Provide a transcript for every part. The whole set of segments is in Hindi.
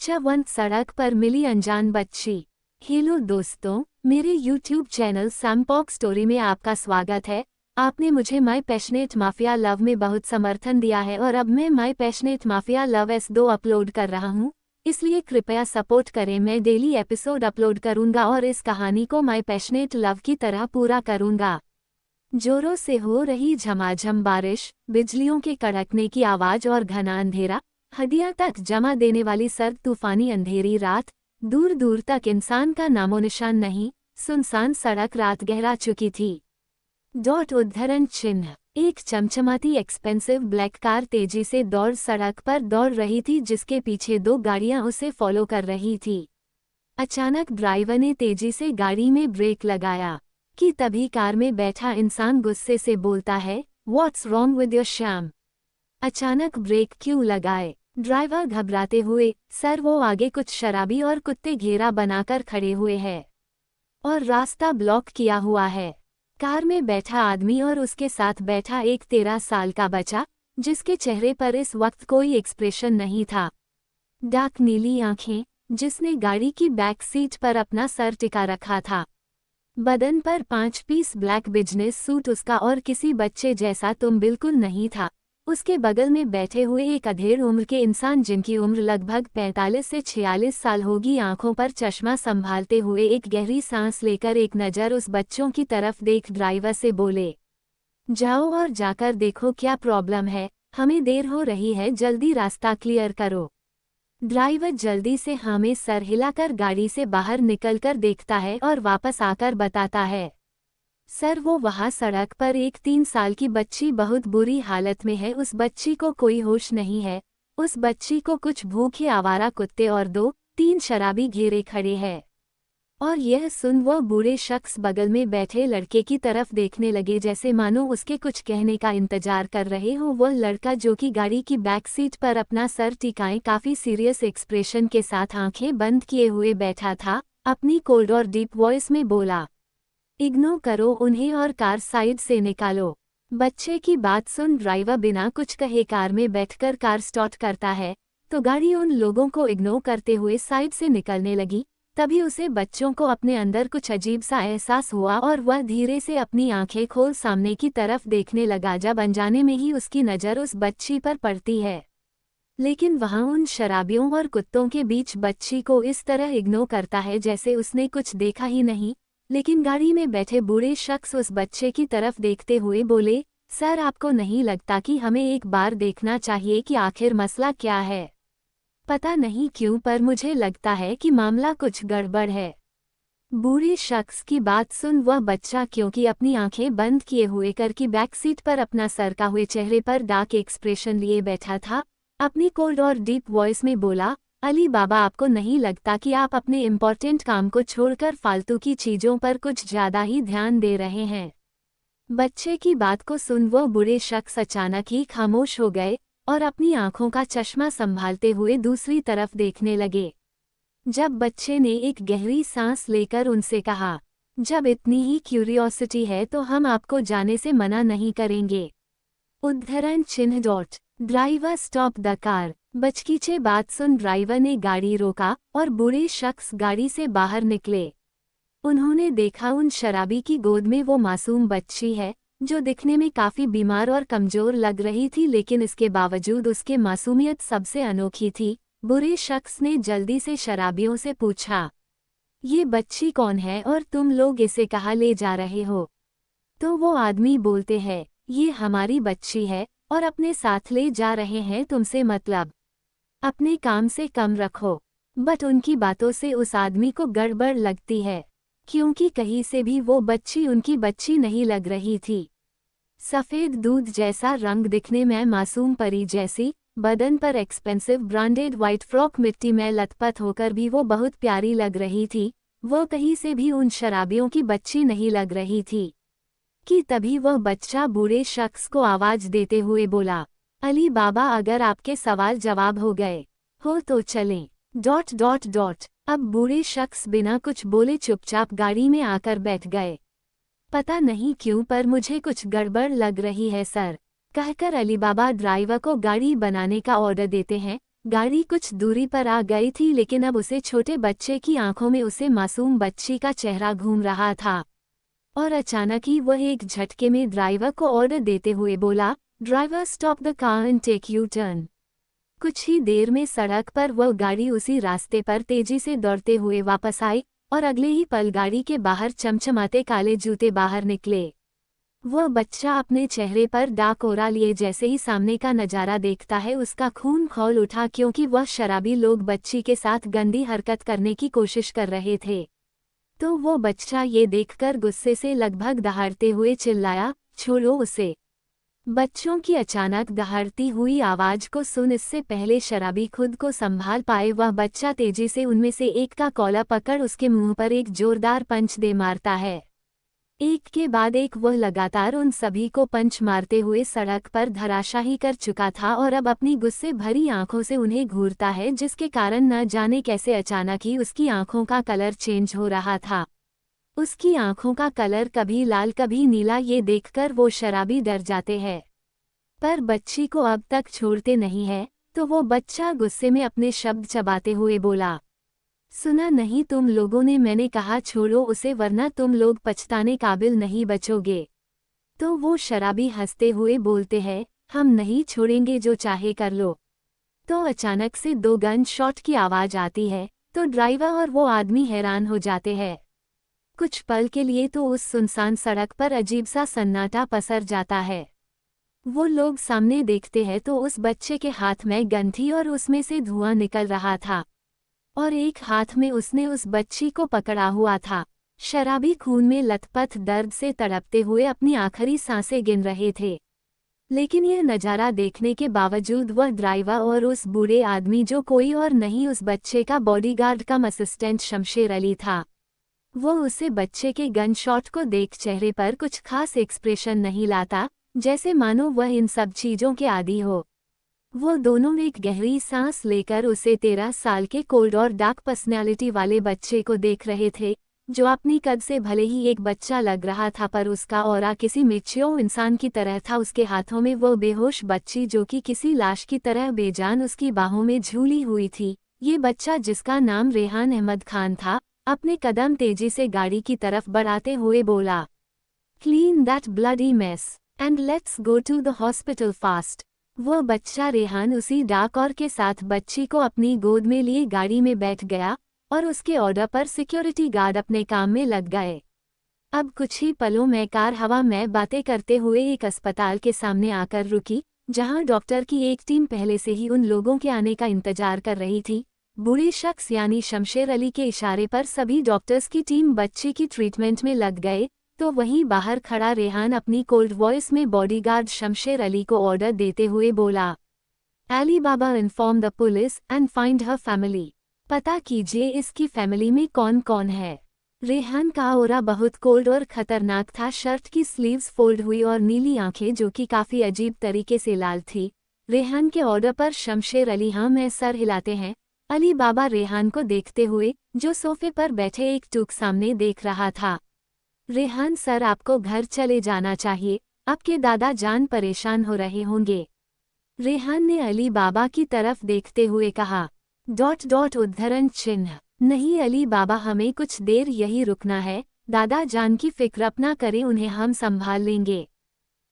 चवंत सड़क पर मिली अनजान बच्ची। हेलो दोस्तों, मेरे यूट्यूब चैनल सैमपॉक स्टोरी में आपका स्वागत है। आपने मुझे माई पैशनेट माफिया लव में बहुत समर्थन दिया है और अब मैं my passionate mafia love S2 upload कर रहा हूँ, इसलिए कृपया सपोर्ट करें। मैं डेली एपिसोड अपलोड करूँगा और इस कहानी को माई पैशनेट लव की तरह पूरा करूँगा। जोरों से हो रही झमाझम बारिश, बिजलियों के कड़कने की आवाज और घना अंधेरा, हड्डियां तक जमा देने वाली सर्द तूफानी अंधेरी रात, दूर दूर तक इंसान का नामोनिशान नहीं, सुनसान सड़क रात गहरा चुकी थी। उद्धरण चिन्ह। एक चमचमाती एक्सपेंसिव ब्लैक कार तेजी से सड़क पर दौड़ रही थी, जिसके पीछे दो गाड़ियां उसे फॉलो कर रही थी। अचानक ड्राइवर ने तेजी से गाड़ी में ब्रेक लगाया कि तभी कार में बैठा इंसान गुस्से से बोलता है, "What's wrong with your Shyam? अचानक ब्रेक क्यों लगाए?" ड्राइवर घबराते हुए, "सर, वो आगे कुछ शराबी और कुत्ते घेरा बनाकर खड़े हुए हैं और रास्ता ब्लॉक किया हुआ है।" कार में बैठा आदमी और उसके साथ बैठा एक 13 साल का बच्चा, जिसके चेहरे पर इस वक्त कोई एक्सप्रेशन नहीं था। डार्क नीली आंखें, जिसने गाड़ी की बैक सीट पर अपना सर टिका रखा था। बदन पर 5 पीस ब्लैक बिजनेस सूट उसका और किसी बच्चे जैसा तुम बिल्कुल नहीं था। उसके बगल में बैठे हुए एक अधेड़ उम्र के इंसान, जिनकी उम्र लगभग 45 से 46 साल होगी, आंखों पर चश्मा संभालते हुए एक गहरी सांस लेकर एक नज़र उस बच्चों की तरफ देख ड्राइवर से बोले, "जाओ और जाकर देखो क्या प्रॉब्लम है, हमें देर हो रही है, जल्दी रास्ता क्लियर करो।" ड्राइवर जल्दी से हाँ में सर हिलाकर गाड़ी से बाहर निकलकर देखता है और वापस आकर बताता है, "सर, वो वहाँ सड़क पर एक 3 साल की बच्ची बहुत बुरी हालत में है। उस बच्ची को कोई होश नहीं है। उस बच्ची को कुछ भूखे आवारा कुत्ते और 2-3 शराबी घेरे खड़े हैं।" और यह सुन वह बूढ़े शख्स बगल में बैठे लड़के की तरफ देखने लगे, जैसे मानो उसके कुछ कहने का इंतजार कर रहे हो। वह लड़का, जो कि गाड़ी की बैक सीट पर अपना सर टिकाए काफी सीरियस एक्सप्रेशन के साथ आंखें बंद किए हुए बैठा था, अपनी कोल्ड और डीप वॉइस में बोला, "इग्नोर करो उन्हें और कार साइड से निकालो।" बच्चे की बात सुन ड्राइवर बिना कुछ कहे कार में बैठकर कार स्टार्ट करता है, तो गाड़ी उन लोगों को इग्नोर करते हुए साइड से निकलने लगी। तभी उसे बच्चों को अपने अंदर कुछ अजीब सा एहसास हुआ और वह धीरे से अपनी आंखें खोल सामने की तरफ देखने लगा, जब अनजाने में ही उसकी नज़र उस बच्ची पर पड़ती है। लेकिन वहाँ उन शराबियों और कुत्तों के बीच बच्ची को इस तरह इग्नोर करता है जैसे उसने कुछ देखा ही नहीं। लेकिन गाड़ी में बैठे बूढ़े शख्स उस बच्चे की तरफ देखते हुए बोले, "सर, आपको नहीं लगता कि हमें एक बार देखना चाहिए कि आखिर मसला क्या है? पता नहीं क्यों, पर मुझे लगता है कि मामला कुछ गड़बड़ है।" बूढ़े शख्स की बात सुन वह बच्चा, क्योंकि अपनी आंखें बंद किए हुए कार की बैक सीट पर अपना सरका हुए चेहरे पर डार्क एक्सप्रेशन लिए बैठा था, अपनी कोल्ड और डीप वॉइस में बोला, "अली बाबा, आपको नहीं लगता कि आप अपने इम्पोर्टेंट काम को छोड़कर फालतू की चीज़ों पर कुछ ज़्यादा ही ध्यान दे रहे हैं?" बच्चे की बात को सुन वह बूढ़े शख्स अचानक ही खामोश हो गए और अपनी आंखों का चश्मा संभालते हुए दूसरी तरफ देखने लगे। जब बच्चे ने एक गहरी सांस लेकर उनसे कहा, "जब इतनी ही क्यूरियोसिटी है तो हम आपको जाने से मना नहीं करेंगे।" उद्धरण चिन्ह। Driver stop the car. बचकीचे बात सुन ड्राइवर ने गाड़ी रोका और बूढ़े शख्स गाड़ी से बाहर निकले। उन्होंने देखा उन शराबी की गोद में वो मासूम बच्ची है, जो दिखने में काफी बीमार और कमजोर लग रही थी, लेकिन इसके बावजूद उसके मासूमियत सबसे अनोखी थी। बुरे शख्स ने जल्दी से शराबियों से पूछा, "ये बच्ची कौन है और तुम लोग इसे कहाँ ले जा रहे हो?" तो वो आदमी बोलते हैं, "ये हमारी बच्ची है और अपने साथ ले जा रहे हैं, तुमसे मतलब अपने काम से कम रखो।" बट उनकी बातों से उस आदमी को गड़बड़ लगती है, क्योंकि कहीं से भी वो बच्ची उनकी बच्ची नहीं लग रही थी। सफ़ेद दूध जैसा रंग, दिखने में मासूम परी जैसी, बदन पर एक्सपेंसिव ब्रांडेड वाइट फ्रॉक, मिट्टी में लथपथ होकर भी वो बहुत प्यारी लग रही थी। वो कहीं से भी उन शराबियों की बच्ची नहीं लग रही थी कि तभी वह बच्चा बूढ़े शख्स को आवाज़ देते हुए बोला, "अली बाबा, अगर आपके सवाल जवाब हो गए हो तो चलें। अब बूढ़े शख्स बिना कुछ बोले चुपचाप गाड़ी में आकर बैठ गए। "पता नहीं क्यों, पर मुझे कुछ गड़बड़ लग रही है सर," कहकर अली बाबा ड्राइवर को गाड़ी बनाने का ऑर्डर देते हैं। गाड़ी कुछ दूरी पर आ गई थी, लेकिन अब उसे छोटे बच्चे की आंखों में उसे मासूम बच्ची का चेहरा घूम रहा था। और अचानक ही वह एक झटके में ड्राइवर को ऑर्डर देते हुए बोला, driver stop the car and take U turn. कुछ ही देर में सड़क पर वह गाड़ी उसी रास्ते पर तेजी से दौड़ते हुए वापस आई और अगले ही पल गाड़ी के बाहर चमचमाते काले जूते बाहर निकले। वह बच्चा अपने चेहरे पर डाक ओरा लिए जैसे ही सामने का नजारा देखता है उसका खून खौल उठा, क्योंकि वह शराबी लोग बच्ची के साथ गंदी हरकत करने की कोशिश कर रहे थे। तो वो बच्चा ये देखकर गुस्से से लगभग दहाड़ते हुए चिल्लाया, छोड़ो उसे। बच्चों की अचानक दहाड़ती हुई आवाज को सुन इससे पहले शराबी खुद को संभाल पाए वह बच्चा तेजी से उनमें से एक का कॉलर पकड़ उसके मुंह पर एक जोरदार पंच दे मारता है। एक के बाद एक वह लगातार उन सभी को पंच मारते हुए सड़क पर धराशाही कर चुका था और अब अपनी गुस्से भरी आंखों से उन्हें घूरता है, जिसके कारण न जाने कैसे अचानक ही उसकी आंखों का कलर चेंज हो रहा था। उसकी आंखों का कलर कभी लाल कभी नीला, ये देखकर वो शराबी डर जाते हैं। पर बच्ची को अब तक छोड़ते नहीं है, तो वो बच्चा गुस्से में अपने शब्द चबाते हुए बोला, सुना नहीं तुम लोगों ने, मैंने कहा छोड़ो उसे वरना तुम लोग पछताने काबिल नहीं बचोगे। तो वो शराबी हंसते हुए बोलते हैं, हम नहीं छोड़ेंगे, जो चाहे कर लो। तो अचानक से 2 गन शॉट की आवाज आती है, तो ड्राइवर और वो आदमी हैरान हो जाते हैं। कुछ पल के लिए तो उस सुनसान सड़क पर अजीब सा सन्नाटा पसर जाता है। वो लोग सामने देखते हैं तो उस बच्चे के हाथ में गन थी और उसमें से धुआं निकल रहा था और एक हाथ में उसने उस बच्ची को पकड़ा हुआ था। शराबी खून में लथपथ दर्द से तड़पते हुए अपनी आखिरी सांसें गिन रहे थे। लेकिन यह नज़ारा देखने के बावजूद वह ड्राइवर और उस बूढ़े आदमी, जो कोई और नहीं उस बच्चे का बॉडीगार्ड कम असिस्टेंट शमशेर अली था, वो उसे बच्चे के गन शॉट को देख चेहरे पर कुछ खास एक्सप्रेशन नहीं लाता, जैसे मानो वह इन सब चीज़ों के आदी हो। वो दोनों एक गहरी सांस लेकर उसे 13 साल के कोल्ड और डार्क पर्सनैलिटी वाले बच्चे को देख रहे थे, जो अपनी कद से भले ही एक बच्चा लग रहा था पर उसका ऑरा किसी मैच्योर इंसान की तरह था। उसके हाथों में वो बेहोश बच्ची, जो कि किसी लाश की तरह बेजान उसकी बाहों में झूली हुई थी। ये बच्चा, जिसका नाम रेहान अहमद खान था, अपने कदम तेजी से गाड़ी की तरफ बढ़ाते हुए बोला, clean that bloody mess and let's go to the hospital fast. वह बच्चा रेहान उसी डाक और के साथ बच्ची को अपनी गोद में लिए गाड़ी में बैठ गया और उसके ऑर्डर पर सिक्योरिटी गार्ड अपने काम में लग गए। अब कुछ ही पलों में कार हवा में बातें करते हुए एक अस्पताल के सामने आकर रुकी, जहां डॉक्टर की एक टीम पहले से ही उन लोगों के आने का इंतजार कर रही थी। बूढ़े शख्स यानी शमशेर अली के इशारे पर सभी डॉक्टर्स की टीम बच्ची की ट्रीटमेंट में लग गए, तो वहीं बाहर खड़ा रेहान अपनी कोल्ड वॉइस में बॉडीगार्ड शमशेर अली को ऑर्डर देते हुए बोला, Ali Baba inform the police and find her family. पता कीजिए इसकी फैमिली में कौन कौन है। रेहान का ऑरा बहुत कोल्ड और खतरनाक था। शर्ट की स्लीव्स फोल्ड हुई और नीली आंखें, जो कि काफी अजीब तरीके से लाल थी। रेहान के ऑर्डर पर शमशेर अली हाँ में सर हिलाते हैं। अली बाबा रेहान को देखते हुए, जो सोफे पर बैठे एक टूक सामने देख रहा था, रेहान सर आपको घर चले जाना चाहिए, आपके दादा जान परेशान हो रहे होंगे। रेहान ने अली बाबा की तरफ देखते हुए कहा, उद्धरण चिन्ह। नहीं अली बाबा, हमें कुछ देर यही रुकना है, दादा जान की फिक्र अपना करें, उन्हें हम संभाल लेंगे,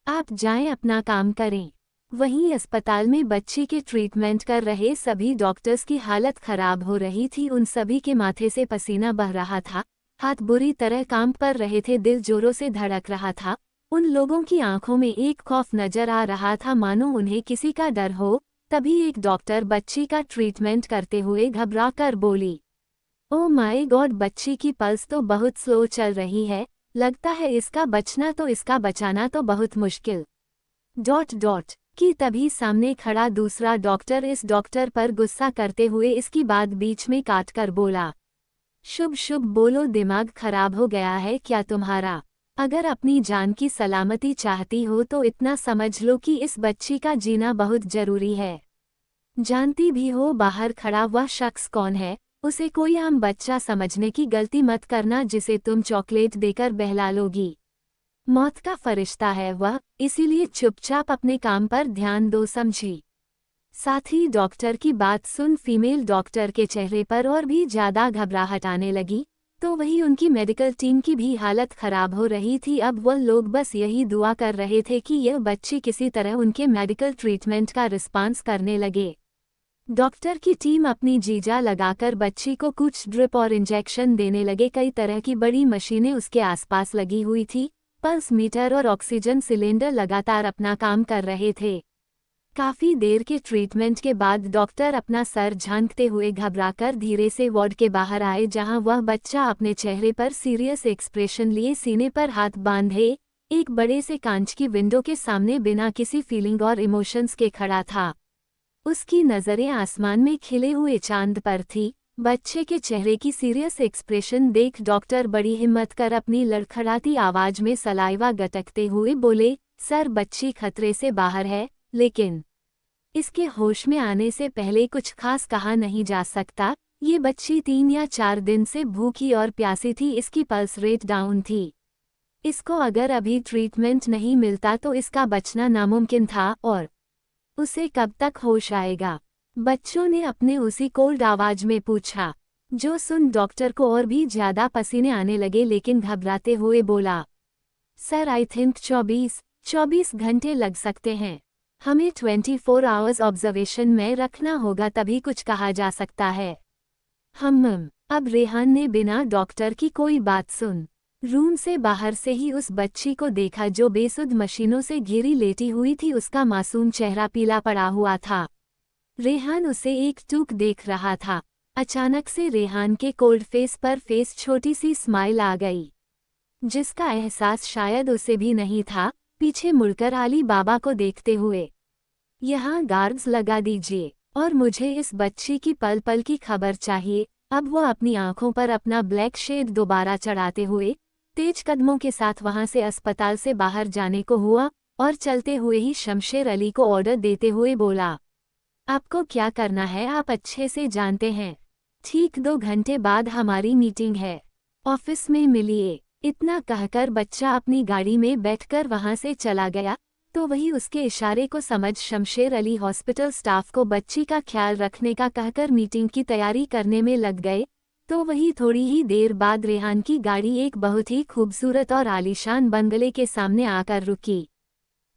आप जाएं अपना काम करें। वहीं अस्पताल में बच्ची के ट्रीटमेंट कर रहे सभी डॉक्टर्स की हालत खराब हो रही थी। उन सभी के माथे से पसीना बह रहा था, हाथ बुरी तरह काम कर रहे थे, दिल जोरों से धड़क रहा था। उन लोगों की आंखों में एक खौफ नजर आ रहा था, मानो उन्हें किसी का डर हो। तभी एक डॉक्टर बच्ची का ट्रीटमेंट करते हुए घबराकर बोली, ओह माय गॉड, बच्ची की पल्स तो बहुत स्लो चल रही है, लगता है इसका बचना तो इसका बचाना तो बहुत मुश्किल। कि तभी सामने खड़ा दूसरा डॉक्टर इस डॉक्टर पर गुस्सा करते हुए इसकी बात बीच में काटकर बोला, शुभ शुभ बोलो, दिमाग खराब हो गया है क्या तुम्हारा? अगर अपनी जान की सलामती चाहती हो तो इतना समझ लो कि इस बच्ची का जीना बहुत जरूरी है। जानती भी हो बाहर खड़ा हुआ शख्स कौन है, उसे कोई आम बच्चा समझने की गलती मत करना जिसे तुम चॉकलेट देकर बहला लोगी। मौत का फरिश्ता है वह, इसीलिए चुपचाप अपने काम पर ध्यान दो, समझी? साथ ही डॉक्टर की बात सुन फीमेल डॉक्टर के चेहरे पर और भी ज्यादा घबराहट आने लगी। तो वही उनकी मेडिकल टीम की भी हालत खराब हो रही थी। अब वह लोग बस यही दुआ कर रहे थे कि यह बच्ची किसी तरह उनके मेडिकल ट्रीटमेंट का रिस्पांस करने लगे। डॉक्टर की टीम अपनी जीजा लगाकर बच्ची को कुछ ड्रिप और इंजेक्शन देने लगे। कई तरह की बड़ी मशीनें उसके आसपास लगी हुई थी। पल्स मीटर और ऑक्सीजन सिलेंडर लगातार अपना काम कर रहे थे। काफी देर के ट्रीटमेंट के बाद डॉक्टर अपना सर झांकते हुए घबराकर धीरे से वार्ड के बाहर आए, जहां वह बच्चा अपने चेहरे पर सीरियस एक्सप्रेशन लिए सीने पर हाथ बांधे एक बड़े से कांच की विंडो के सामने बिना किसी फीलिंग और इमोशंस के खड़ा था। उसकी नजरें आसमान में खिले हुए चांद पर थी। बच्चे के चेहरे की सीरियस एक्सप्रेशन देख डॉक्टर बड़ी हिम्मत कर अपनी लड़खड़ाती आवाज में सलाइवा गटकते हुए बोले, सर बच्ची खतरे से बाहर है, लेकिन इसके होश में आने से पहले कुछ खास कहा नहीं जा सकता। ये बच्ची 3 या 4 दिन से भूखी और प्यासी थी। इसकी पल्स रेट डाउन थी। इसको अगर अभी ट्रीटमेंट नहीं मिलता तो इसका बचना नामुमकिन था। और उसे कब तक होश आएगा? बच्चों ने अपने उसी कोल्ड आवाज में पूछा, जो सुन डॉक्टर को और भी ज्यादा पसीने आने लगे, लेकिन घबराते हुए बोला, सर आई थिंक 24 घंटे लग सकते हैं। हमें 24 आवर्स ऑब्जर्वेशन में रखना होगा, तभी कुछ कहा जा सकता है। अब रेहान ने बिना डॉक्टर की कोई बात सुन रूम से बाहर से ही उस बच्ची को देखा जो बेसुध मशीनों से घिरी लेटी हुई थी। उसका मासूम चेहरा पीला पड़ा हुआ था। रेहान उसे एक टूक देख रहा था। अचानक से रेहान के कोल्ड फेस पर छोटी सी स्माइल आ गई, जिसका एहसास शायद उसे भी नहीं था। पीछे मुड़कर अली बाबा को देखते हुए, यहाँ गार्ड्स लगा दीजिए और मुझे इस बच्ची की पल पल की खबर चाहिए। अब वो अपनी आंखों पर अपना ब्लैक शेड दोबारा चढ़ाते हुए तेज कदमों के साथ वहां से अस्पताल से बाहर जाने को हुआ और चलते हुए ही शमशेर अली को ऑर्डर देते हुए बोला, आपको क्या करना है आप अच्छे से जानते हैं। ठीक 2 घंटे बाद हमारी मीटिंग है, ऑफिस में मिलिए। इतना कहकर बच्चा अपनी गाड़ी में बैठकर वहां से चला गया। तो वही उसके इशारे को समझ शमशेर अली हॉस्पिटल स्टाफ को बच्ची का ख्याल रखने का कहकर मीटिंग की तैयारी करने में लग गए। तो वही थोड़ी ही देर बाद रेहान की गाड़ी एक बहुत ही खूबसूरत और आलीशान बंगले के सामने आकर रुकी।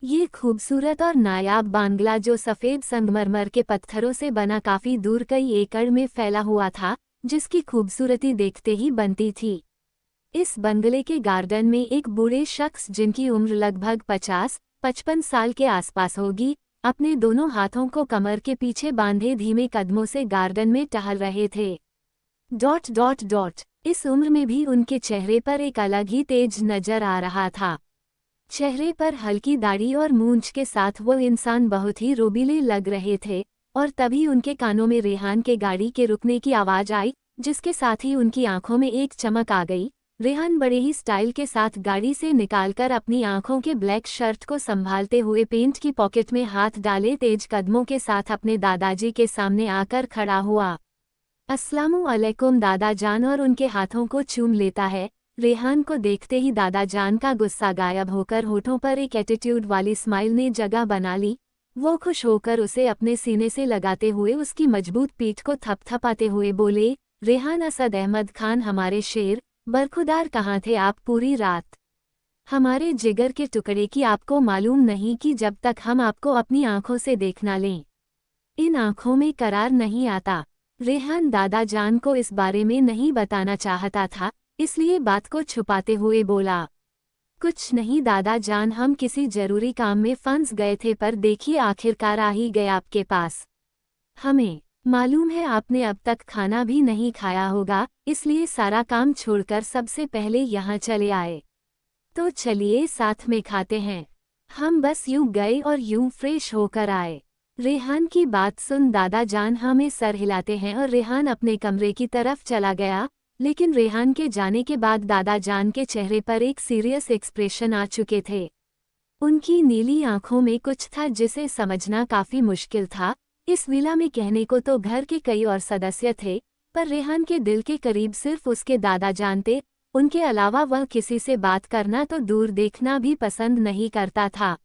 ये खूबसूरत और नायाब बांग्ला जो सफ़ेद संगमरमर के पत्थरों से बना काफ़ी दूर कई एकड़ में फैला हुआ था, जिसकी खूबसूरती देखते ही बनती थी। इस बंगले के गार्डन में एक बूढ़े शख्स जिनकी उम्र लगभग 50-55 साल के आसपास होगी, अपने दोनों हाथों को कमर के पीछे बांधे धीमे कदमों से गार्डन में टहल रहे थे। इस उम्र में भी उनके चेहरे पर एक अलग ही तेज नजर आ रहा था। चेहरे पर हल्की दाढ़ी और मूंछ के साथ वो इंसान बहुत ही रोबीले लग रहे थे। और तभी उनके कानों में रेहान के गाड़ी के रुकने की आवाज आई, जिसके साथ ही उनकी आंखों में एक चमक आ गई। रेहान बड़े ही स्टाइल के साथ गाड़ी से निकालकर अपनी आंखों के ब्लैक शर्ट को संभालते हुए पेंट की पॉकेट में हाथ डाले तेज कदमों के साथ अपने दादाजी के सामने आकर खड़ा हुआ। अस्सलामु अलैकुम दादा जान, और उनके हाथों को चूम लेता है। रेहान को देखते ही दादा जान का गुस्सा गायब होकर होठों पर एक एटीट्यूड वाली स्माइल ने जगह बना ली। वो खुश होकर उसे अपने सीने से लगाते हुए उसकी मजबूत पीठ को थपथपाते हुए बोले, रेहान असद अहमद खान हमारे शेर, बरखुदार कहाँ थे आप पूरी रात? हमारे जिगर के टुकड़े की आपको मालूम नहीं कि जब तक हम आपको अपनी आंखों से देख ना लें, इन आंखों में करार नहीं आता। रेहान दादा जान को इस बारे में नहीं बताना चाहता था, इसलिए बात को छुपाते हुए बोला, कुछ नहीं दादा जान, हम किसी जरूरी काम में फंस गए थे, पर देखिए आखिरकार आ ही गए आपके पास। हमें मालूम है आपने अब तक खाना भी नहीं खाया होगा, इसलिए सारा काम छोड़कर सबसे पहले यहाँ चले आए। तो चलिए साथ में खाते हैं। हम बस यूं गए और यूं फ्रेश होकर आए। रेहान की बात सुन दादा जान हमें सर हिलाते हैं और रेहान अपने कमरे की तरफ चला गया। लेकिन रेहान के जाने के बाद दादा जान के चेहरे पर एक सीरियस एक्सप्रेशन आ चुके थे। उनकी नीली आंखों में कुछ था जिसे समझना काफी मुश्किल था। इस विला में कहने को तो घर के कई और सदस्य थे, पर रेहान के दिल के करीब सिर्फ उसके दादा जान थे। उनके अलावा वह किसी से बात करना तो दूर देखना भी पसंद नहीं करता था।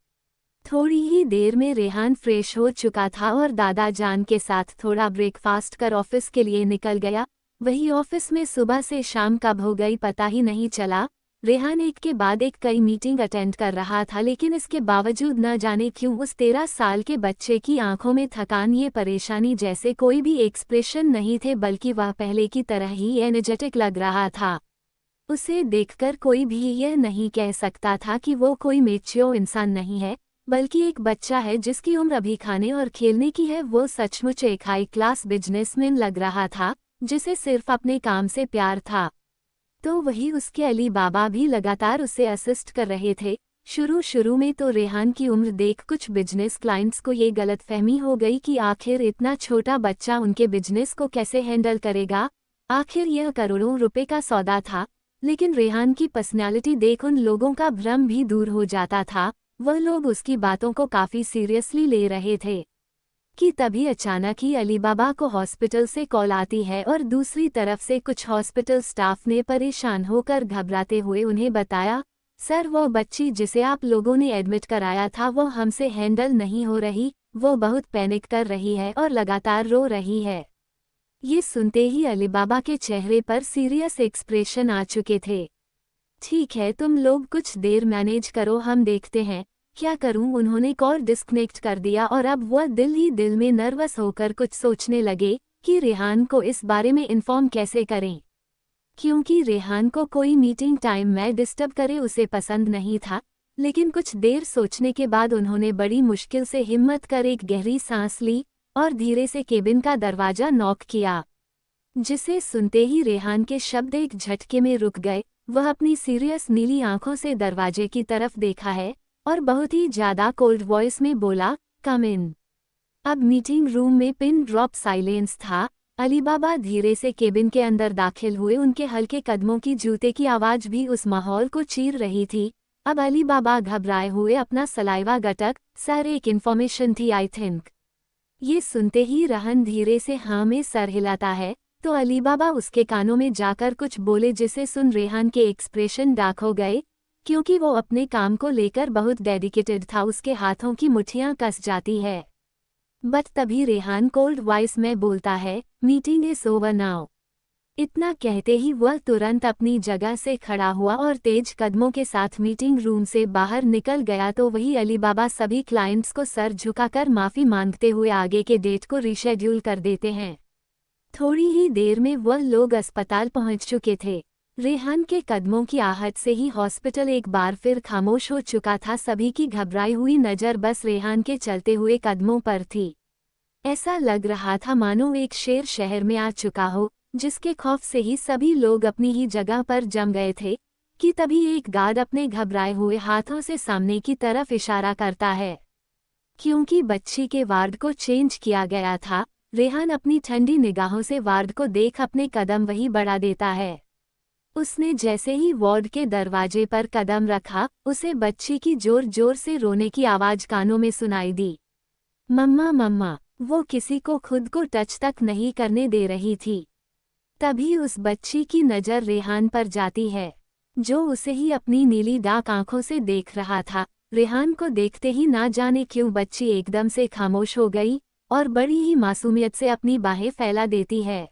थोड़ी ही देर में रेहान फ्रेश हो चुका था और दादा जान के साथ थोड़ा ब्रेकफास्ट कर ऑफिस के लिए निकल गया। वही ऑफिस में सुबह से शाम कब हो गई पता ही नहीं चला। रेहान एक के बाद एक कई मीटिंग अटेंड कर रहा था, लेकिन इसके बावजूद न जाने क्यों उस 13 साल के बच्चे की आंखों में थकान, ये परेशानी जैसे कोई भी एक्सप्रेशन नहीं थे, बल्कि वह पहले की तरह ही एनर्जेटिक लग रहा था। उसे देखकर कोई भी यह नहीं कह सकता था कि वो कोई मैच्योर इंसान नहीं है, बल्कि एक बच्चा है जिसकी उम्र अभी खाने और खेलने की है। वो सचमुच एक हाई क्लास बिजनेसमैन लग रहा था, जिसे सिर्फ अपने काम से प्यार था। तो वही उसके अली बाबा भी लगातार उसे असिस्ट कर रहे थे। शुरू में तो रेहान की उम्र देख कुछ बिजनेस क्लाइंट्स को ये गलतफहमी हो गई कि आखिर इतना छोटा बच्चा उनके बिजनेस को कैसे हैंडल करेगा। आखिर यह करोड़ों रुपए का सौदा था। लेकिन रेहान की पर्सनैलिटी देख उन लोगों का भ्रम भी दूर हो जाता था। वह लोग उसकी बातों को काफी सीरियसली ले रहे थे कि तभी अचानक ही अली बाबा को हॉस्पिटल से कॉल आती है और दूसरी तरफ से कुछ हॉस्पिटल स्टाफ ने परेशान होकर घबराते हुए उन्हें बताया, सर वो बच्ची जिसे आप लोगों ने एडमिट कराया था वो हमसे हैंडल नहीं हो रही, वो बहुत पैनिक कर रही है और लगातार रो रही है। ये सुनते ही अली बाबा के चेहरे पर सीरियस एक्सप्रेशन आ चुके थे। ठीक है, तुम लोग कुछ देर मैनेज करो, हम देखते हैं क्या करूं। उन्होंने कॉल डिस्कनेक्ट कर दिया और अब वह दिल ही दिल में नर्वस होकर कुछ सोचने लगे कि रेहान को इस बारे में इन्फॉर्म कैसे करें, क्योंकि रेहान को कोई मीटिंग टाइम में डिस्टर्ब करे उसे पसंद नहीं था। लेकिन कुछ देर सोचने के बाद उन्होंने बड़ी मुश्किल से हिम्मत कर एक गहरी सांस ली और धीरे से केबिन का दरवाजा नॉक किया, जिसे सुनते ही रेहान के शब्द एक झटके में रुक गए। वह अपनी सीरियस नीली आंखों से दरवाजे की तरफ देखा है और बहुत ही ज्यादा कोल्ड वॉइस में बोला, कम इन। अब मीटिंग रूम में पिन ड्रॉप साइलेंस था। अली बाबा धीरे से केबिन के अंदर दाखिल हुए, उनके हल्के कदमों की जूते की आवाज भी उस माहौल को चीर रही थी। अब अली बाबा घबराए हुए अपना सलाइवा गटक, सर एक इन्फॉर्मेशन थी आई थिंक। ये सुनते ही रेहान धीरे से हाँ में सर हिलाता है, तो अली बाबा उसके कानों में जाकर कुछ बोले, जिसे सुन रेहान के एक्सप्रेशन डार्क हो गए, क्योंकि वो अपने काम को लेकर बहुत डेडिकेटेड था। उसके हाथों की मुट्ठियां कस जाती है। बट तभी रेहान कोल्ड वॉइस में बोलता है, मीटिंग इज ओवर नाउ। इतना कहते ही वह तुरंत अपनी जगह से खड़ा हुआ और तेज कदमों के साथ मीटिंग रूम से बाहर निकल गया। तो वही अली बाबा सभी क्लाइंट्स को सर झुकाकर माफी मांगते हुए आगे के डेट को रीशेड्यूल कर देते हैं। थोड़ी ही देर में वह लोग अस्पताल पहुंच चुके थे। रेहान के कदमों की आहट से ही हॉस्पिटल एक बार फिर खामोश हो चुका था। सभी की घबराई हुई नज़र बस रेहान के चलते हुए कदमों पर थी। ऐसा लग रहा था मानो एक शेर शहर में आ चुका हो, जिसके खौफ से ही सभी लोग अपनी ही जगह पर जम गए थे कि तभी एक गार्ड अपने घबराए हुए हाथों से सामने की तरफ इशारा करता है। क्योंकि बच्ची के वार्ड को चेंज किया गया था, रेहान अपनी ठंडी निगाहों से वार्ड को देख अपने कदम वही बढ़ा देता है। उसने जैसे ही वार्ड के दरवाजे पर कदम रखा, उसे बच्ची की जोर जोर से रोने की आवाज कानों में सुनाई दी। मम्मा मम्मा, वो किसी को खुद को टच तक नहीं करने दे रही थी। तभी उस बच्ची की नज़र रेहान पर जाती है, जो उसे ही अपनी नीली डार्क आंखों से देख रहा था। रेहान को देखते ही ना जाने क्यों बच्ची एकदम से खामोश हो गई और बड़ी ही मासूमियत से अपनी बाहें फैला देती है।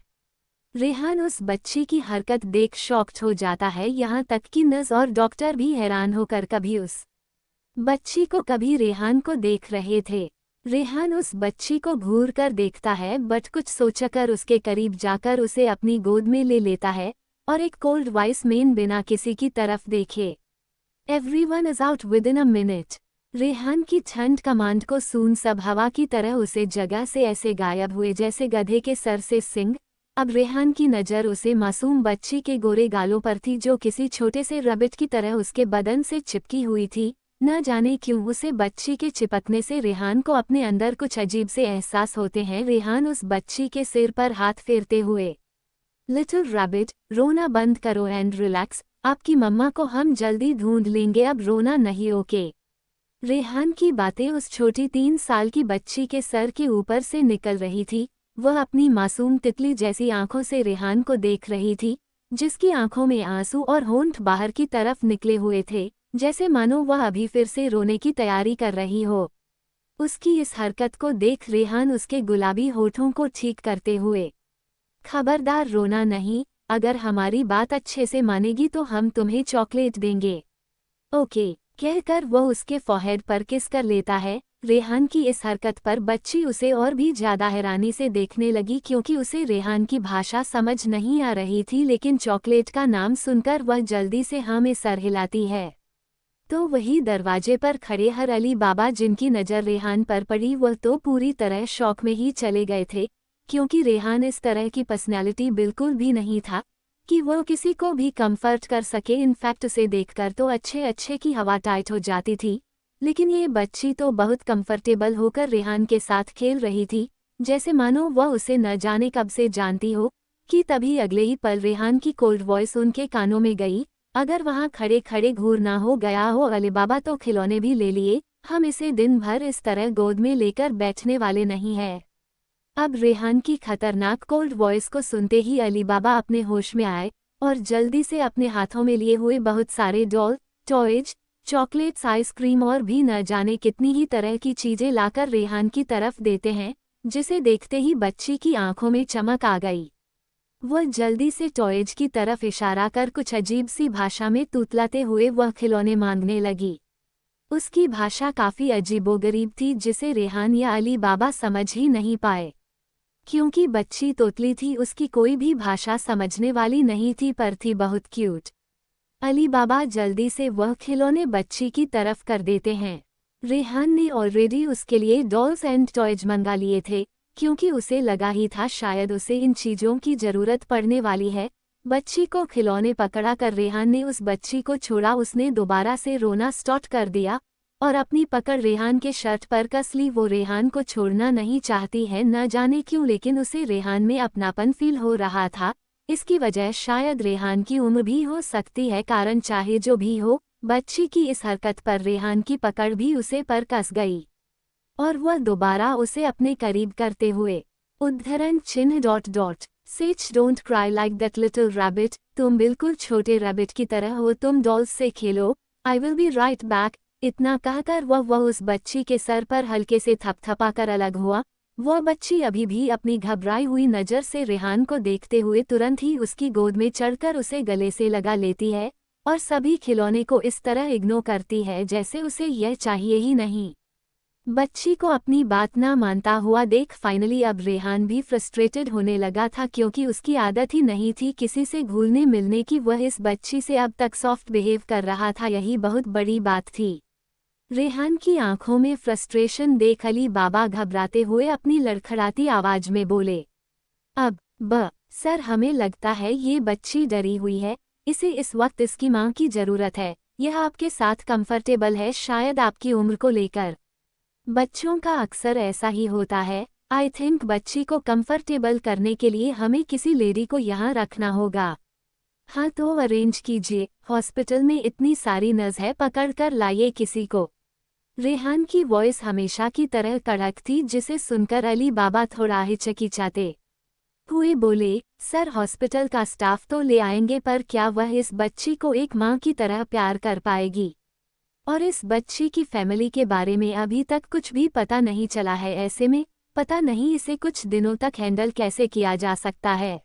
रेहान उस बच्ची की हरकत देख शॉक्ड हो जाता है, यहाँ तक कि नर्स और डॉक्टर भी हैरान होकर कभी उस बच्ची को कभी रेहान को देख रहे थे। रेहान उस बच्ची को घूर कर देखता है, बट कुछ सोचकर उसके करीब जाकर उसे अपनी गोद में ले लेता है और एक कोल्ड वॉइस में बिना किसी की तरफ देखे, everyone is out with in a minute. Rehan की ठंड कमांड को सुन सब हवा की तरह उसे जगह से ऐसे गायब हुए जैसे गधे के सर से सिंग। अब रेहान की नज़र उसे मासूम बच्ची के गोरे गालों पर थी, जो किसी छोटे से रबिट की तरह उसके बदन से चिपकी हुई थी। न जाने क्यों उसे बच्ची के चिपकने से रेहान को अपने अंदर कुछ अजीब से एहसास होते हैं। रेहान उस बच्ची के सिर पर हाथ फेरते हुए, लिटिल रैबिट, रोना बंद करो एंड रिलैक्स, आपकी मम्मा को हम जल्दी ढूंढ लेंगे, अब रोना नहीं ओके। रेहान की बातें उस छोटी 3 साल की बच्ची के सर के ऊपर से निकल रही थी। वह अपनी मासूम तितली जैसी आंखों से रेहान को देख रही थी, जिसकी आंखों में आंसू और होंठ बाहर की तरफ निकले हुए थे। जैसे मानो वह अभी फिर से रोने की तैयारी कर रही हो। उसकी इस हरकत को देख रेहान उसके गुलाबी होठों को ठीक करते हुए, खबरदार रोना नहीं, अगर हमारी बात अच्छे से मानेगी तो हम तुम्हें चॉकलेट देंगे। ओके, कहकर वह उसके फोरहेड पर किस कर लेता है। रेहान की इस हरकत पर बच्ची उसे और भी ज्यादा हैरानी से देखने लगी क्योंकि उसे रेहान की भाषा समझ नहीं आ रही थी, लेकिन चॉकलेट का नाम सुनकर वह जल्दी से हाँ में सर हिलाती है। तो वही दरवाजे पर खड़े हर अली बाबा जिनकी नज़र रेहान पर पड़ी वह तो पूरी तरह शौक में ही चले गए थे, क्योंकि रेहान इस तरह की पर्सनैलिटी बिल्कुल भी नहीं था कि वह किसी को भी कंफर्ट कर सके। इनफैक्ट उसे देखकर तो अच्छे अच्छे की हवा टाइट हो जाती थी, लेकिन ये बच्ची तो बहुत कंफर्टेबल होकर रेहान के साथ खेल रही थी, जैसे मानो वह उसे न जाने कब से जानती हो। कि तभी अगले ही पल रेहान की कोल्ड वॉइस उनके कानों में गई, अगर वहाँ खड़े खड़े घूर ना हो गया हो अली बाबा तो खिलौने भी ले लिए, हम इसे दिन भर इस तरह गोद में लेकर बैठने वाले नहीं है। अब रेहान की खतरनाक कोल्ड वॉइस को सुनते ही अली बाबा अपने होश में आए और जल्दी से अपने हाथों में लिए हुए बहुत सारे डॉल, टॉयज, चॉकलेट्स, आइसक्रीम और भी न जाने कितनी ही तरह की चीजें लाकर रेहान की तरफ देते हैं, जिसे देखते ही बच्ची की आंखों में चमक आ गई। वह जल्दी से टॉयज की तरफ इशारा कर कुछ अजीब सी भाषा में तूतलाते हुए वह खिलौने मांगने लगी। उसकी भाषा काफी अजीबोगरीब थी जिसे रेहान या अली बाबा समझ ही नहीं पाए, क्योंकि बच्ची तोतली थी, उसकी कोई भी भाषा समझने वाली नहीं थी, पर थी बहुत क्यूट। अली बाबा जल्दी से वह खिलौने बच्ची की तरफ कर देते हैं। रेहान ने ऑलरेडी उसके लिए डॉल्स एंड टॉयज मंगा लिए थे, क्योंकि उसे लगा ही था शायद उसे इन चीज़ों की ज़रूरत पड़ने वाली है। बच्ची को खिलौने पकड़ा कर रेहान ने उस बच्ची को छोड़ा, उसने दोबारा से रोना स्टार्ट कर दिया और अपनी पकड़ रेहान के शर्ट पर कस ली। वो रेहान को छोड़ना नहीं चाहती है, न जाने क्यों, लेकिन उसे रेहान में अपनापन फील हो रहा था। इसकी वजह शायद रेहान की उम्र भी हो सकती है, कारण चाहे जो भी हो, बच्ची की इस हरकत पर रेहान की पकड़ भी उसे पर कस गई और वह दोबारा उसे अपने करीब करते हुए, उद्धरण चिन्ह dot dot सेच don't cry like that little rabbit, तुम बिल्कुल छोटे रैबिट की तरह हो, तुम डॉल्स से खेलो, I will be right back. इतना कहकर वह उस बच्ची के सर पर हल्के से थपथपाकर अलग हुआ। वह बच्ची अभी भी अपनी घबराई हुई नज़र से रेहान को देखते हुए तुरंत ही उसकी गोद में चढ़कर उसे गले से लगा लेती है और सभी खिलौने को इस तरह इग्नोर करती है जैसे उसे यह चाहिए ही नहीं। बच्ची को अपनी बात ना मानता हुआ देख फाइनली अब रेहान भी फ्रस्ट्रेटेड होने लगा था, क्योंकि उसकी आदत ही नहीं थी किसी से घुलने मिलने की। वह इस बच्ची से अब तक सॉफ्ट बिहेव कर रहा था, यही बहुत बड़ी बात थी। रेहान की आंखों में फ्रस्ट्रेशन देख अली बाबा घबराते हुए अपनी लड़खड़ाती आवाज में बोले, अब सर, हमें लगता है ये बच्ची डरी हुई है, इसे इस वक्त इसकी माँ की जरूरत है, यह आपके साथ कंफर्टेबल है शायद आपकी उम्र को लेकर। बच्चों का अक्सर ऐसा ही होता है। आई थिंक बच्ची को कंफर्टेबल करने के लिए हमें किसी लेडी को यहाँ रखना होगा। हाँ तो अरेंज कीजिए, हॉस्पिटल में इतनी सारी नर्स है, पकड़ कर लाइए किसी को। रेहान की वॉइस हमेशा की तरह कड़क थी, जिसे सुनकर अली बाबा थोड़ा हिचकिचाते हुए बोले, सर हॉस्पिटल का स्टाफ तो ले आएंगे, पर क्या वह इस बच्ची को एक माँ की तरह प्यार कर पाएगी? और इस बच्ची की फैमिली के बारे में अभी तक कुछ भी पता नहीं चला है, ऐसे में पता नहीं इसे कुछ दिनों तक हैंडल कैसे किया जा सकता है।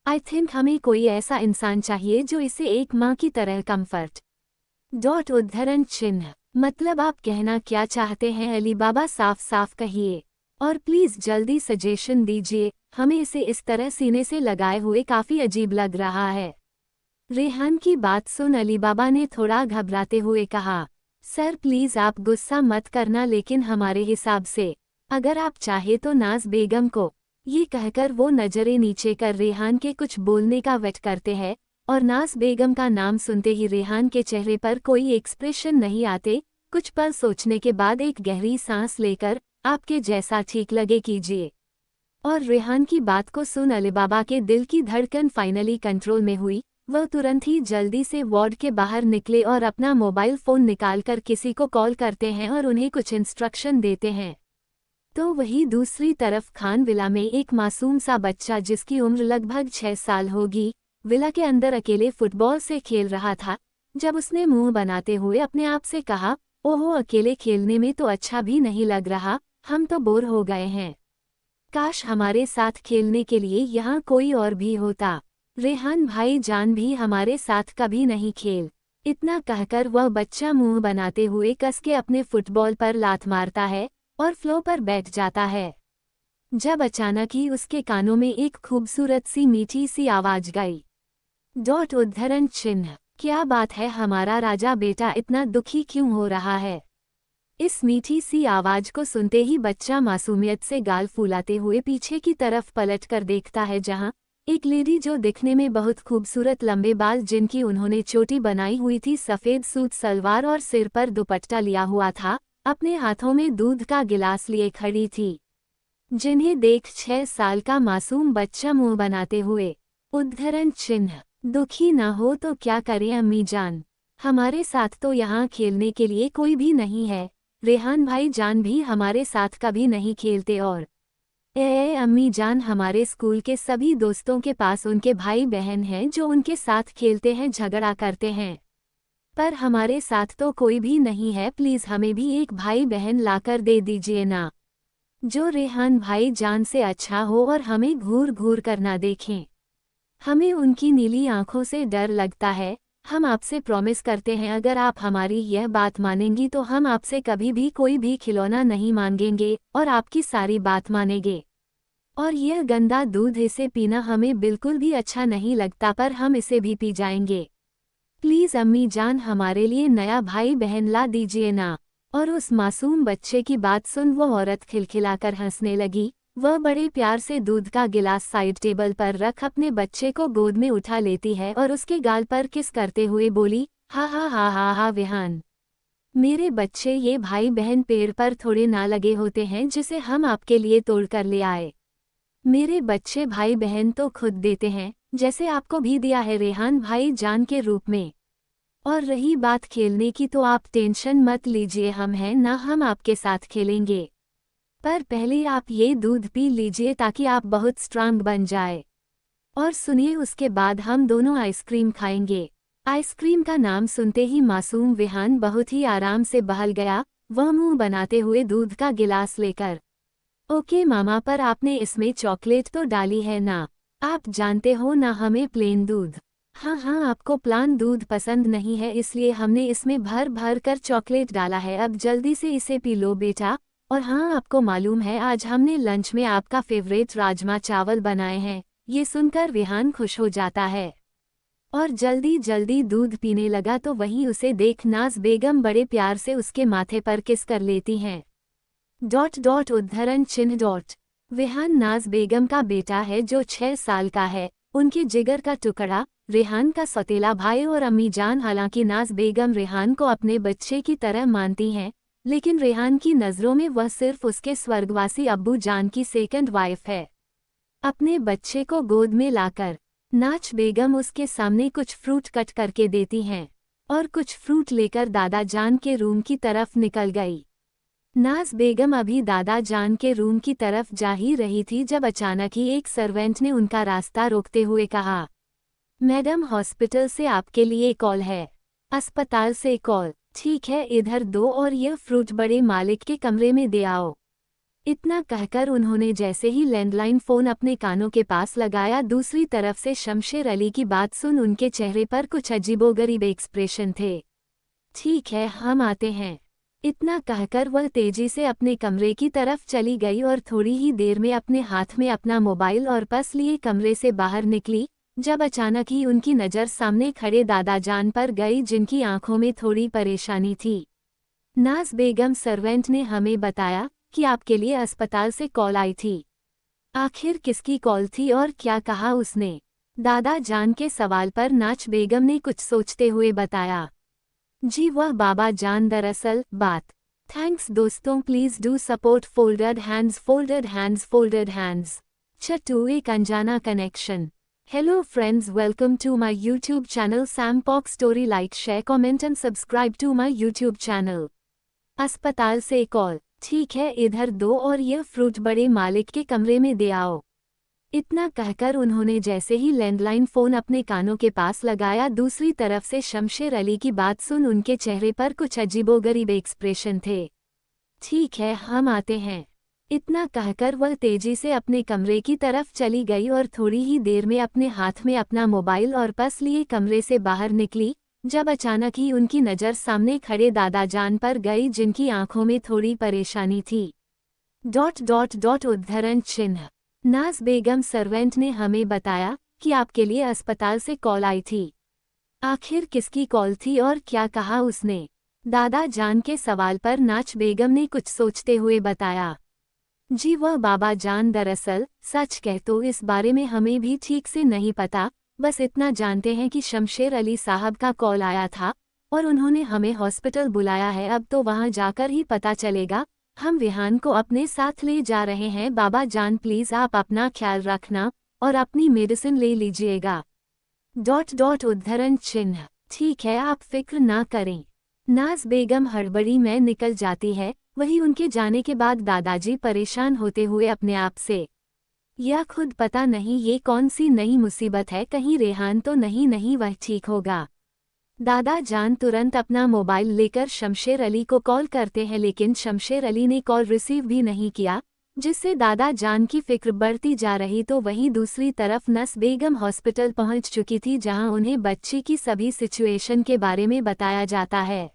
आई थिंक हमें कोई ऐसा इंसान चाहिए जो इसे एक माँ की तरह कंफर्ट डॉट उद्धरण चिन्ह। मतलब आप कहना क्या चाहते हैं अली बाबा, साफ साफ कहिए और प्लीज जल्दी सजेशन दीजिए, हमें इसे इस तरह सीने से लगाए हुए काफी अजीब लग रहा है। रेहान की बात सुन अली बाबा ने थोड़ा घबराते हुए कहा, सर प्लीज आप गुस्सा मत करना, लेकिन हमारे हिसाब से अगर आप चाहे तो नाज बेगम को। ये कहकर वो नजरें नीचे कर रेहान के कुछ बोलने का वेट करते हैं और नाज बेगम का नाम सुनते ही रेहान के चेहरे पर कोई एक्सप्रेशन नहीं आते। कुछ पल सोचने के बाद एक गहरी सांस लेकर, आपके जैसा ठीक लगे कीजिए। और रेहान की बात को सुन अली बाबा के दिल की धड़कन फाइनली कंट्रोल में हुई। वह तुरंत ही जल्दी से वार्ड के बाहर निकले और अपना मोबाइल फ़ोन निकालकर किसी को कॉल करते हैं और उन्हें कुछ इंस्ट्रक्शन देते हैं। तो वही दूसरी तरफ खान विला में एक मासूम सा बच्चा जिसकी उम्र लगभग 6 साल होगी, विला के अंदर अकेले फुटबॉल से खेल रहा था। जब उसने मुंह बनाते हुए अपने आप से कहा, ओहो अकेले खेलने में तो अच्छा भी नहीं लग रहा, हम तो बोर हो गए हैं। काश हमारे साथ खेलने के लिए यहाँ कोई और भी होता। रेहान भाई जान भी हमारे साथ कभी नहीं खेल। इतना कहकर वह बच्चा मुंह बनाते हुए कस के अपने फुटबॉल पर लात मारता है और फ्लो पर बैठ जाता है। जब अचानक ही उसके कानों में एक खूबसूरत सी मीठी सी आवाज गई। उद्धरण चिन्ह, क्या बात है, हमारा राजा बेटा इतना दुखी क्यों हो रहा है? इस मीठी सी आवाज को सुनते ही बच्चा मासूमियत से गाल फूलाते हुए पीछे की तरफ पलट कर देखता है, जहां एक लेडी जो दिखने में बहुत खूबसूरत, लंबे बाल जिनकी उन्होंने चोटी बनाई हुई थी, सफेद सूट सलवार और सिर पर दुपट्टा लिया हुआ था, अपने हाथों में दूध का गिलास लिए खड़ी थी। जिन्हें देख 6 साल का मासूम बच्चा मुंह बनाते हुए उद्धरण चिन्ह, दुखी ना हो तो क्या करें अम्मी जान, हमारे साथ तो यहाँ खेलने के लिए कोई भी नहीं है। रेहान भाई जान भी हमारे साथ कभी नहीं खेलते और अम्मी जान, हमारे स्कूल के सभी दोस्तों के पास उनके भाई बहन हैं जो उनके साथ खेलते हैं, झगड़ा करते हैं, पर हमारे साथ तो कोई भी नहीं है। प्लीज हमें भी एक भाई बहन लाकर दे दीजिए ना, जो रेहान भाई जान से अच्छा हो और हमें घूर घूर कर ना देखें। हमें उनकी नीली आंखों से डर लगता है। हम आपसे प्रॉमिस करते हैं, अगर आप हमारी यह बात मानेंगी तो हम आपसे कभी भी कोई भी खिलौना नहीं मांगेंगे और आपकी सारी बात मानेंगे। और यह गंदा दूध, इसे पीना हमें बिल्कुल भी अच्छा नहीं लगता, पर हम इसे भी पी जाएंगे। प्लीज अम्मी जान, हमारे लिए नया भाई बहन ला दीजिए ना। और उस मासूम बच्चे की बात सुन वो औरत खिलखिलाकर हंसने लगी। वह बड़े प्यार से दूध का गिलास साइड टेबल पर रख अपने बच्चे को गोद में उठा लेती है और उसके गाल पर किस करते हुए बोली, हा हा हा हा हा विहान, मेरे बच्चे, ये भाई बहन पेड़ पर थोड़े ना लगे होते हैं जिसे हम आपके लिए तोड़ कर ले आए। मेरे बच्चे भाई बहन तो खुद देते हैं, जैसे आपको भी दिया है रेहान भाई जान के रूप में। और रही बात खेलने की, तो आप टेंशन मत लीजिए, हम हैं ना, हम आपके साथ खेलेंगे। पर पहले आप ये दूध पी लीजिए ताकि आप बहुत स्ट्रांग बन जाए। और सुनिए, उसके बाद हम दोनों आइसक्रीम खाएंगे। आइसक्रीम का नाम सुनते ही मासूम विहान बहुत ही आराम से बहल गया, वह मुंह बनाते हुए दूध का गिलास लेकर। ओके मामा, पर आपने इसमें चॉकलेट तो डाली है ना? आप जानते हो ना, हमें प्लेन दूध। हाँ हाँ, आपको प्लान दूध पसंद नहीं है, इसलिए हमने इसमें भर भर कर चॉकलेट डाला है। अब जल्दी से इसे पी लो बेटा। और हाँ, आपको मालूम है आज हमने लंच में आपका फेवरेट राजमा चावल बनाए हैं। ये सुनकर विहान खुश हो जाता है और जल्दी जल्दी दूध पीने लगा, तो वहीं उसे देख नाज बेगम बड़े प्यार से उसके माथे पर किस कर लेती हैं। उद्धरण चिन्ह। विहान नाज बेगम का बेटा है जो 6 साल का है, उनके जिगर का टुकड़ा, रेहान का सौतेला भाई और अम्मी जान। हालांकि नाज बेगम रेहान को अपने बच्चे की तरह मानती हैं, लेकिन रेहान की नज़रों में वह सिर्फ उसके स्वर्गवासी अब्बू जान की सेकंड वाइफ है। अपने बच्चे को गोद में लाकर नाज बेगम उसके सामने कुछ फ्रूट कट करके देती हैं और कुछ फ्रूट लेकर दादा जान के रूम की तरफ निकल गई। नाज बेगम अभी दादा जान के रूम की तरफ जा ही रही थी जब अचानक ही एक सर्वेंट ने उनका रास्ता रोकते हुए कहा, मैडम, हॉस्पिटल से आपके लिए कॉल है। अस्पताल से कॉल? ठीक है, इधर दो और यह फ्रूट बड़े मालिक के कमरे में दे आओ। इतना कहकर उन्होंने जैसे ही लैंडलाइन फ़ोन अपने कानों के पास लगाया, दूसरी तरफ से शमशेर अली की बात सुन उनके चेहरे पर कुछ अजीबोगरीब एक्सप्रेशन थे। ठीक है, हम आते हैं। इतना कहकर वह तेजी से अपने कमरे की तरफ चली गई और थोड़ी ही देर में अपने हाथ में अपना मोबाइल और पर्स लिए कमरे से बाहर निकली, जब अचानक ही उनकी नज़र सामने खड़े दादा जान पर गई, जिनकी आंखों में थोड़ी परेशानी थी। नाज बेगम, सर्वेंट ने हमें बताया कि आपके लिए अस्पताल से कॉल आई थी। आखिर किसकी कॉल थी और क्या कहा उसने? दादा जान के सवाल पर नाज बेगम ने कुछ सोचते हुए बताया, जी वह बाबा जान, दरअसल बात। थैंक्स दोस्तों, please do support folded hands folded hands folded hands. छटू, एक अनजाना connection. Hello friends, welcome to my YouTube channel सैमपॉक्स story. Like, share, comment and subscribe to my YouTube channel. अस्पताल से कॉल? ठीक है, इधर दो और यह फ्रूट बड़े मालिक के कमरे में दे आओ। इतना कहकर उन्होंने जैसे ही लैंडलाइन फ़ोन अपने कानों के पास लगाया, दूसरी तरफ से शमशेर अली की बात सुन उनके चेहरे पर कुछ अजीबोगरीब एक्सप्रेशन थे। ठीक है, हम आते हैं। इतना कहकर वह तेजी से अपने कमरे की तरफ चली गई और थोड़ी ही देर में अपने हाथ में अपना मोबाइल और पर्स लिए कमरे से बाहर निकली, जब अचानक ही उनकी नज़र सामने खड़े दादाजान पर गई, जिनकी आंखों में थोड़ी परेशानी थी। उद्धरण चिन्ह। नाज बेगम सर्वेंट ने हमें बताया कि आपके लिए अस्पताल से कॉल आई थी। आखिर किसकी कॉल थी और क्या कहा उसने? दादा जान के सवाल पर नाज बेगम ने कुछ सोचते हुए बताया, जी वह बाबा जान, दरअसल सच कह तो इस बारे में हमें भी ठीक से नहीं पता, बस इतना जानते हैं कि शमशेर अली साहब का कॉल आया था और उन्होंने हमें हॉस्पिटल बुलाया है। अब तो वहां जाकर ही पता चलेगा। हम विहान को अपने साथ ले जा रहे हैं। बाबा जान प्लीज आप अपना ख्याल रखना और अपनी मेडिसिन ले लीजिएगा। उद्धरण चिन्ह। ठीक है, आप फिक्र ना करें। नाज बेगम हड़बड़ी में निकल जाती है। वही उनके जाने के बाद दादाजी परेशान होते हुए अपने आप से, या खुद पता नहीं ये कौन सी नई मुसीबत है, कहीं रेहान तो नहीं वह ठीक होगा। दादा जान तुरंत अपना मोबाइल लेकर शमशेर अली को कॉल करते हैं, लेकिन शमशेर अली ने कॉल रिसीव भी नहीं किया, जिससे दादा जान की फिक्र बढ़ती जा रही। तो वहीं दूसरी तरफ नस बेगम हॉस्पिटल पहुंच चुकी थी, जहां उन्हें बच्ची की सभी सिचुएशन के बारे में बताया जाता है।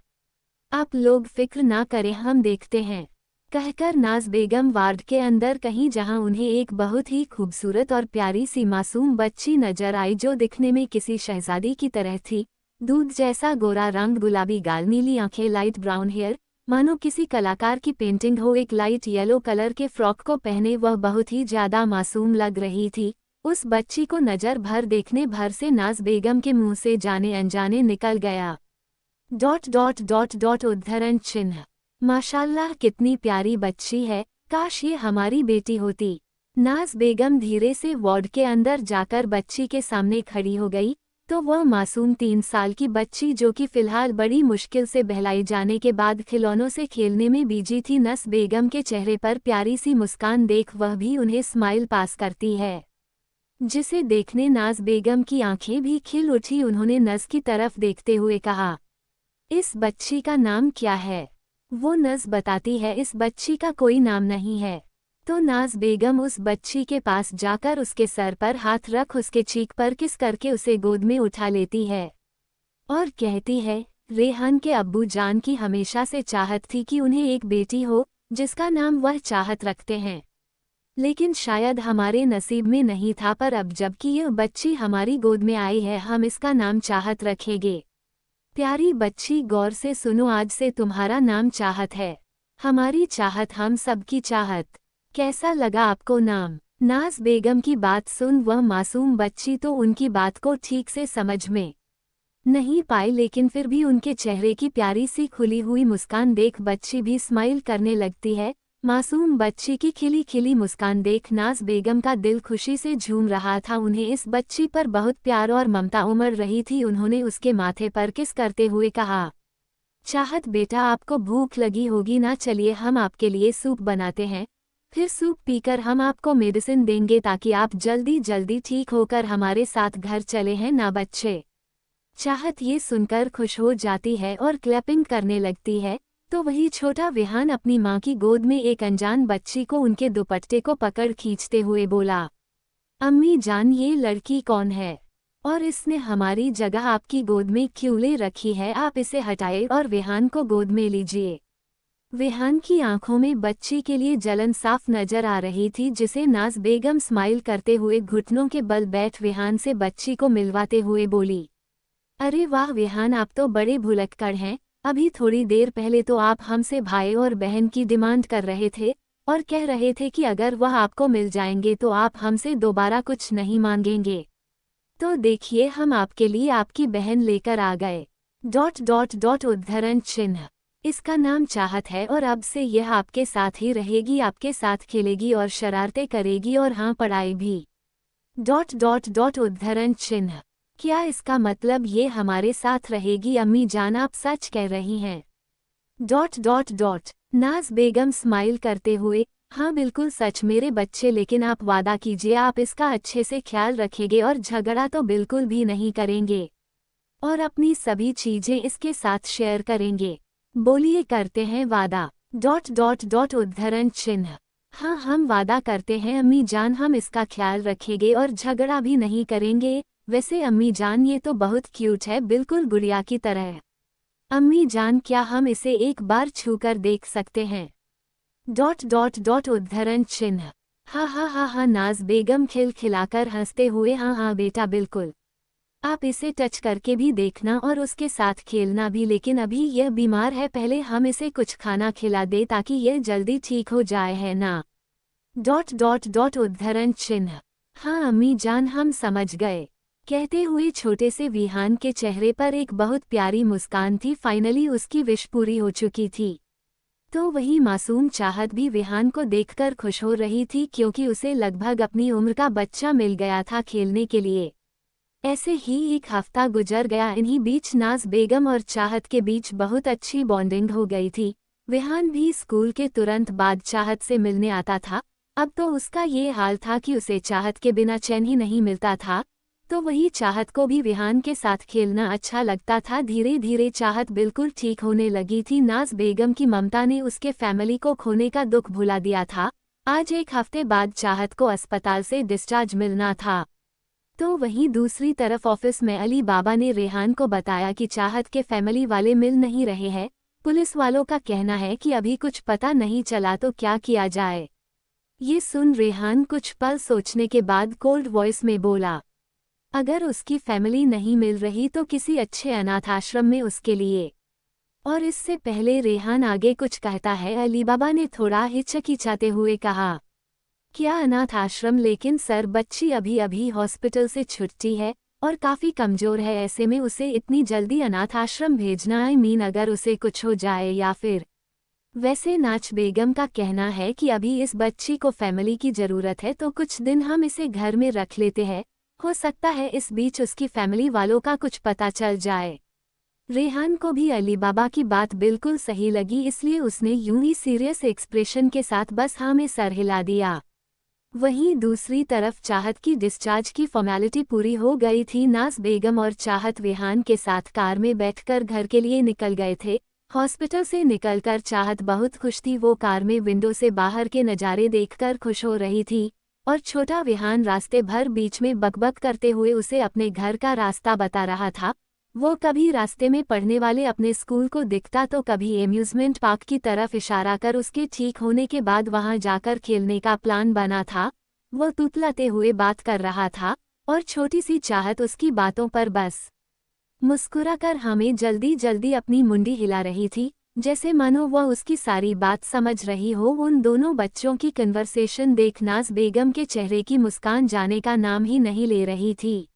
आप लोग फिक्र ना करें, हम देखते हैं, कहकर नाज बेगम वार्ड के अंदर कहीं, जहां उन्हें एक बहुत ही खूबसूरत और प्यारी सी मासूम बच्ची नजर आई, जो दिखने में किसी शहजादी की तरह थी। दूध जैसा गोरा रंग, गुलाबी गाल, नीली आंखें, लाइट ब्राउन हेयर, मानो किसी कलाकार की पेंटिंग हो। एक लाइट येलो कलर के फ्रॉक को पहने वह बहुत ही ज्यादा मासूम लग रही थी। उस बच्ची को नजर भर देखने भर से नाज बेगम के मुंह से जाने अनजाने निकल गया। उद्धरण चिन्ह। माशाल्लाह कितनी प्यारी बच्ची है, काश ये हमारी बेटी होती। नाज बेगम धीरे से वार्ड के अंदर जाकर बच्ची के सामने खड़ी हो गई, तो वह मासूम 3 साल की बच्ची, जो कि फिलहाल बड़ी मुश्किल से बहलाई जाने के बाद खिलौनों से खेलने में बिजी थी, नस बेगम के चेहरे पर प्यारी सी मुस्कान देख वह भी उन्हें स्माइल पास करती है, जिसे देखने नाज बेगम की आंखें भी खिल उठी। उन्होंने नस की तरफ देखते हुए कहा, इस बच्ची का नाम क्या है? वो नस बताती है, इस बच्ची का कोई नाम नहीं है। तो नाज बेगम उस बच्ची के पास जाकर उसके सर पर हाथ रख उसके चीक पर किस करके उसे गोद में उठा लेती है और कहती है, रेहान के अब्बू जान की हमेशा से चाहत थी कि उन्हें एक बेटी हो, जिसका नाम वह चाहत रखते हैं, लेकिन शायद हमारे नसीब में नहीं था, पर अब जबकि यह बच्ची हमारी गोद में आई है, हम इसका नाम चाहत रखेंगे। प्यारी बच्ची, गौर से सुनो, आज से तुम्हारा नाम चाहत है। हमारी चाहत, हम सबकी चाहत। कैसा लगा आपको नाम? नाज बेगम की बात सुन वह मासूम बच्ची तो उनकी बात को ठीक से समझ में नहीं पाई, लेकिन फिर भी उनके चेहरे की प्यारी सी खुली हुई मुस्कान देख बच्ची भी स्माइल करने लगती है। मासूम बच्ची की खिली खिली मुस्कान देख नाज बेगम का दिल खुशी से झूम रहा था। उन्हें इस बच्ची पर बहुत प्यार और ममता उमड़ रही थी। उन्होंने उसके माथे पर किस करते हुए कहा, चाहत बेटा आपको भूख लगी होगी ना, चलिए हम आपके लिए सूप बनाते हैं, फिर सूप पीकर हम आपको मेडिसिन देंगे ताकि आप जल्दी जल्दी ठीक होकर हमारे साथ घर चले हैं ना बच्चे। चाहत ये सुनकर खुश हो जाती है और क्लैपिंग करने लगती है। तो वही छोटा विहान अपनी माँ की गोद में एक अनजान बच्ची को उनके दुपट्टे को पकड़ खींचते हुए बोला, अम्मी जान ये लड़की कौन है और इसने हमारी जगह आपकी गोद में क्यों ले रखी है? आप इसे हटाए और विहान को गोद में लीजिए। विहान की आंखों में बच्ची के लिए जलन साफ नजर आ रही थी, जिसे नाज बेगम स्माइल करते हुए घुटनों के बल बैठ विहान से बच्ची को मिलवाते हुए बोली, अरे वाह विहान, आप तो बड़े भुलक्कड़ हैं। अभी थोड़ी देर पहले तो आप हमसे भाई और बहन की डिमांड कर रहे थे और कह रहे थे कि अगर वह आपको मिल जाएंगे तो आप हमसे दोबारा कुछ नहीं मांगेंगे। तो देखिए हम आपके लिए आपकी बहन लेकर आ गए। उद्धरण चिन्ह। इसका नाम चाहत है और अब से यह आपके साथ ही रहेगी, आपके साथ खेलेगी और शरारतें करेगी और हाँ पढ़ाई भी। उद्धरण चिन्ह। क्या इसका मतलब ये हमारे साथ रहेगी? अम्मी जान आप सच कह रही हैं। नाज बेगम स्माइल करते हुए हाँ बिल्कुल सच मेरे बच्चे, लेकिन आप वादा कीजिए आप इसका अच्छे से ख्याल रखेंगे और झगड़ा तो बिल्कुल भी नहीं करेंगे और अपनी सभी चीजें इसके साथ शेयर करेंगे। बोलिए करते हैं वादा। डॉट डॉट डॉट उद्धरण चिन्ह। हाँ हम वादा करते हैं अम्मी जान, हम इसका ख्याल रखेंगे और झगड़ा भी नहीं करेंगे। वैसे अम्मी जान ये तो बहुत क्यूट है, बिल्कुल गुड़िया की तरह। अम्मी जान क्या हम इसे एक बार छूकर देख सकते हैं? डॉट डॉट डॉट उद्धरण चिन्ह। हाँ हाँ हाँ हाँ नाज बेगम खिलखिलाकर हंसते हुए, हाँ हाँ बेटा बिल्कुल, आप इसे टच करके भी देखना और उसके साथ खेलना भी, लेकिन अभी यह बीमार है, पहले हम इसे कुछ खाना खिला दे ताकि यह जल्दी ठीक हो जाए, है ना? डॉट डॉट डॉट उद्धरण चिन्ह। हाँ अम्मी जान हम समझ गए। कहते हुए छोटे से विहान के चेहरे पर एक बहुत प्यारी मुस्कान थी, फाइनली उसकी विश पूरी हो चुकी थी। तो वही मासूम चाहत भी विहान को देखकर खुश हो रही थी, क्योंकि उसे लगभग अपनी उम्र का बच्चा मिल गया था खेलने के लिए। ऐसे ही एक हफ्ता गुजर गया, इन्हीं बीच नाज बेगम और चाहत के बीच बहुत अच्छी बॉन्डिंग हो गई थी। विहान भी स्कूल के तुरंत बाद चाहत से मिलने आता था। अब तो उसका ये हाल था कि उसे चाहत के बिना चैन ही नहीं मिलता था। तो वही चाहत को भी विहान के साथ खेलना अच्छा लगता था। धीरे धीरे चाहत बिल्कुल ठीक होने लगी थी। नाज बेगम की ममता ने उसके फैमिली को खोने का दुख भुला दिया था। आज एक हफ्ते बाद चाहत को अस्पताल से डिस्चार्ज मिलना था। तो वहीं दूसरी तरफ ऑफिस में अली बाबा ने रेहान को बताया कि चाहत के फैमिली वाले मिल नहीं रहे हैं। पुलिस वालों का कहना है कि अभी कुछ पता नहीं चला, तो क्या किया जाए? ये सुन रेहान कुछ पल सोचने के बाद कोल्ड वॉइस में बोला, अगर उसकी फैमिली नहीं मिल रही तो किसी अच्छे अनाथ आश्रम में उसके लिए। और इससे पहले रेहान आगे कुछ कहता है, अली बाबा ने थोड़ा हिचकिचाते हुए कहा, क्या अनाथ आश्रम? लेकिन सर बच्ची अभी अभी हॉस्पिटल से छुट्टी है और काफी कमजोर है, ऐसे में उसे इतनी जल्दी अनाथ आश्रम भेजना, आई मीन अगर उसे कुछ हो जाए या फिर। वैसे नाच बेगम का कहना है कि अभी इस बच्ची को फैमिली की जरूरत है, तो कुछ दिन हम इसे घर में रख लेते हैं, हो सकता है इस बीच उसकी फैमिली वालों का कुछ पता चल जाए। रेहान को भी अली बाबा की बात बिल्कुल सही लगी, इसलिए उसने यूं ही सीरियस एक्सप्रेशन के साथ बस हाँ में सर हिला दिया। वहीं दूसरी तरफ चाहत की डिस्चार्ज की फॉर्मेलिटी पूरी हो गई थी। नाज बेगम और चाहत विहान के साथ कार में बैठकर घर के लिए निकल गए थे। हॉस्पिटल से निकलकर चाहत बहुत खुश थी। वो कार में विंडो से बाहर के नज़ारे देखकर खुश हो रही थी और छोटा विहान रास्ते भर बीच में बकबक करते हुए उसे अपने घर का रास्ता बता रहा था। वो कभी रास्ते में पढ़ने वाले अपने स्कूल को दिखता तो कभी एम्यूजमेंट पार्क की तरफ इशारा कर उसके ठीक होने के बाद वहां जाकर खेलने का प्लान बना था। वो तुतलाते हुए बात कर रहा था और छोटी सी चाहत उसकी बातों पर बस मुस्कुराकर हमें जल्दी जल्दी अपनी मुंडी हिला रही थी, जैसे मानो वह उसकी सारी बात समझ रही हो। उन दोनों बच्चों की कन्वर्सेशन देख नाज बेगम के चेहरे की मुस्कान जाने का नाम ही नहीं ले रही थी।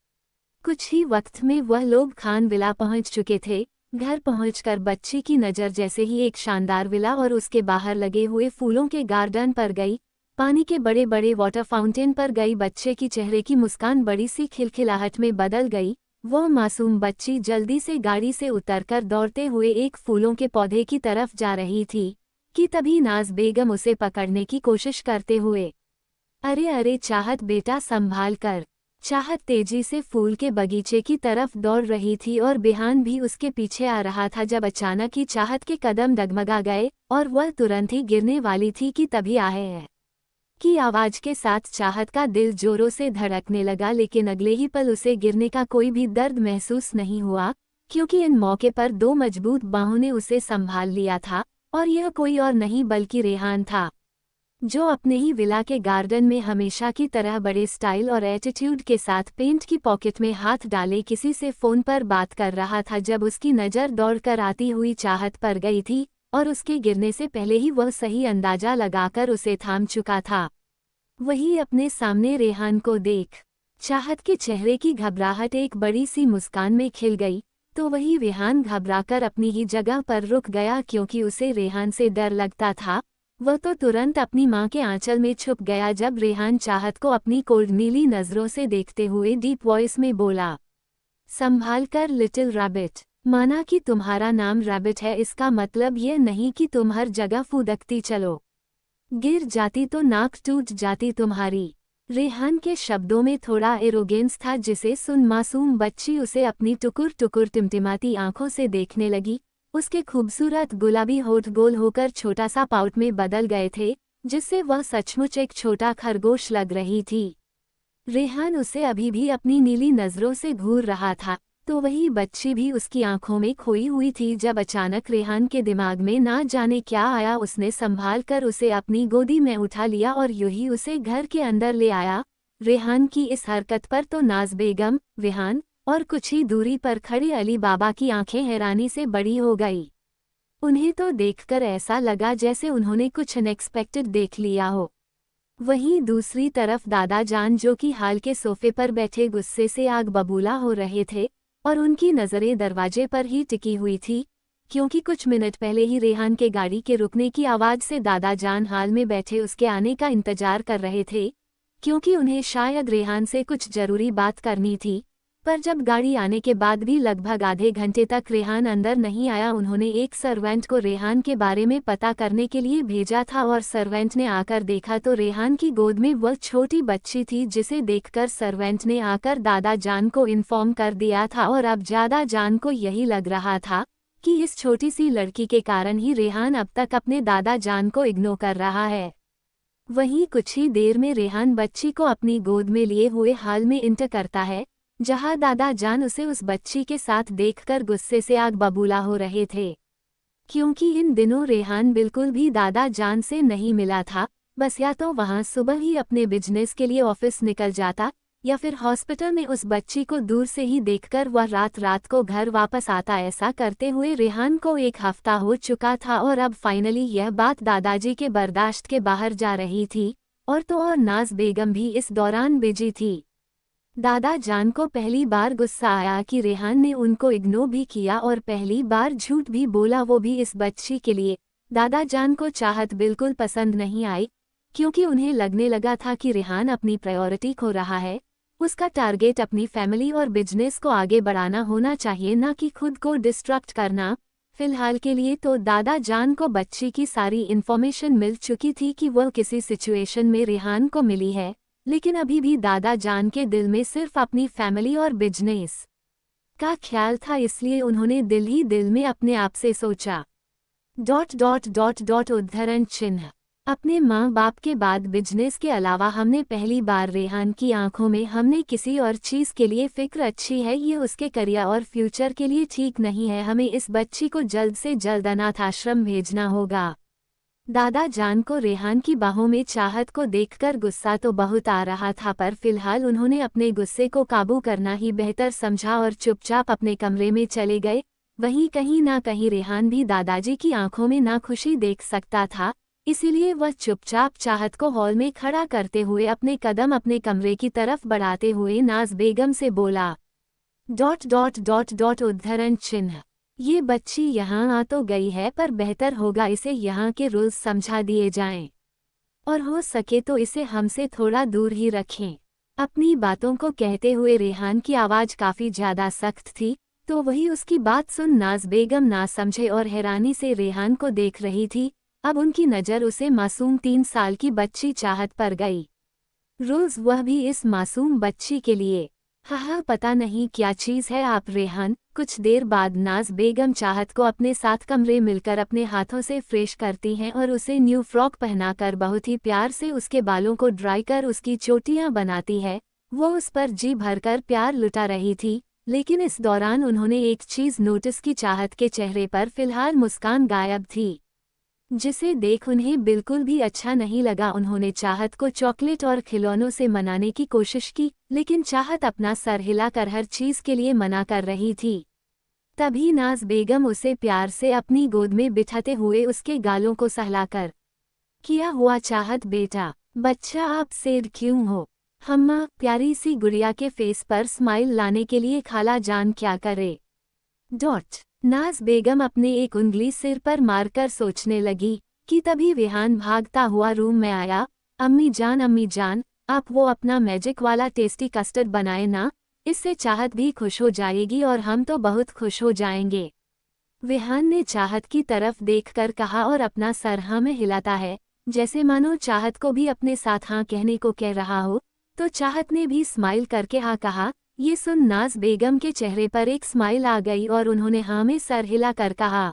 कुछ ही वक्त में वह लोग खान विला पहुंच चुके थे। घर पहुंचकर बच्ची की नज़र जैसे ही एक शानदार विला और उसके बाहर लगे हुए फूलों के गार्डन पर गई, पानी के बड़े बड़े वाटर फाउंटेन पर गई, बच्चे की चेहरे की मुस्कान बड़ी सी खिलखिलाहट में बदल गई। वह मासूम बच्ची जल्दी से गाड़ी से उतरकर दौड़ते हुए एक फूलों के पौधे की तरफ जा रही थी कि तभी नाज बेगम उसे पकड़ने की कोशिश करते हुए, अरे अरे चाहत बेटा संभाल कर। चाहत तेजी से फूल के बगीचे की तरफ दौड़ रही थी और बिहान भी उसके पीछे आ रहा था, जब अचानक ही चाहत के कदम डगमगा गए और वह तुरंत ही गिरने वाली थी कि तभी आहे की आवाज के साथ चाहत का दिल जोरों से धड़कने लगा, लेकिन अगले ही पल उसे गिरने का कोई भी दर्द महसूस नहीं हुआ, क्योंकि इन मौके पर दो मजबूत बाहों ने उसे संभाल लिया था और यह कोई और नहीं बल्कि रेहान था, जो अपने ही विला के गार्डन में हमेशा की तरह बड़े स्टाइल और एटीट्यूड के साथ पेंट की पॉकेट में हाथ डाले किसी से फोन पर बात कर रहा था, जब उसकी नज़र दौड़कर आती हुई चाहत पर गई थी और उसके गिरने से पहले ही वह सही अंदाजा लगाकर उसे थाम चुका था। वही अपने सामने रेहान को देख चाहत के चेहरे की घबराहट एक बड़ी सी मुस्कान में खिल गई, तो वही रेहान घबराकर अपनी ही जगह पर रुक गया, क्योंकि उसे रेहान से डर लगता था। वह तो तुरंत अपनी मां के आंचल में छुप गया जब रेहान चाहत को अपनी कोल्ड नीली नजरों से देखते हुए डीप वॉइस में बोला, संभाल कर लिटिल रैबिट। माना कि तुम्हारा नाम रैबिट है, इसका मतलब यह नहीं कि तुम हर जगह फुदकती चलो। गिर जाती तो नाक टूट जाती तुम्हारी। रेहान के शब्दों में थोड़ा एरोगेंस था जिसे सुन मासूम बच्ची उसे अपनी टुकुर टुकुर टिमटिमाती आंखों से देखने लगी। उसके खूबसूरत गुलाबी होठ गोल होकर छोटा सा पाउट में बदल गए थे, जिससे वह सचमुच एक छोटा खरगोश लग रही थी। रेहान उसे अभी भी अपनी नीली नजरों से घूर रहा था, तो वही बच्ची भी उसकी आंखों में खोई हुई थी जब अचानक रेहान के दिमाग में ना जाने क्या आया। उसने संभाल कर उसे अपनी गोदी में उठा लिया और यूं ही उसे घर के अंदर ले आया। रेहान की इस हरकत पर तो नाज बेगम, रेहान और कुछ ही दूरी पर खड़े अली बाबा की आंखें हैरानी से बड़ी हो गई। उन्हें तो देखकर ऐसा लगा जैसे उन्होंने कुछ अनएक्सपेक्टेड देख लिया हो। वहीं दूसरी तरफ दादा जान जो कि हाल के सोफे पर बैठे गुस्से से आग बबूला हो रहे थे और उनकी नज़रें दरवाजे पर ही टिकी हुई थी, क्योंकि कुछ मिनट पहले ही रेहान के गाड़ी के रुकने की आवाज़ से दादा जान हाल में बैठे उसके आने का इंतजार कर रहे थे, क्योंकि उन्हें शायद रेहान से कुछ जरूरी बात करनी थी। पर जब गाड़ी आने के बाद भी लगभग आधे घंटे तक रेहान अंदर नहीं आया, उन्होंने एक सर्वेंट को रेहान के बारे में पता करने के लिए भेजा था और सर्वेंट ने आकर देखा तो रेहान की गोद में वह छोटी बच्ची थी, जिसे देखकर सर्वेंट ने आकर दादा जान को इन्फॉर्म कर दिया था। और अब दादा जान को यही लग रहा था कि इस छोटी सी लड़की के कारण ही रेहान अब तक अपने दादा जान को इग्नोर कर रहा है। वहीं कुछ ही देर में रेहान बच्ची को अपनी गोद में लिए हुए हाल में इंटर करता है, जहां दादा जान उसे उस बच्ची के साथ देखकर गुस्से से आग बबूला हो रहे थे, क्योंकि इन दिनों रेहान बिल्कुल भी दादा जान से नहीं मिला था। बस या तो वहां सुबह ही अपने बिजनेस के लिए ऑफिस निकल जाता या फिर हॉस्पिटल में उस बच्ची को दूर से ही देखकर वह रात रात को घर वापस आता। ऐसा करते हुए रेहान को एक हफ्ता हो चुका था और अब फाइनली यह बात दादाजी के बर्दाश्त के बाहर जा रही थी। और तो और नाज बेगम भी इस दौरान बिजी थी। दादा जान को पहली बार गुस्सा आया कि रेहान ने उनको इग्नोर भी किया और पहली बार झूठ भी बोला, वो भी इस बच्ची के लिए। दादा जान को चाहत बिल्कुल पसंद नहीं आई, क्योंकि उन्हें लगने लगा था कि रेहान अपनी प्रायोरिटी खो रहा है। उसका टारगेट अपनी फैमिली और बिजनेस को आगे बढ़ाना होना चाहिए, ना कि खुद को डिस्ट्रैक्ट करना। फिलहाल के लिए तो दादा जान को बच्ची की सारी इन्फॉर्मेशन मिल चुकी थी कि वह किसी सिचुएशन में रेहान को मिली है, लेकिन अभी भी दादा जान के दिल में सिर्फ अपनी फैमिली और बिजनेस का ख्याल था, इसलिए उन्होंने दिल ही दिल में अपने आप से सोचा। उद्धरण चिन्ह। अपने माँ बाप के बाद बिजनेस के अलावा हमने पहली बार रेहान की आंखों में हमने किसी और चीज़ के लिए फिक्र अच्छी है, ये उसके करियर और फ्यूचर के लिए ठीक नहीं है। हमें इस बच्ची को जल्द से जल्द अनाथ आश्रम भेजना होगा। दादा जान को रेहान की बाहों में चाहत को देखकर गुस्सा तो बहुत आ रहा था, पर फिलहाल उन्होंने अपने गुस्से को काबू करना ही बेहतर समझा और चुपचाप अपने कमरे में चले गए। वहीं कहीं ना कहीं रेहान भी दादाजी की आंखों में नाखुशी देख सकता था, इसीलिए वह चुपचाप चाहत को हॉल में खड़ा करते हुए अपने कदम अपने कमरे की तरफ बढ़ाते हुए नाज बेगम से बोला। उद्धरण चिन्ह। ये बच्ची यहाँ आ तो गई है, पर बेहतर होगा इसे यहाँ के रूल्स समझा दिए जाएं, और हो सके तो इसे हमसे थोड़ा दूर ही रखें। अपनी बातों को कहते हुए रेहान की आवाज़ काफ़ी ज़्यादा सख्त थी, तो वही उसकी बात सुन नाज बेगम ना समझे और हैरानी से रेहान को देख रही थी। अब उनकी नज़र उसे मासूम 3 साल की बच्ची चाहत पर गई। रूल्स, वह भी इस मासूम बच्ची के लिए। हाँ, पता नहीं क्या चीज़ है आप रेहान। कुछ देर बाद नाज बेगम चाहत को अपने साथ कमरे मिलकर अपने हाथों से फ्रेश करती हैं और उसे न्यू फ्रॉक पहनाकर बहुत ही प्यार से उसके बालों को ड्राई कर उसकी चोटियां बनाती है। वो उस पर जी भरकर प्यार लुटा रही थी, लेकिन इस दौरान उन्होंने एक चीज़ नोटिस की, चाहत के चेहरे पर फिलहाल मुस्कान गायब थी, जिसे देख उन्हें बिल्कुल भी अच्छा नहीं लगा। उन्होंने चाहत को चॉकलेट और खिलौनों से मनाने की कोशिश की, लेकिन चाहत अपना सर हिलाकर हर चीज़ के लिए मना कर रही थी। तभी नाज बेगम उसे प्यार से अपनी गोद में बिठाते हुए उसके गालों को सहलाकर, क्या हुआ चाहत बेटा, बच्चा आप सैड क्यों हो? हम्मा, प्यारी सी गुड़िया के फेस पर स्माइल लाने के लिए खाला जान क्या करे। नाज बेगम अपने एक उंगली सिर पर मारकर सोचने लगी कि तभी रेहान भागता हुआ रूम में आया। अम्मी जान, आप वो अपना मैजिक वाला टेस्टी कस्टर्ड बनाए ना, इससे चाहत भी खुश हो जाएगी और हम तो बहुत खुश हो जाएंगे। रेहान ने चाहत की तरफ देखकर कहा और अपना सर हाँ में हिलाता है। जैसे मानो चाहत को भी अपने साथ हाँ कहने को कह रहा हो। तो चाहत ने भी स्माइल करके हाँ कहा। ये सुन नाज बेगम के चेहरे पर एक स्माइल आ गई और उन्होंने हाँ में सर हिला कर कहा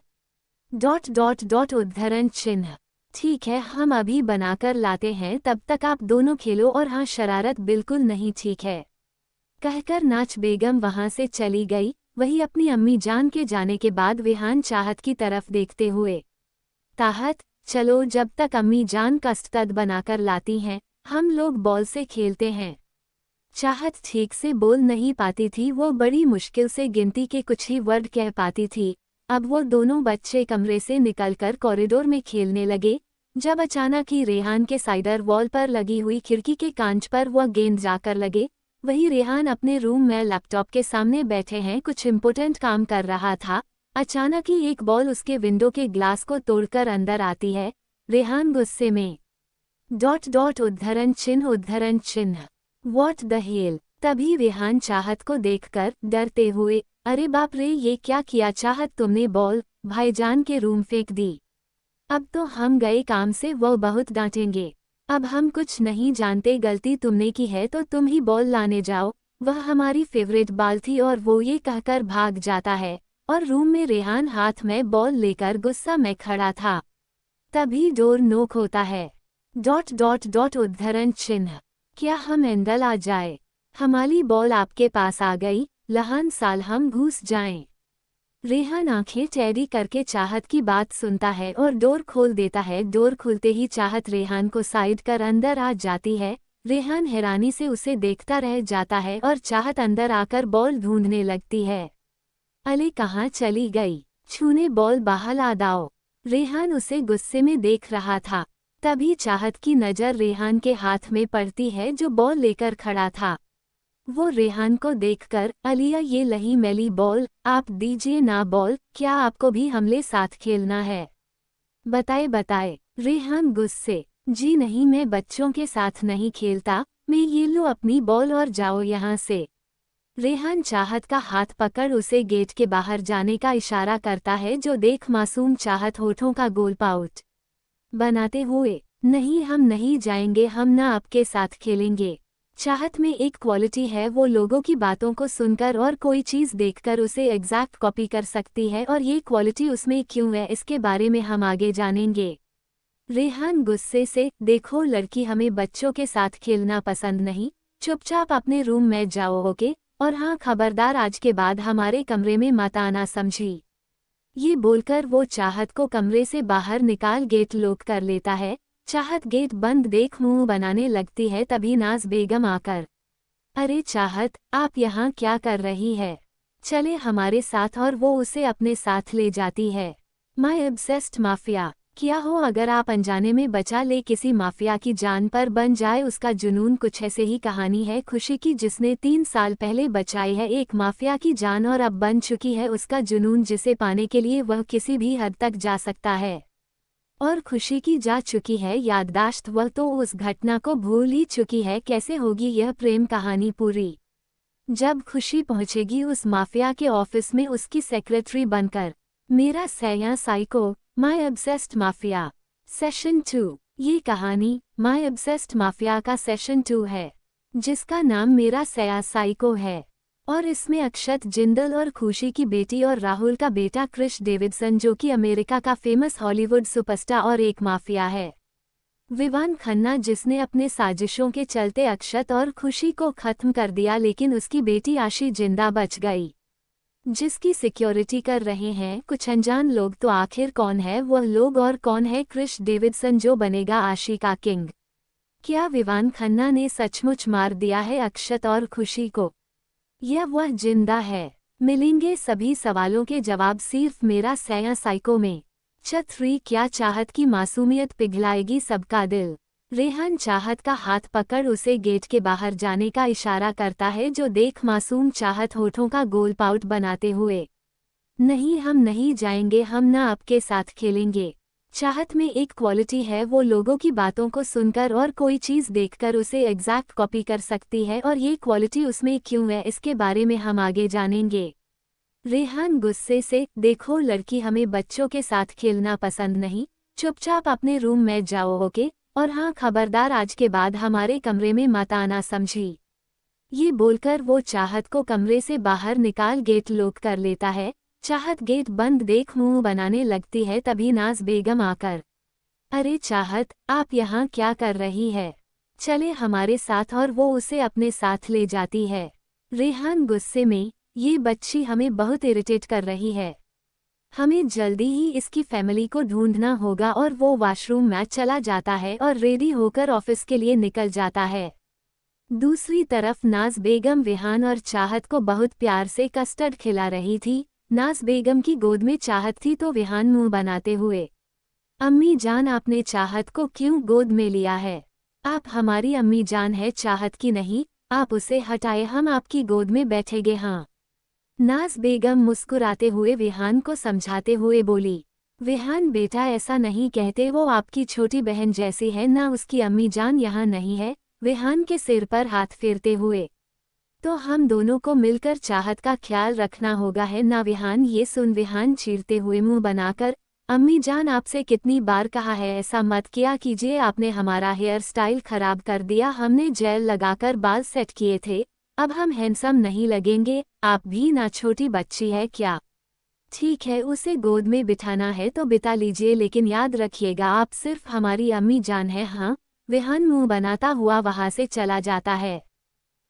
उद्धरण चिन्ह। ठीक है, हम अभी बनाकर लाते हैं, तब तक आप दोनों खेलो। और हाँ, शरारत बिल्कुल नहीं ठीक है, कहकर नाज बेगम वहां से चली गई। वही अपनी अम्मी जान के जाने के बाद विहान चाहत की तरफ देखते हुए, ताहत चलो, जब तक अम्मी जान कस्तद बनाकर लाती हैं हम लोग बॉल से खेलते हैं। चाहत ठीक से बोल नहीं पाती थी, वो बड़ी मुश्किल से गिनती के कुछ ही वर्ड कह पाती थी। अब वो दोनों बच्चे कमरे से निकलकर कॉरिडोर में खेलने लगे, जब अचानक ही रेहान के साइडर वॉल पर लगी हुई खिड़की के कांच पर वह गेंद जाकर लगे। वही रेहान अपने रूम में लैपटॉप के सामने बैठे हैं, कुछ इम्पोर्टेंट काम कर रहा था। अचानक ही एक बॉल उसके विंडो के ग्लास को तोड़कर अंदर आती है। रेहान गुस्से में उद्धरण चिन्ह व्हाट द हेल। तभी रेहान चाहत को देखकर डरते हुए, अरे बाप रे, ये क्या किया चाहत, तुमने बॉल भाईजान के रूम फेंक दी। अब तो हम गए काम से, वो बहुत डांटेंगे। अब हम कुछ नहीं जानते, गलती तुमने की है तो तुम ही बॉल लाने जाओ, वह हमारी फेवरेट बॉल थी। और वो ये कहकर भाग जाता है और रूम में रेहान हाथ में बॉल लेकर गुस्सा में खड़ा था। तभी डोर नोक होता है। उद्धरण चिन्ह। क्या हम एंडल आ जाए, हमारी बॉल आपके पास आ गई, लहान साल हम घुस जाएं। रेहान आंखें टेढ़ी करके चाहत की बात सुनता है और डोर खोल देता है। डोर खुलते ही चाहत रेहान को साइड कर अंदर आ जाती है। रेहान हैरानी से उसे देखता रह जाता है और चाहत अंदर आकर बॉल ढूंढने लगती है। अले कहाँ चली गई, छूने बॉल बाहर आ दाओ। रेहान उसे गुस्से में देख रहा था। तभी चाहत की नज़र रेहान के हाथ में पड़ती है जो बॉल लेकर खड़ा था। वो रेहान को देखकर, अलिया ये लही मैली बॉल, आप दीजिए ना बॉल, क्या आपको भी हमले साथ खेलना है? बताए। रेहान गुस्से, जी नहीं, मैं बच्चों के साथ नहीं खेलता, मैं ये लो अपनी बॉल और जाओ यहाँ से। रेहान चाहत का हाथ पकड़ उसे गेट के बाहर जाने का इशारा करता है, जो देख मासूम चाहत होठों का गोल पाउट बनाते हुए, नहीं हम नहीं जाएंगे, हम ना आपके साथ खेलेंगे। चाहत में एक क्वालिटी है, वो लोगों की बातों को सुनकर और कोई चीज़ देखकर उसे एग्जैक्ट कॉपी कर सकती है, और ये क्वालिटी उसमें क्यों है इसके बारे में हम आगे जानेंगे। रेहान गुस्से से, देखो लड़की, हमें बच्चों के साथ खेलना पसंद नहीं, चुपचाप अपने रूम में जाओ, ओके? और हाँ, खबरदार, आज के बाद हमारे कमरे में मत आना, समझी? ये बोलकर वो चाहत को कमरे से बाहर निकाल गेट लॉक कर लेता है। चाहत गेट बंद देख मुंह बनाने लगती है, तभी नाज बेगम आकर, अरे चाहत, आप यहाँ क्या कर रही है, चले हमारे साथ। और वो उसे अपने साथ ले जाती है। माय ऑब्सेस्ड माफिया, क्या हो अगर आप अनजाने में बचा ले किसी माफिया की जान पर बन जाए उसका जुनून। कुछ ऐसे ही कहानी है खुशी की, जिसने 3 साल पहले बचाई है एक माफिया की जान और अब बन चुकी है उसका जुनून, जिसे पाने के लिए वह किसी भी हद तक जा सकता है। और खुशी की जा चुकी है याददाश्त, वह तो उस घटना को भूल ही चुकी है। कैसे होगी यह प्रेम कहानी पूरी, जब खुशी पहुंचेगी उस माफिया के ऑफिस में उसकी सेक्रेटरी बनकर। मेरा सैया psycho, my obsessed mafia session 2। ये कहानी माय ऑब्सेस्ड माफिया का सेशन 2 है, जिसका नाम मेरा सैया साइको है। और इसमें अक्षत जिंदल और खुशी की बेटी और राहुल का बेटा क्रिश डेविडसन, जो कि अमेरिका का फेमस हॉलीवुड सुपरस्टार और एक माफिया है। विवान खन्ना, जिसने अपने साजिशों के चलते अक्षत और खुशी को खत्म कर दिया, लेकिन उसकी बेटी आशी जिंदा बच गई, जिसकी सिक्योरिटी कर रहे हैं कुछ अनजान लोग। तो आखिर कौन है वह लोग और कौन है क्रिश डेविडसन जो बनेगा आशी का किंग? क्या विवान खन्ना ने सचमुच मार दिया है अक्षत और खुशी को, या वह जिंदा है? मिलेंगे सभी सवालों के जवाब सिर्फ मेरा सैया साइको में। 3, क्या चाहत की मासूमियत पिघलाएगी सबका दिल? रेहान चाहत का हाथ पकड़ उसे गेट के बाहर जाने का इशारा करता है, जो देख मासूम चाहत होठों का गोल पाउट बनाते हुए, नहीं हम नहीं जाएंगे, हम ना आपके साथ खेलेंगे। चाहत में एक क्वालिटी है, वो लोगों की बातों को सुनकर और कोई चीज़ देखकर उसे एग्जैक्ट कॉपी कर सकती है, और ये क्वालिटी उसमें क्यों है इसके बारे में हम आगे जानेंगे। रेहान गुस्से से, देखो लड़की, हमें बच्चों के साथ खेलना पसंद नहीं, चुपचाप अपने रूम में जाओ, ओके? और हाँ, खबरदार, आज के बाद हमारे कमरे में मत आना, समझी? ये बोलकर वो चाहत को कमरे से बाहर निकाल गेट लॉक कर लेता है। चाहत गेट बंद देख मुंह बनाने लगती है, तभी नाज बेगम आकर, अरे चाहत, आप यहाँ क्या कर रही है? चले हमारे साथ, और वो उसे अपने साथ ले जाती है। रेहान गुस्से में, ये बच्ची हमें बहुत इरिटेट कर रही है, हमें जल्दी ही इसकी फैमिली को ढूंढना होगा। और वो वॉशरूम में चला जाता है और रेडी होकर ऑफिस के लिए निकल जाता है। दूसरी तरफ नाज बेगम रेहान और चाहत को बहुत प्यार से कस्टर्ड खिला रही थी। नाज बेगम की गोद में चाहत थी तो रेहान मुंह बनाते हुए, अम्मी जान, आपने चाहत को क्यों गोद में लिया है? आप हमारी अम्मी जान है, चाहत की नहीं। आप उसे हटाए, हम आपकी गोद में बैठेंगे। हाँ। नाज बेगम मुस्कुराते हुए रेहान को समझाते हुए बोली, रेहान बेटा, ऐसा नहीं कहते, वो आपकी छोटी बहन जैसी है ना। उसकी अम्मी जान यहाँ नहीं है, रेहान के सिर पर हाथ फेरते हुए। तो हम दोनों को मिलकर चाहत का ख्याल रखना होगा, है ना रेहान? ये सुन रेहान चीरते हुए मुंह बनाकर, अम्मी जान, आपसे कितनी बार कहा है ऐसा मत किया कीजिए, आपने हमारा हेयर स्टाइल खराब कर दिया। हमने जेल लगाकर बाल सेट किए थे, अब हम हैंडसम नहीं लगेंगे। आप भी ना छोटी बच्ची है क्या? ठीक है, उसे गोद में बिठाना है तो बिठा लीजिए, लेकिन याद रखिएगा आप सिर्फ हमारी अम्मी जान है। हाँ। रेहान मुंह बनाता हुआ वहां से चला जाता है।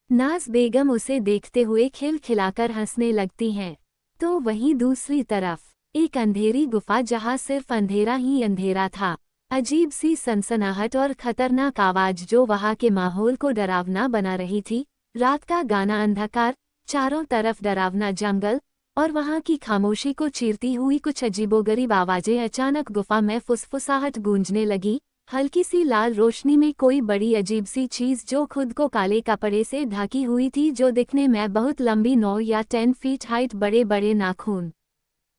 नाज बेगम उसे देखते हुए खिलखिलाकर हंसने लगती हैं। तो वहीं दूसरी तरफ एक अंधेरी गुफा, जहां सिर्फ अंधेरा ही अंधेरा था। अजीब सी सनसनाहट और खतरनाक आवाज जो वहां के माहौल को डरावना बना रही थी। रात का गाना अंधकार, चारों तरफ डरावना जंगल, और वहां की खामोशी को चीरती हुई कुछ अजीबोगरीब आवाजें। अचानक गुफा में फुसफुसाहट गूंजने लगी। हल्की सी लाल रोशनी में कोई बड़ी अजीब सी चीज जो खुद को काले कपड़े से ढकी हुई थी, जो दिखने में बहुत लंबी, 9 या 10 फीट हाइट, बड़े बड़े नाखून,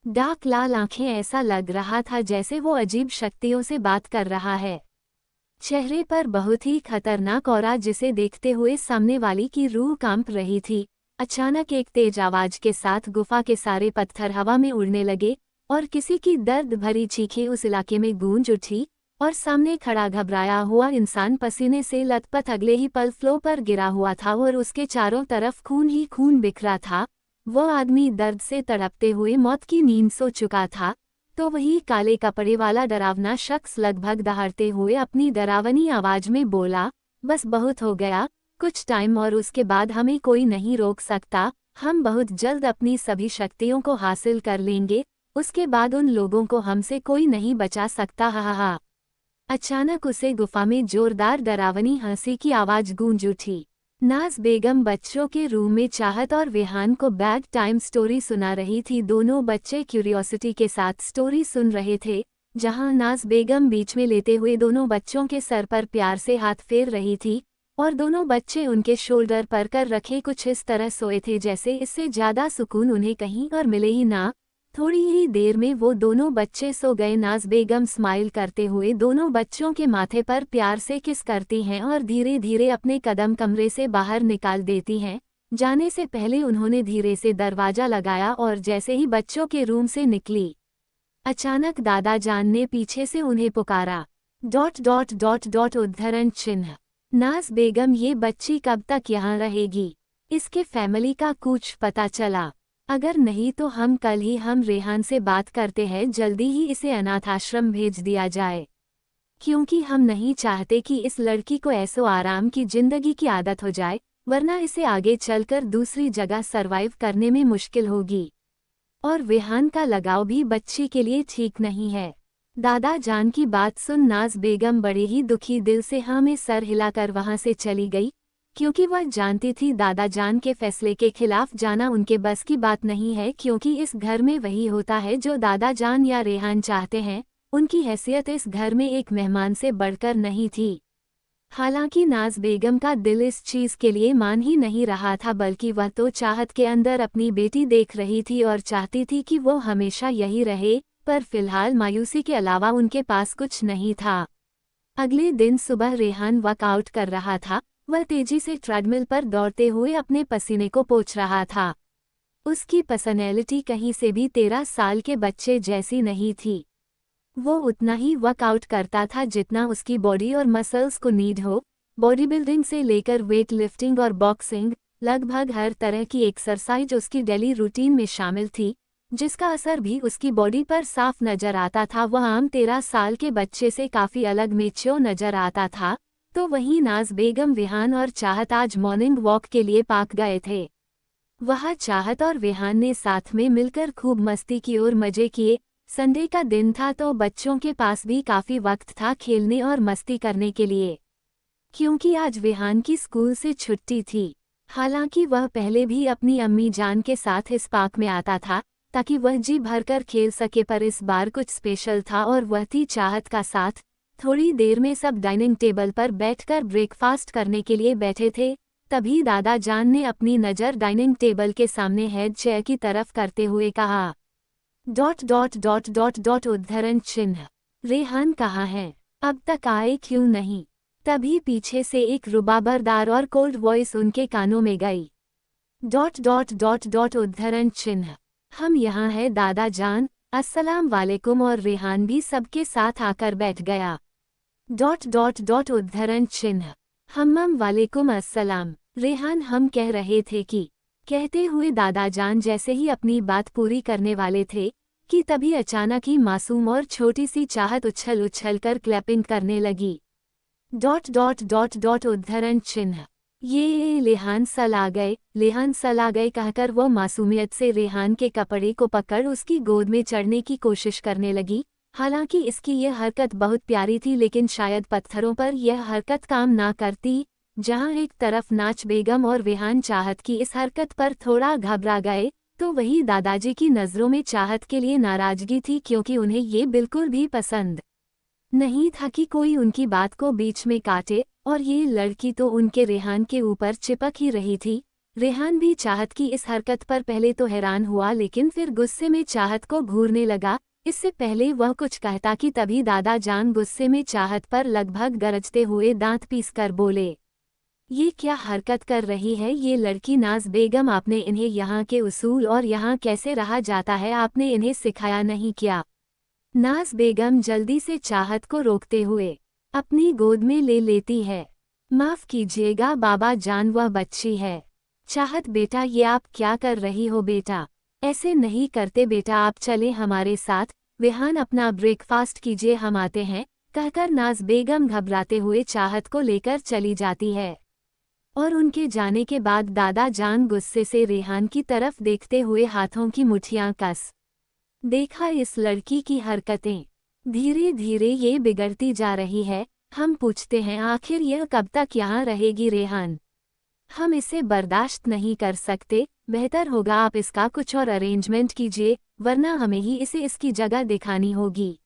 डार्क लाल आंखें, ऐसा लग रहा था जैसे वो अजीब शक्तियों से बात कर रहा है। चेहरे पर बहुत ही खतरनाक ऑरा, जिसे देखते हुए सामने वाली की रूह कांप रही थी। अचानक एक तेज आवाज के साथ गुफा के सारे पत्थर हवा में उड़ने लगे और किसी की दर्द भरी चीखें उस इलाके में गूंज उठी। और सामने खड़ा घबराया हुआ इंसान पसीने से लथपथ अगले ही पल फ्लो पर गिरा हुआ था और उसके चारों तरफ खून ही खून बिखरा था। वो आदमी दर्द से तड़पते हुए मौत की नींद सो चुका था। तो वही काले कपड़े वाला डरावना शख्स लगभग दहाड़ते हुए अपनी डरावनी आवाज में बोला, बस बहुत हो गया, कुछ टाइम और उसके बाद हमें कोई नहीं रोक सकता। हम बहुत जल्द अपनी सभी शक्तियों को हासिल कर लेंगे, उसके बाद उन लोगों को हमसे कोई नहीं बचा सकता। हा हा हा। अचानक उसे गुफा में जोरदार डरावनी हंसी की आवाज गूंज उठी। नाज बेगम बच्चों के रूम में चाहत और रेहान को बैड टाइम स्टोरी सुना रही थी। दोनों बच्चे क्यूरियोसिटी के साथ स्टोरी सुन रहे थे, जहां नाज बेगम बीच में लेते हुए दोनों बच्चों के सर पर प्यार से हाथ फेर रही थी और दोनों बच्चे उनके शोल्डर पर कर रखे कुछ इस तरह सोए थे जैसे इससे ज्यादा सुकून उन्हें कहीं और मिले ही ना। थोड़ी ही देर में वो दोनों बच्चे सो गए। नाज बेगम स्माइल करते हुए दोनों बच्चों के माथे पर प्यार से किस करती हैं और धीरे धीरे अपने कदम कमरे से बाहर निकाल देती हैं। जाने से पहले उन्होंने धीरे से दरवाजा लगाया और जैसे ही बच्चों के रूम से निकली, अचानक दादा जान ने पीछे से उन्हें पुकारा। डॉट डॉट डॉट डॉट उद्धरण चिन्ह। नाज बेगम, ये बच्ची कब तक यहाँ रहेगी? इसके फैमिली का कुछ पता चला? अगर नहीं तो हम कल ही हम रेहान से बात करते हैं, जल्दी ही इसे अनाथ आश्रम भेज दिया जाए, क्योंकि हम नहीं चाहते कि इस लड़की को ऐसो आराम की जिंदगी की आदत हो जाए, वरना इसे आगे चलकर दूसरी जगह सरवाइव करने में मुश्किल होगी। और रेहान का लगाव भी बच्ची के लिए ठीक नहीं है। दादा जान की बात सुन नाज बेगम बड़े ही दुखी दिल से हाँ में सर हिलाकर वहां से चली गई, क्योंकि वह जानती थी दादा जान के फैसले के खिलाफ जाना उनके बस की बात नहीं है, क्योंकि इस घर में वही होता है जो दादा जान या रेहान चाहते हैं। उनकी हैसियत इस घर में एक मेहमान से बढ़कर नहीं थी। हालांकि नाज बेगम का दिल इस चीज के लिए मान ही नहीं रहा था, बल्कि वह तो चाहत के अंदर अपनी बेटी देख रही थी और चाहती थी कि वो हमेशा यही रहे, पर फिलहाल मायूसी के अलावा उनके पास कुछ नहीं था। अगले दिन सुबह रेहान वर्कआउट कर रहा था। वह तेजी से ट्रेडमिल पर दौड़ते हुए अपने पसीने को पोंछ रहा था। उसकी पर्सनैलिटी कहीं से भी 13 साल के बच्चे जैसी नहीं थी। वो उतना ही वर्कआउट करता था जितना उसकी बॉडी और मसल्स को नीड हो। बॉडी बिल्डिंग से लेकर वेट लिफ्टिंग और बॉक्सिंग, लगभग हर तरह की एक्सरसाइज उसकी डेली रूटीन में शामिल थी, जिसका असर भी उसकी बॉडी पर साफ नजर आता था। वह आम 13 साल के बच्चे से काफी अलग मेच्योर नजर आता था। तो वहीं नाज बेगम, विहान और चाहत आज मॉर्निंग वॉक के लिए पार्क गए थे। वहाँ चाहत और विहान ने साथ में मिलकर खूब मस्ती की और मजे किए। संडे का दिन था तो बच्चों के पास भी काफी वक्त था खेलने और मस्ती करने के लिए, क्योंकि आज विहान की स्कूल से छुट्टी थी। हालांकि वह पहले भी अपनी अम्मी जान के साथ इस पार्क में आता था ताकि वह जी भरकर खेल सके, पर इस बार कुछ स्पेशल था और वह थी चाहत का साथ। थोड़ी देर में सब डाइनिंग टेबल पर बैठकर ब्रेकफास्ट करने के लिए बैठे थे। तभी दादा जान ने अपनी नज़र डाइनिंग टेबल के सामने हेड चेयर की तरफ करते हुए कहा, dot dot dot dot dot उद्धरण चिन्ह, रेहान कहाँ है? अब तक आए क्यों नहीं? तभी पीछे से एक रुबाबरदार और कोल्ड वॉइस उनके कानों में गई। डॉट डॉट डॉट डॉट उद्धरण चिन्ह, हम यहाँ हैं दादा जान, अस्सलाम वालेकुम। और रेहान भी सबके साथ आकर बैठ गया। डॉट डॉट डॉट उद्धरण चिन्ह, हम वालेकुम अस्सलाम। रेहान, हम कह रहे थे कि, कहते हुए दादा जान जैसे ही अपनी बात पूरी करने वाले थे कि तभी अचानक ही मासूम और छोटी सी चाहत उछल उछल कर क्लैपिंग करने लगी। डॉट डॉट डॉट डॉट उद्धरण चिन्ह, ये रेहान सल आ गए, रेहान सल आ गए कहकर वो मासूमियत से रेहान के कपड़े को पकड़ उसकी गोद में चढ़ने की कोशिश करने लगी। हालांकि इसकी यह हरकत बहुत प्यारी थी, लेकिन शायद पत्थरों पर यह हरकत काम ना करती। जहां एक तरफ नाज बेगम और रेहान चाहत की इस हरकत पर थोड़ा घबरा गए, तो वहीं दादाजी की नज़रों में चाहत के लिए नाराजगी थी, क्योंकि उन्हें ये बिल्कुल भी पसंद नहीं था कि कोई उनकी बात को बीच में काटे, और ये लड़की तो उनके रेहान के ऊपर चिपक ही रही थी। रेहान भी चाहत की इस हरकत पर पहले तो हैरान हुआ, लेकिन फिर गुस्से में चाहत को घूरने लगा। इससे पहले वह कुछ कहता कि तभी दादा जान गुस्से में चाहत पर लगभग गरजते हुए दांत पीसकर बोले, ये क्या हरकत कर रही है ये लड़की? नाज बेगम, आपने इन्हें यहाँ के उसूल और यहाँ कैसे रहा जाता है आपने इन्हें सिखाया नहीं क्या? नाज बेगम जल्दी से चाहत को रोकते हुए अपनी गोद में ले लेती है। माफ कीजिएगा बाबा जान, वह बच्ची है। चाहत बेटा, ये आप क्या कर रही हो बेटा? ऐसे नहीं करते बेटा, आप चले हमारे साथ। विहान, अपना ब्रेकफास्ट कीजिए, हम आते हैं, कहकर नाज बेगम घबराते हुए चाहत को लेकर चली जाती है। और उनके जाने के बाद दादा जान गुस्से से रेहान की तरफ देखते हुए हाथों की मुठ्ठियां कस देखा। इस लड़की की हरकतें धीरे धीरे ये बिगड़ती जा रही है। हम पूछते हैं, आखिर यह कब तक यहाँ रहेगी रेहान? हम इसे बर्दाश्त नहीं कर सकते। बेहतर होगा आप इसका कुछ और अरेंजमेंट कीजिए, वरना हमें ही इसे इसकी जगह दिखानी होगी।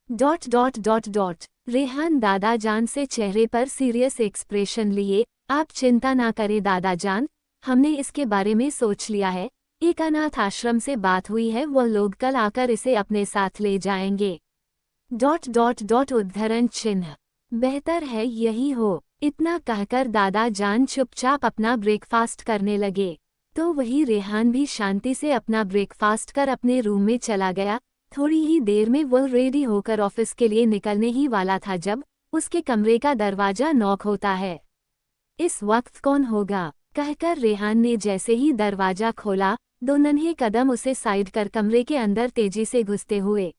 Dot dot dot dot Rehan दादा जान से चेहरे पर सीरियस एक्सप्रेशन लिए, आप चिंता ना करें दादा जान, हमने इसके बारे में सोच लिया है। एक अनाथ आश्रम से बात हुई है, वह लोग कल आकर इसे अपने साथ ले जाएंगे। डॉट डॉट डॉट उद्धरण चिन्ह, बेहतर है यही हो। इतना कहकर दादा जान चुपचाप अपना ब्रेकफास्ट करने लगे। तो वही रेहान भी शांति से अपना ब्रेकफास्ट कर अपने रूम में चला गया। थोड़ी ही देर में वह रेडी होकर ऑफिस के लिए निकलने ही वाला था जब उसके कमरे का दरवाजा नॉक होता है। इस वक्त कौन होगा कहकर रेहान ने जैसे ही दरवाजा खोला, 2 नन्हे कदम उसे साइड कर कमरे के अंदर तेजी से घुसते हुए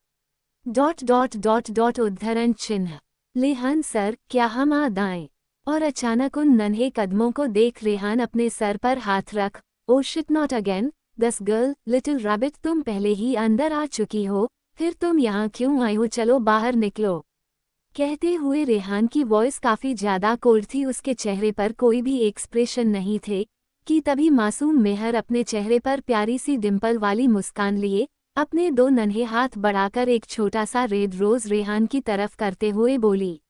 डॉट डॉट डॉट डॉट उद्धरण चिन्ह, रेहान सर, क्या हम आ दाएं? और अचानक उन नन्हे कदमों को देख रेहान अपने सर पर हाथ रख, ओ शिट नॉट अगेन दस गर्ल, लिटिल रैबिट, तुम पहले ही अंदर आ चुकी हो, फिर तुम यहाँ क्यों आई हो? चलो बाहर निकलो। कहते हुए रेहान की वॉइस काफी ज्यादा कोल्ड थी, उसके चेहरे पर कोई भी एक्सप्रेशन नहीं थे कि तभी मासूम मेहर अपने चेहरे पर प्यारी सी डिंपल वाली मुस्कान लिए अपने 2 नन्हे हाथ बढ़ाकर एक छोटा सा रेड रोज रेहान की तरफ करते हुए बोली,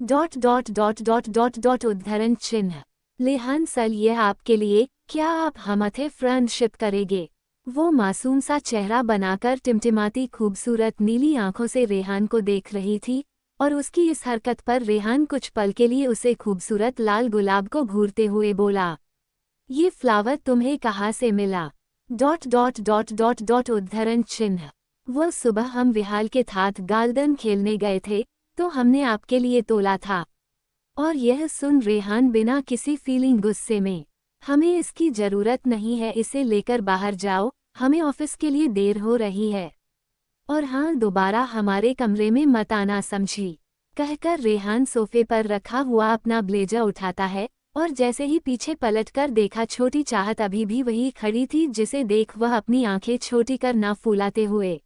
dot dot dot dot dot dot उद्धरण चिन्ह, रेहान सर, यह आपके लिए, क्या आप हमसे फ्रेंडशिप करेंगे? वो मासूम सा चेहरा बनाकर टिमटिमाती खूबसूरत नीली आंखों से रेहान को देख रही थी, और उसकी इस हरकत पर रेहान कुछ पल के लिए उसे खूबसूरत लाल गुलाब को घूरते हुए बोला, ये फ्लावर तुम्हें कहाँ से मिला? Dot dot dot dot dot उद्धरण चिन्ह, वो सुबह हम विहाल के साथ गार्डन खेलने गए थे, तो हमने आपके लिए तोला था। और यह सुन रेहान बिना किसी फीलिंग गुस्से में, हमें इसकी जरूरत नहीं है, इसे लेकर बाहर जाओ, हमें ऑफिस के लिए देर हो रही है। और हाँ, दोबारा हमारे कमरे में मत आना, समझी, कहकर रेहान सोफे पर रखा हुआ अपना ब्लेजर उठाता है, और जैसे ही पीछे पलटकर देखा, छोटी चाहत अभी भी वही खड़ी थी, जिसे देख वह अपनी आंखें छोटी कर ना फुलाते हुए,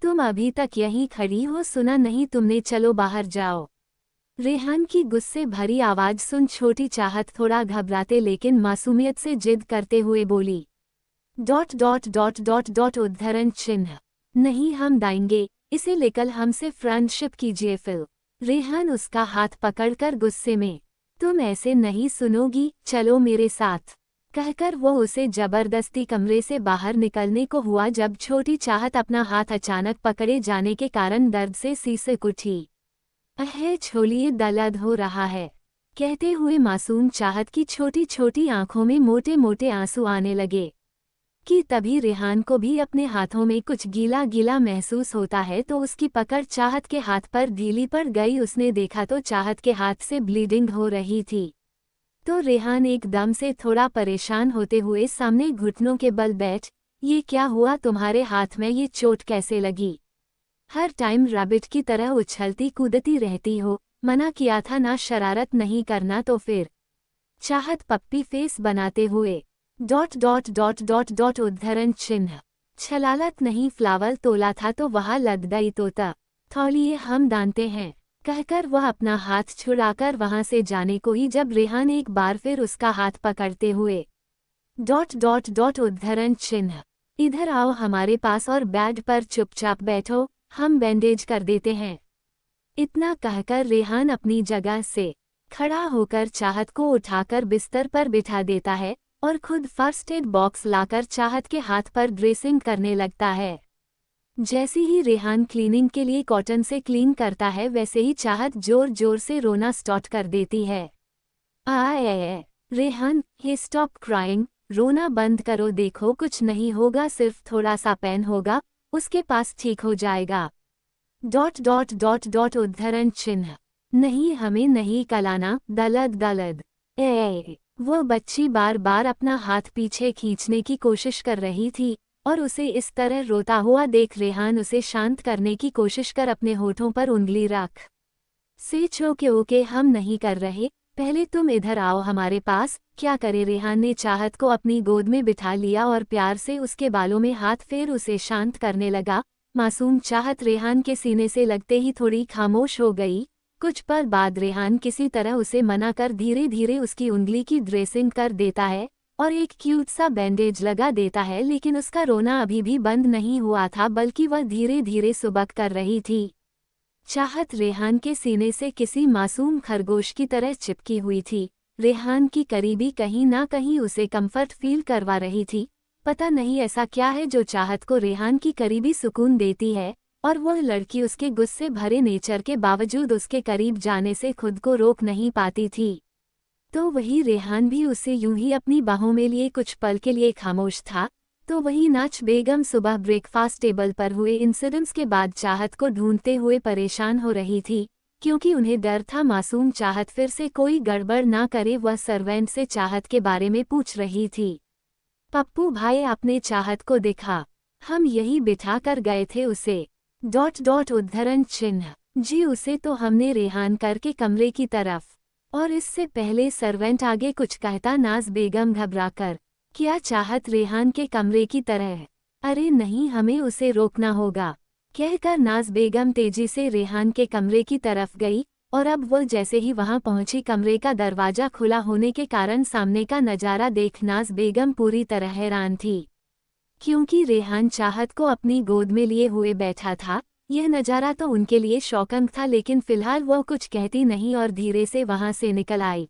तुम अभी तक यहीं खड़ी हो, सुना नहीं तुमने, चलो बाहर जाओ। रेहान की गुस्से भरी आवाज सुन छोटी चाहत थोड़ा घबराते लेकिन मासूमियत से जिद करते हुए बोली, dot dot dot dot dot उद्धरण चिन्ह, नहीं हम दाएंगे, इसे लेकर हमसे फ्रेंडशिप कीजिए फिल। रेहान उसका हाथ पकड़कर गुस्से में, तुम ऐसे नहीं सुनोगी, चलो मेरे साथ, कहकर वो उसे जबरदस्ती कमरे से बाहर निकलने को हुआ, जब छोटी चाहत अपना हाथ अचानक पकड़े जाने के कारण दर्द से सिसक उठी। अहे छोलिए, दर्द हो रहा है, कहते हुए मासूम चाहत की छोटी छोटी आंखों में मोटे मोटे आंसू आने लगे। कि तभी रेहान को भी अपने हाथों में कुछ गीला गीला महसूस होता है, तो उसकी पकड़ चाहत के हाथ पर ढीली पड़ गई। उसने देखा तो चाहत के हाथ से ब्लीडिंग हो रही थी। तो रेहान एकदम से थोड़ा परेशान होते हुए सामने घुटनों के बल बैठ, ये क्या हुआ तुम्हारे हाथ में, ये चोट कैसे लगी? हर टाइम रैबिट की तरह उछलती कूदती रहती हो, मना किया था ना शरारत नहीं करना, तो फिर? चाहत पप्पी फेस बनाते हुए, dot dot dot dot dot उद्धरण चिन्ह, छलालत नहीं फ्लावर तोला था तो वहाँ लद गई तोता, थौलिए हम दानते हैं, कहकर वह अपना हाथ छुड़ाकर वहां से जाने को ही, जब रेहान एक बार फिर उसका हाथ पकड़ते हुए, डॉट डॉट डॉट उद्धरण चिन्ह, इधर आओ हमारे पास और बेड पर चुपचाप बैठो, हम बैंडेज कर देते हैं। इतना कहकर रेहान अपनी जगह से खड़ा होकर चाहत को उठाकर बिस्तर पर बिठा देता है और खुद फर्स्ट एड बॉक्स लाकर चाहत के हाथ पर ड्रेसिंग करने लगता है। जैसी ही रेहान क्लीनिंग के लिए कॉटन से क्लीन करता है, वैसे ही चाहत जोर जोर से रोना स्टार्ट कर देती है। आए रेहान, हे स्टॉप क्राइंग, रोना बंद करो, देखो कुछ नहीं होगा, सिर्फ थोड़ा सा पेन होगा, उसके पास ठीक हो जाएगा। डॉट डॉट डॉट डॉट उद्धरण चिन्ह, नहीं हमें नहीं कलाना, दलद दलद। वो बच्ची बार बार अपना हाथ पीछे खींचने की कोशिश कर रही थी और उसे इस तरह रोता हुआ देख रेहान उसे शांत करने की कोशिश कर अपने होठों पर उंगली रख से चोके ओके हम नहीं कर रहे, पहले तुम इधर आओ हमारे पास। क्या करे, रेहान ने चाहत को अपनी गोद में बिठा लिया और प्यार से उसके बालों में हाथ फेर उसे शांत करने लगा। मासूम चाहत रेहान के सीने से लगते ही थोड़ी खामोश हो गई। कुछ पल बाद रेहान किसी तरह उसे मना कर धीरे धीरे उसकी उंगली की ड्रेसिंग कर देता है और एक क्यूट सा बैंडेज लगा देता है, लेकिन उसका रोना अभी भी बंद नहीं हुआ था, बल्कि वह धीरे धीरे सुबक कर रही थी। चाहत रेहान के सीने से किसी मासूम खरगोश की तरह चिपकी हुई थी। रेहान की करीबी कहीं ना कहीं उसे कंफर्ट फील करवा रही थी। पता नहीं ऐसा क्या है जो चाहत को रेहान की करीबी सुकून देती है, और वह लड़की उसके गुस्से भरे नेचर के बावजूद उसके करीब जाने से खुद को रोक नहीं पाती थी। तो वही रेहान भी उसे यूं ही अपनी बाहों में लिए कुछ पल के लिए खामोश था। तो वही नाच बेगम सुबह ब्रेकफास्ट टेबल पर हुए इंसिडेंट्स के बाद चाहत को ढूंढते हुए परेशान हो रही थी, क्योंकि उन्हें डर था मासूम चाहत फिर से कोई गड़बड़ ना करे। वह सर्वेंट से चाहत के बारे में पूछ रही थी। पप्पू भाई, आपने चाहत को देखा? हम यही बिठा कर गए थे उसे। डॉट डॉट उद्धरण चिन्ह, जी उसे तो हमने रेहान करके कमरे की तरफ। और इससे पहले सर्वेंट आगे कुछ कहता, नाज बेगम घबराकर, क्या चाहत रेहान के कमरे की तरह? अरे नहीं, हमें उसे रोकना होगा, कहकर नाज बेगम तेजी से रेहान के कमरे की तरफ गई। और अब वो जैसे ही वहां पहुंची, कमरे का दरवाजा खुला होने के कारण सामने का नजारा देख नाज बेगम पूरी तरह हैरान थी, क्योंकि रेहान चाहत को अपनी गोद में लिए हुए बैठा था। यह नज़ारा तो उनके लिए शॉकिंग था, लेकिन फिलहाल वह कुछ कहती नहीं और धीरे से वहां से निकल आई।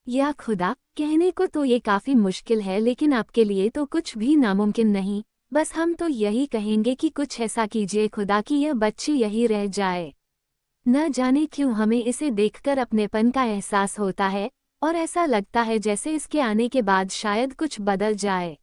या खुदा, कहने को तो ये काफी मुश्किल है, लेकिन आपके लिए तो कुछ भी नामुमकिन नहीं। बस हम तो यही कहेंगे कि कुछ ऐसा कीजिए खुदा कि यह बच्ची यही रह जाए। न जाने क्यों हमें इसे देखकर अपनेपन का एहसास होता है और ऐसा लगता है जैसे इसके आने के बाद शायद कुछ बदल जाए।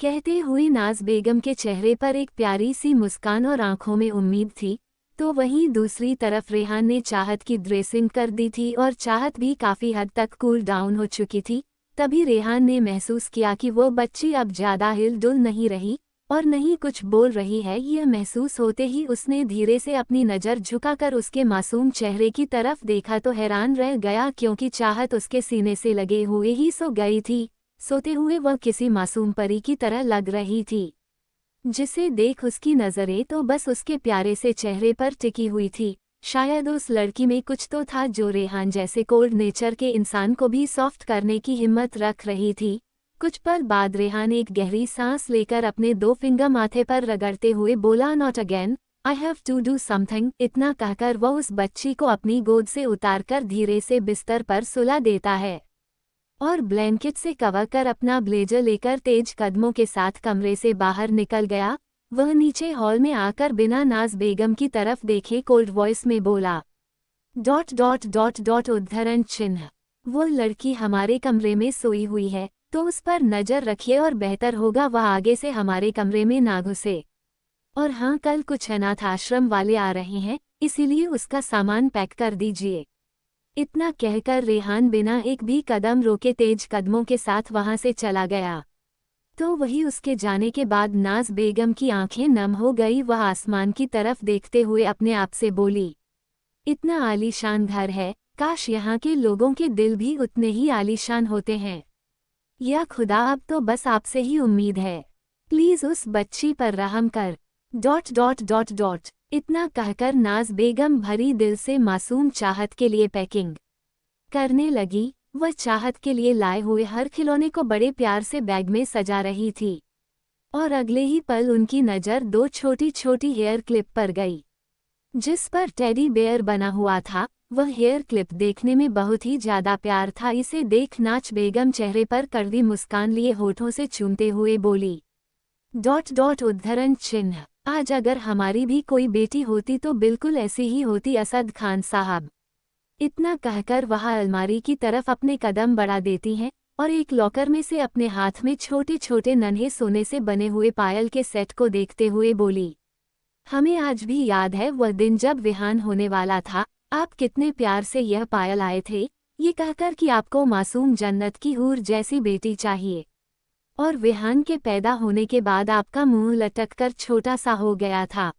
कहते हुए नाज बेगम के चेहरे पर एक प्यारी सी मुस्कान और आंखों में उम्मीद थी। तो वहीं दूसरी तरफ रेहान ने चाहत की ड्रेसिंग कर दी थी और चाहत भी काफ़ी हद तक कूल डाउन हो चुकी थी। तभी रेहान ने महसूस किया कि वो बच्ची अब ज़्यादा हिलडुल नहीं रही और नहीं कुछ बोल रही है। यह महसूस होते ही उसने धीरे से अपनी नज़र झुकाकर उसके मासूम चेहरे की तरफ देखा तो हैरान रह गया, क्योंकि चाहत उसके सीने से लगे हुए ही सो गई थी। सोते हुए वह किसी मासूम परी की तरह लग रही थी, जिसे देख उसकी नज़रें तो बस उसके प्यारे से चेहरे पर टिकी हुई थी। शायद उस लड़की में कुछ तो था जो रेहान जैसे कोल्ड नेचर के इंसान को भी सॉफ्ट करने की हिम्मत रख रही थी। कुछ पल बाद रेहान एक गहरी सांस लेकर अपने 2 फिंगर माथे पर रगड़ते हुए बोला, not again, I have to do something. इतना कहकर वह उस बच्ची को अपनी गोद से उतारकर धीरे से बिस्तर पर सुला देता है और ब्लैंकेट से कवर कर अपना ब्लेजर लेकर तेज कदमों के साथ कमरे से बाहर निकल गया। वह नीचे हॉल में आकर बिना नाज बेगम की तरफ देखे कोल्ड वॉइस में बोला, डॉट डॉट डॉट डॉट उद्धरण चिन्ह, वो लड़की हमारे कमरे में सोई हुई है, तो उस पर नज़र रखिए और बेहतर होगा वह आगे से हमारे कमरे में ना घुसे। और हाँ, कल कुछ अनाथ आश्रम वाले आ रहे हैं, इसीलिए उसका सामान पैक कर दीजिए। इतना कहकर रेहान बिना एक भी कदम रोके तेज कदमों के साथ वहां से चला गया। तो वही उसके जाने के बाद नाज बेगम की आंखें नम हो गई। वह आसमान की तरफ देखते हुए अपने आप से बोली, इतना आलीशान घर है, काश यहाँ के लोगों के दिल भी उतने ही आलीशान होते हैं। या खुदा, अब तो बस आपसे ही उम्मीद है, प्लीज उस बच्ची पर रहम कर। डॉट डॉट डॉट डॉट इतना कहकर नाज बेगम भरी दिल से मासूम चाहत के लिए पैकिंग करने लगी। वह चाहत के लिए लाए हुए हर खिलौने को बड़े प्यार से बैग में सजा रही थी और अगले ही पल उनकी नज़र 2 छोटी छोटी हेयर क्लिप पर गई, जिस पर टेडी बेयर बना हुआ था। वह हेयर क्लिप देखने में बहुत ही ज्यादा प्यार था। इसे देख नाज बेगम चेहरे पर कड़वी मुस्कान लिए होठों से चूमते हुए बोली, डॉट डॉट उद्धरण चिन्ह, आज अगर हमारी भी कोई बेटी होती तो बिल्कुल ऐसी ही होती असद खान साहब। इतना कहकर वह अलमारी की तरफ अपने कदम बढ़ा देती हैं और एक लॉकर में से अपने हाथ में छोटे छोटे नन्हे सोने से बने हुए पायल के सेट को देखते हुए बोली, हमें आज भी याद है वह दिन जब विहान होने वाला था, आप कितने प्यार से यह पायल आए थे, ये कहकर कि आपको मासूम जन्नत की हूर जैसी बेटी चाहिए। और विहान के पैदा होने के बाद आपका मुंह लटककर छोटा सा हो गया था।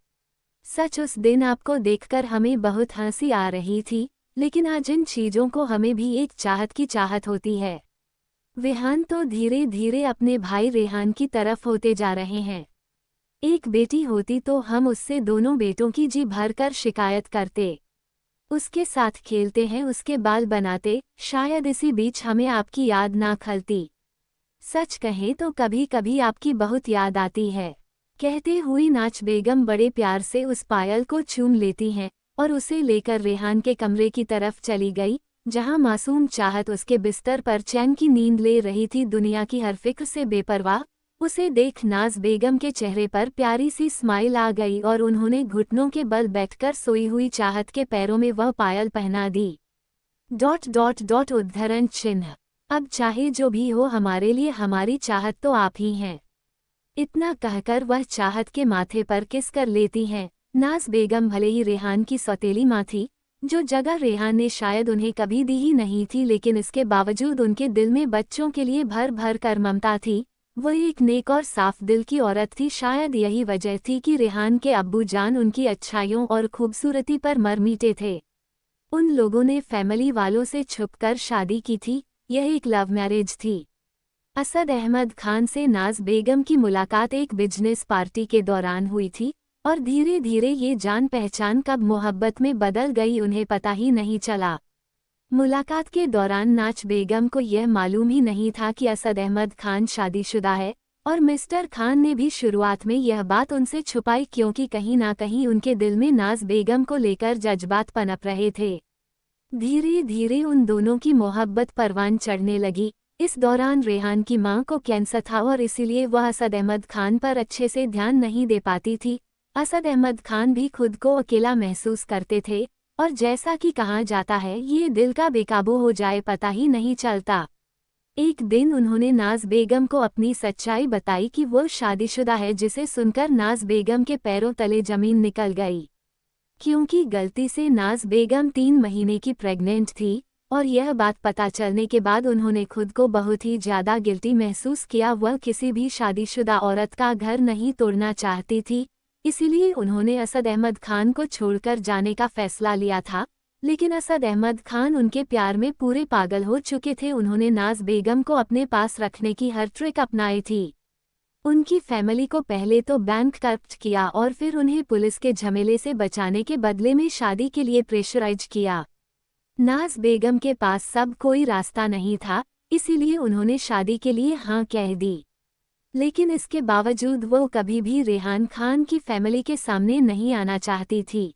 सच उस दिन आपको देखकर हमें बहुत हंसी आ रही थी, लेकिन आज इन चीज़ों को हमें भी एक चाहत की चाहत होती है। विहान तो धीरे धीरे अपने भाई रेहान की तरफ होते जा रहे हैं। एक बेटी होती तो हम उससे दोनों बेटों की जी भरकर शिकायत करते, उसके साथ खेलते हैं, उसके बाल बनाते, शायद इसी बीच हमें आपकी याद ना खलती। सच कहें तो कभी कभी आपकी बहुत याद आती है। कहते हुए नाज बेगम बड़े प्यार से उस पायल को चूम लेती हैं और उसे लेकर रेहान के कमरे की तरफ चली गई, जहां मासूम चाहत उसके बिस्तर पर चैन की नींद ले रही थी, दुनिया की हर फिक्र से बेपरवाह। उसे देख नाज बेगम के चेहरे पर प्यारी सी स्माइल आ गई और उन्होंने घुटनों के बल बैठकर सोई हुई चाहत के पैरों में वह पायल पहना दी। डॉट डॉट डॉट उद्धरण चिन्ह, अब चाहे जो भी हो, हमारे लिए हमारी चाहत तो आप ही हैं। इतना कहकर वह चाहत के माथे पर किस कर लेती हैं। नाज बेगम भले ही रेहान की सौतेली माँ थी, जो जगह रेहान ने शायद उन्हें कभी दी ही नहीं थी, लेकिन इसके बावजूद उनके दिल में बच्चों के लिए भर भर कर ममता थी। वह एक नेक और साफ दिल की औरत थी। शायद यही वजह थी कि रेहान के अब्बू जान उनकी अच्छाइयों और खूबसूरती पर मरमीटे थे। उन लोगों ने फैमिली वालों से छुपकर शादी की थी। यह एक लव मैरिज थी। असद अहमद खान से नाज बेगम की मुलाकात एक बिजनेस पार्टी के दौरान हुई थी और धीरे धीरे ये जान पहचान कब मोहब्बत में बदल गई उन्हें पता ही नहीं चला। मुलाकात के दौरान नाज बेगम को यह मालूम ही नहीं था कि असद अहमद खान शादीशुदा है और मिस्टर खान ने भी शुरुआत में यह बात उनसे छुपाई, क्योंकि कहीं ना कहीं उनके दिल में नाज बेगम को लेकर जज्बात पनप रहे थे। धीरे धीरे उन दोनों की मोहब्बत परवान चढ़ने लगी। इस दौरान रेहान की मां को कैंसर था और इसीलिए वह असद अहमद खान पर अच्छे से ध्यान नहीं दे पाती थी। असद अहमद खान भी खुद को अकेला महसूस करते थे और जैसा कि कहा जाता है, ये दिल का बेकाबू हो जाए पता ही नहीं चलता। एक दिन उन्होंने नाज बेगम को अपनी सच्चाई बताई कि वो शादीशुदा है, जिसे सुनकर नाज बेगम के पैरों तले जमीन निकल गई। क्योंकि गलती से नाज बेगम 3 महीने की प्रेग्नेंट थी और यह बात पता चलने के बाद उन्होंने खुद को बहुत ही ज़्यादा गिल्टी महसूस किया। वह किसी भी शादीशुदा औरत का घर नहीं तोड़ना चाहती थी, इसीलिए उन्होंने असद अहमद खान को छोड़कर जाने का फैसला लिया था। लेकिन असद अहमद खान उनके प्यार में पूरे पागल हो चुके थे। उन्होंने नाज बेगम को अपने पास रखने की हर ट्रिक अपनाई थी। उनकी फैमिली को पहले तो बैंकक्रप्ट किया और फिर उन्हें पुलिस के झमेले से बचाने के बदले में शादी के लिए प्रेशराइज किया। नाज बेगम के पास सब कोई रास्ता नहीं था, इसीलिए उन्होंने शादी के लिए हाँ कह दी। लेकिन इसके बावजूद वो कभी भी रेहान खान की फैमिली के सामने नहीं आना चाहती थी।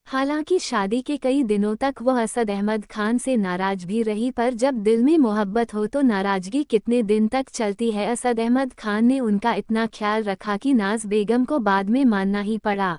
हालांकि शादी के कई दिनों तक वह असद अहमद खान से नाराज भी रही, पर जब दिल में मोहब्बत हो तो नाराजगी कितने दिन तक चलती है। असद अहमद खान ने उनका इतना ख्याल रखा कि नाज बेगम को बाद में मानना ही पड़ा।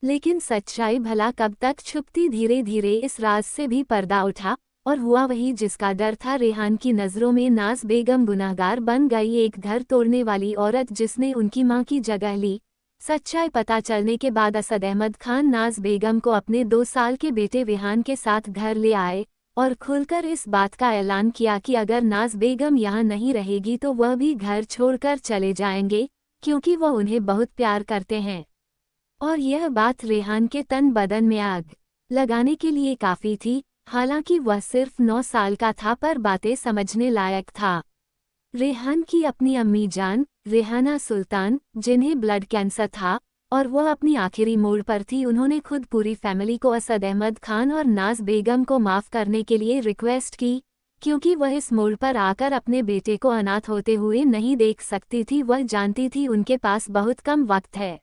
लेकिन सच्चाई भला कब तक छुपती। धीरे धीरे इस राज से भी पर्दा उठा और हुआ वही जिसका डर था। रेहान की नज़रों में नाज बेगम गुनहगार बन गई, एक घर तोड़ने वाली औरत जिसने उनकी मां की जगह ली। सच्चाई पता चलने के बाद असद अहमद खान नाज बेगम को अपने 2 साल के बेटे रेहान के साथ घर ले आए और खुलकर इस बात का ऐलान किया कि अगर नाज बेगम यहाँ नहीं रहेगी तो वह भी घर छोड़कर चले जाएंगे, क्योंकि वह उन्हें बहुत प्यार करते हैं। और यह बात रेहान के तन बदन में आग लगाने के लिए काफ़ी थी। हालांकि वह सिर्फ 9 साल का था, पर बातें समझने लायक था। रेहान की अपनी अम्मी जान रेहाना सुल्तान, जिन्हें ब्लड कैंसर था और वह अपनी आखिरी मोड़ पर थी, उन्होंने खुद पूरी फैमिली को असद अहमद खान और नाज बेगम को माफ़ करने के लिए रिक्वेस्ट की, क्योंकि वह इस मोड़ पर आकर अपने बेटे को अनाथ होते हुए नहीं देख सकती थी। वह जानती थी उनके पास बहुत कम वक्त है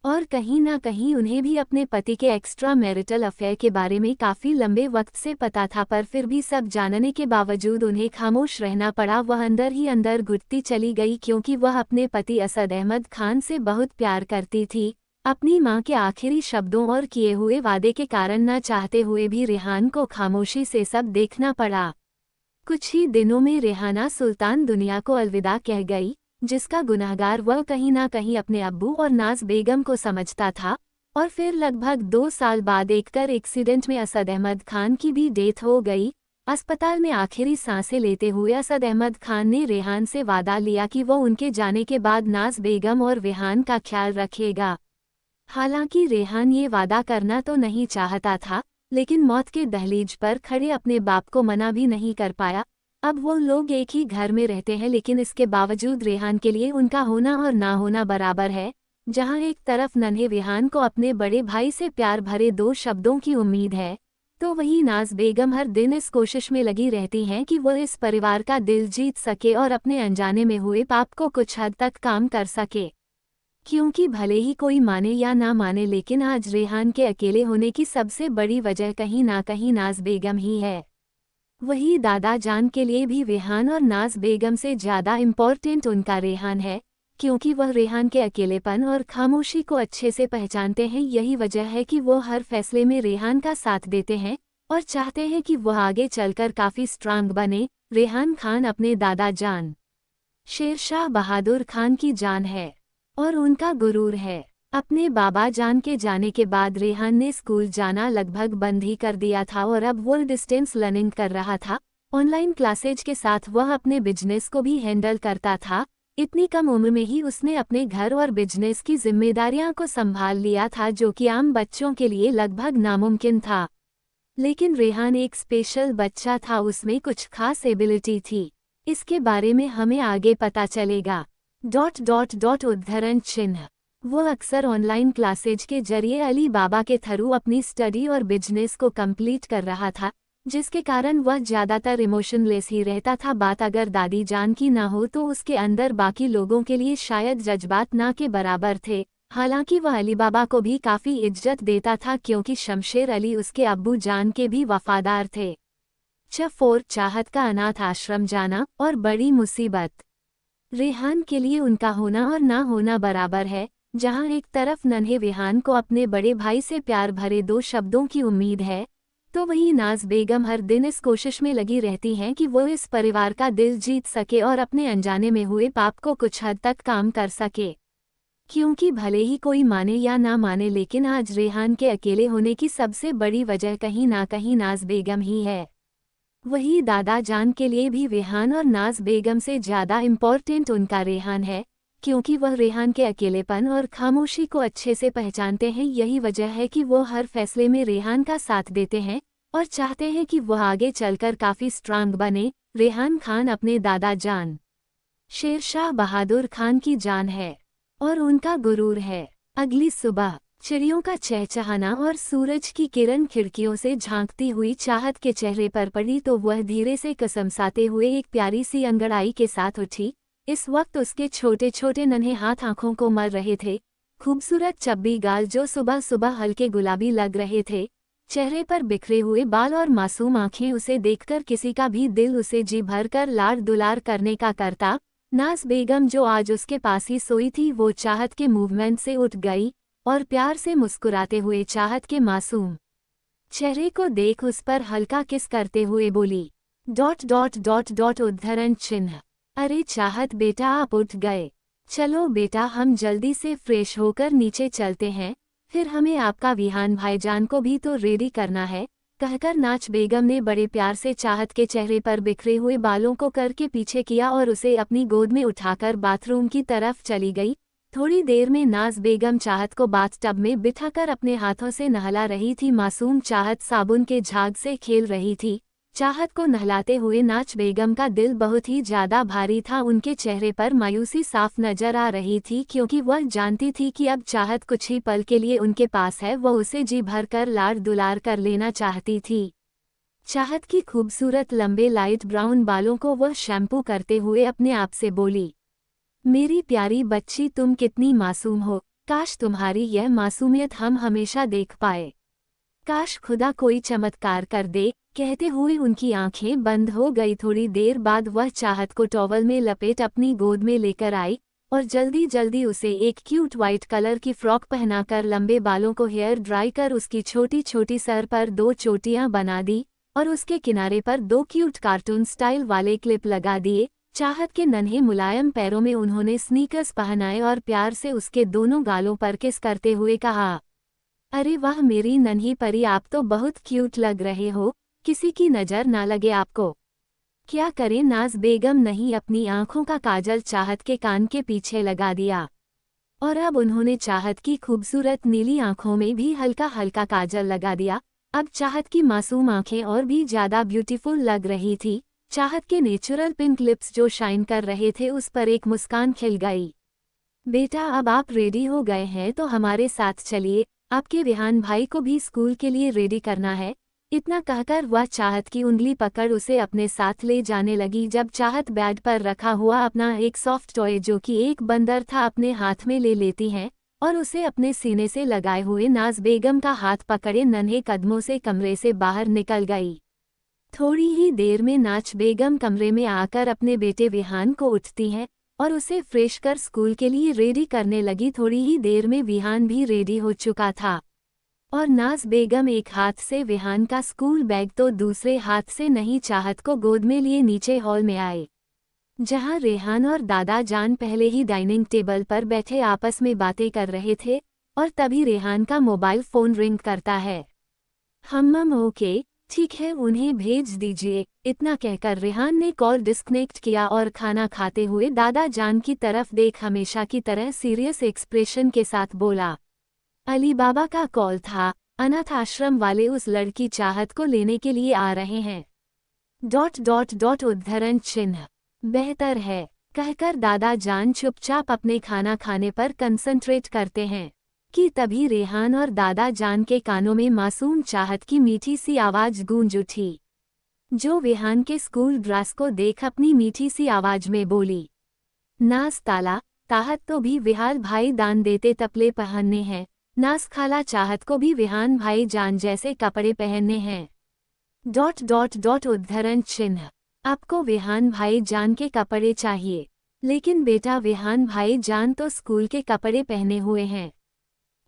और कहीं ना कहीं उन्हें भी अपने पति के एक्स्ट्रा मैरिटल अफेयर के बारे में काफ़ी लंबे वक्त से पता था, पर फिर भी सब जानने के बावजूद उन्हें खामोश रहना पड़ा। वह अंदर ही अंदर घुटती चली गई, क्योंकि वह अपने पति असद अहमद खान से बहुत प्यार करती थी। अपनी मां के आखिरी शब्दों और किए हुए वादे के कारण न चाहते हुए भी रेहान को खामोशी से सब देखना पड़ा। कुछ ही दिनों में रेहाना सुल्तान दुनिया को अलविदा कह गई, जिसका गुनहगार वह कहीं ना कहीं अपने अब्बू और नाज बेगम को समझता था। और फिर लगभग 2 साल बाद एक कार एक्सीडेंट में असद अहमद खान की भी डेथ हो गई। अस्पताल में आखिरी सांसें लेते हुए असद अहमद खान ने रेहान से वादा लिया कि वो उनके जाने के बाद नाज बेगम और रेहान का ख्याल रखेगा। हालांकि रेहान ये वादा करना तो नहीं चाहता था, लेकिन मौत के दहलीज पर खड़े अपने बाप को मना भी नहीं कर पाया। अब वो लोग एक ही घर में रहते हैं, लेकिन इसके बावजूद रेहान के लिए उनका होना और ना होना बराबर है। जहां एक तरफ नन्हे रेहान को अपने बड़े भाई से प्यार भरे 2 शब्दों की उम्मीद है, तो वहीं नाज बेगम हर दिन इस कोशिश में लगी रहती हैं कि वो इस परिवार का दिल जीत सके और अपने अनजाने में हुए पाप को कुछ हद तक काम कर सके। क्योंकि भले ही कोई माने या ना माने, लेकिन आज रेहान के अकेले होने की सबसे बड़ी वजह कहीं ना कहीं नाज बेगम ही है। वही दादा जान के लिए भी रेहान और नाज बेगम से ज़्यादा इम्पोर्टेंट उनका रेहान है, क्योंकि वह रेहान के अकेलेपन और खामोशी को अच्छे से पहचानते हैं। यही वजह है कि वो हर फैसले में रेहान का साथ देते हैं और चाहते हैं कि वह आगे चलकर काफ़ी स्ट्रांग बने। रेहान खान अपने दादा जान शेरशाह बहादुर खान की जान है और उनका गुरूर है। अपने बाबा जान के जाने के बाद रेहान ने स्कूल जाना लगभग बंद ही कर दिया था और अब वो डिस्टेंस लर्निंग कर रहा था। ऑनलाइन क्लासेज के साथ वह अपने बिजनेस को भी हैंडल करता था। इतनी कम उम्र में ही उसने अपने घर और बिजनेस की जिम्मेदारियां को संभाल लिया था, जो कि आम बच्चों के लिए लगभग नामुमकिन था। लेकिन रेहान एक स्पेशल बच्चा था, उसमें कुछ खास एबिलिटी थी। इसके बारे में हमें आगे पता चलेगा। उद्धरण चिन्ह। वो अक्सर ऑनलाइन क्लासेज के जरिए अली बाबा के थ्रू अपनी स्टडी और बिजनेस को कंप्लीट कर रहा था, जिसके कारण वह ज़्यादातर इमोशनलेस ही रहता था। बात अगर दादी जान की ना हो तो उसके अंदर बाकी लोगों के लिए शायद जज्बात ना के बराबर थे। हालांकि वह अली बाबा को भी काफ़ी इज्जत देता था, क्योंकि शमशेर अली उसके अब्बू जान के भी वफादार थे। 4 चाहत का अनाथ आश्रम जाना और बड़ी मुसीबत। रेहान के लिए उनका होना और ना होना बराबर है। जहां एक तरफ नन्हे रेहान को अपने बड़े भाई से प्यार भरे 2 शब्दों की उम्मीद है, तो वहीं नाज बेगम हर दिन इस कोशिश में लगी रहती हैं कि वो इस परिवार का दिल जीत सके और अपने अनजाने में हुए पाप को कुछ हद तक काम कर सके। क्योंकि भले ही कोई माने या ना माने, लेकिन आज रेहान के अकेले होने की सबसे बड़ी वजह कहीं ना कहीं नाज बेगम ही है। वही दादा जान के लिए भी रेहान और नाज बेगम से ज़्यादा इम्पोर्टेंट उनका रेहान है, क्योंकि वह रेहान के अकेलेपन और खामोशी को अच्छे से पहचानते हैं। यही वजह है कि वो हर फैसले में रेहान का साथ देते हैं और चाहते हैं कि वह आगे चलकर काफ़ी स्ट्रांग बने। रेहान खान अपने दादा जान शेरशाह बहादुर खान की जान है और उनका गुरूर है। अगली सुबह चिड़ियों का चहचहाना और सूरज की किरण खिड़कियों से झांकती हुई चाहत के चेहरे पर पड़ी तो वह धीरे से कसमसाते हुए एक प्यारी सी अंगड़ाई के साथ उठी। इस वक्त उसके छोटे छोटे नन्हे हाथ आंखों को मल रहे थे। खूबसूरत चब्बी गाल जो सुबह सुबह हल्के गुलाबी लग रहे थे, चेहरे पर बिखरे हुए बाल और मासूम आंखें, उसे देखकर किसी का भी दिल उसे जी भरकर लाड दुलार करने का करता। नाज बेगम जो आज उसके पास ही सोई थी, वो चाहत के मूवमेंट से उठ गई और प्यार से मुस्कुराते हुए चाहत के मासूम चेहरे को देख उस पर हल्का किस करते हुए बोली, डॉट डॉट डॉट डॉट उद्धरण चिन्ह। अरे चाहत बेटा, आप उठ गए। चलो बेटा, हम जल्दी से फ्रेश होकर नीचे चलते हैं, फिर हमें आपका विहान भाईजान को भी तो रेडी करना है, कहकर नाज बेगम ने बड़े प्यार से चाहत के चेहरे पर बिखरे हुए बालों को करके पीछे किया और उसे अपनी गोद में उठाकर बाथरूम की तरफ चली गई। थोड़ी देर में नाज बेगम चाहत को बाथटब में बिठाकर अपने हाथों से नहला रही थी। मासूम चाहत साबुन के झाग से खेल रही थी। चाहत को नहलाते हुए नाज बेगम का दिल बहुत ही ज्यादा भारी था। उनके चेहरे पर मायूसी साफ नजर आ रही थी, क्योंकि वह जानती थी कि अब चाहत कुछ ही पल के लिए उनके पास है। वह उसे जी भरकर लाड दुलार कर लेना चाहती थी। चाहत की खूबसूरत लंबे लाइट ब्राउन बालों को वह शैम्पू करते हुए अपने आप से बोली, मेरी प्यारी बच्ची, तुम कितनी मासूम हो। काश तुम्हारी यह मासूमियत हम हमेशा देख पाए। काश खुदा कोई चमत्कार कर दे। कहते हुए उनकी आंखें बंद हो गई। थोड़ी देर बाद वह चाहत को टॉवल में लपेट अपनी गोद में लेकर आई और जल्दी जल्दी उसे एक क्यूट वाइट कलर की फ्रॉक पहनाकर लंबे बालों को हेयर ड्राई कर उसकी छोटी छोटी सर पर 2 चोटियां बना दी और उसके किनारे पर 2 क्यूट कार्टून स्टाइल वाले क्लिप लगा दिए। चाहत के नन्हे मुलायम पैरों में उन्होंने स्नीकर्स पहनाए और प्यार से उसके दोनों गालों पर किस करते हुए कहा, अरे वाह मेरी नन्ही परी, आप तो बहुत क्यूट लग रहे हो, किसी की नज़र ना लगे आपको। क्या करें, नाज बेगम नहीं अपनी आंखों का काजल चाहत के कान के पीछे लगा दिया और अब उन्होंने चाहत की खूबसूरत नीली आंखों में भी हल्का हल्का काजल लगा दिया। अब चाहत की मासूम आंखें और भी ज़्यादा ब्यूटीफुल लग रही थी। चाहत के नेचुरल पिंक लिप्स जो शाइन कर रहे थे, उस पर एक मुस्कान खिल गई। बेटा, अब आप रेडी हो गए हैं तो हमारे साथ चलिए, आपके विहान भाई को भी स्कूल के लिए रेडी करना है। इतना कहकर वह चाहत की उंगली पकड़ उसे अपने साथ ले जाने लगी। जब चाहत बेड पर रखा हुआ अपना एक सॉफ्ट टॉय जो कि एक बंदर था अपने हाथ में ले लेती हैं और उसे अपने सीने से लगाए हुए नाज बेगम का हाथ पकड़े नन्हे कदमों से कमरे से बाहर निकल गई। थोड़ी ही देर में नाज बेगम कमरे में आकर अपने बेटे विहान को उठती हैं और उसे फ्रेश कर स्कूल के लिए रेडी करने लगी। थोड़ी ही देर में विहान भी रेडी हो चुका था और नाज बेगम एक हाथ से विहान का स्कूल बैग तो दूसरे हाथ से नहीं चाहत को गोद में लिए नीचे हॉल में आए, जहां रेहान और दादा जान पहले ही डाइनिंग टेबल पर बैठे आपस में बातें कर रहे थे और तभी रेहान का मोबाइल फोन रिंग करता है। हम ओके, ठीक है, उन्हें भेज दीजिए। इतना कहकर रेहान ने कॉल डिस्कनेक्ट किया और खाना खाते हुए दादा जान की तरफ देख हमेशा की तरह सीरियस एक्सप्रेशन के साथ बोला, अली बाबा का कॉल था, अनाथ आश्रम वाले उस लड़की चाहत को लेने के लिए आ रहे हैं। डॉट डॉट डॉट उद्धरण चिन्ह। बेहतर है, कहकर दादा जान चुपचाप अपने खाना खाने पर कंसंट्रेट करते हैं कि तभी रेहान और दादा जान के कानों में मासूम चाहत की मीठी सी आवाज गूंज उठी, जो विहान के स्कूल ड्रेस को देख अपनी मीठी सी आवाज में बोली, नाज ताला ताहत तो भी विहाल भाई दान देते तपले पहनने हैं, नाज खाला चाहत को भी विहान भाई जान जैसे कपड़े पहनने हैं। डॉट डॉट डॉट उद्धरण चिन्ह। आपको विहान भाई जान के कपड़े चाहिए, लेकिन बेटा विहान भाई जान तो स्कूल के कपड़े पहने हुए हैं।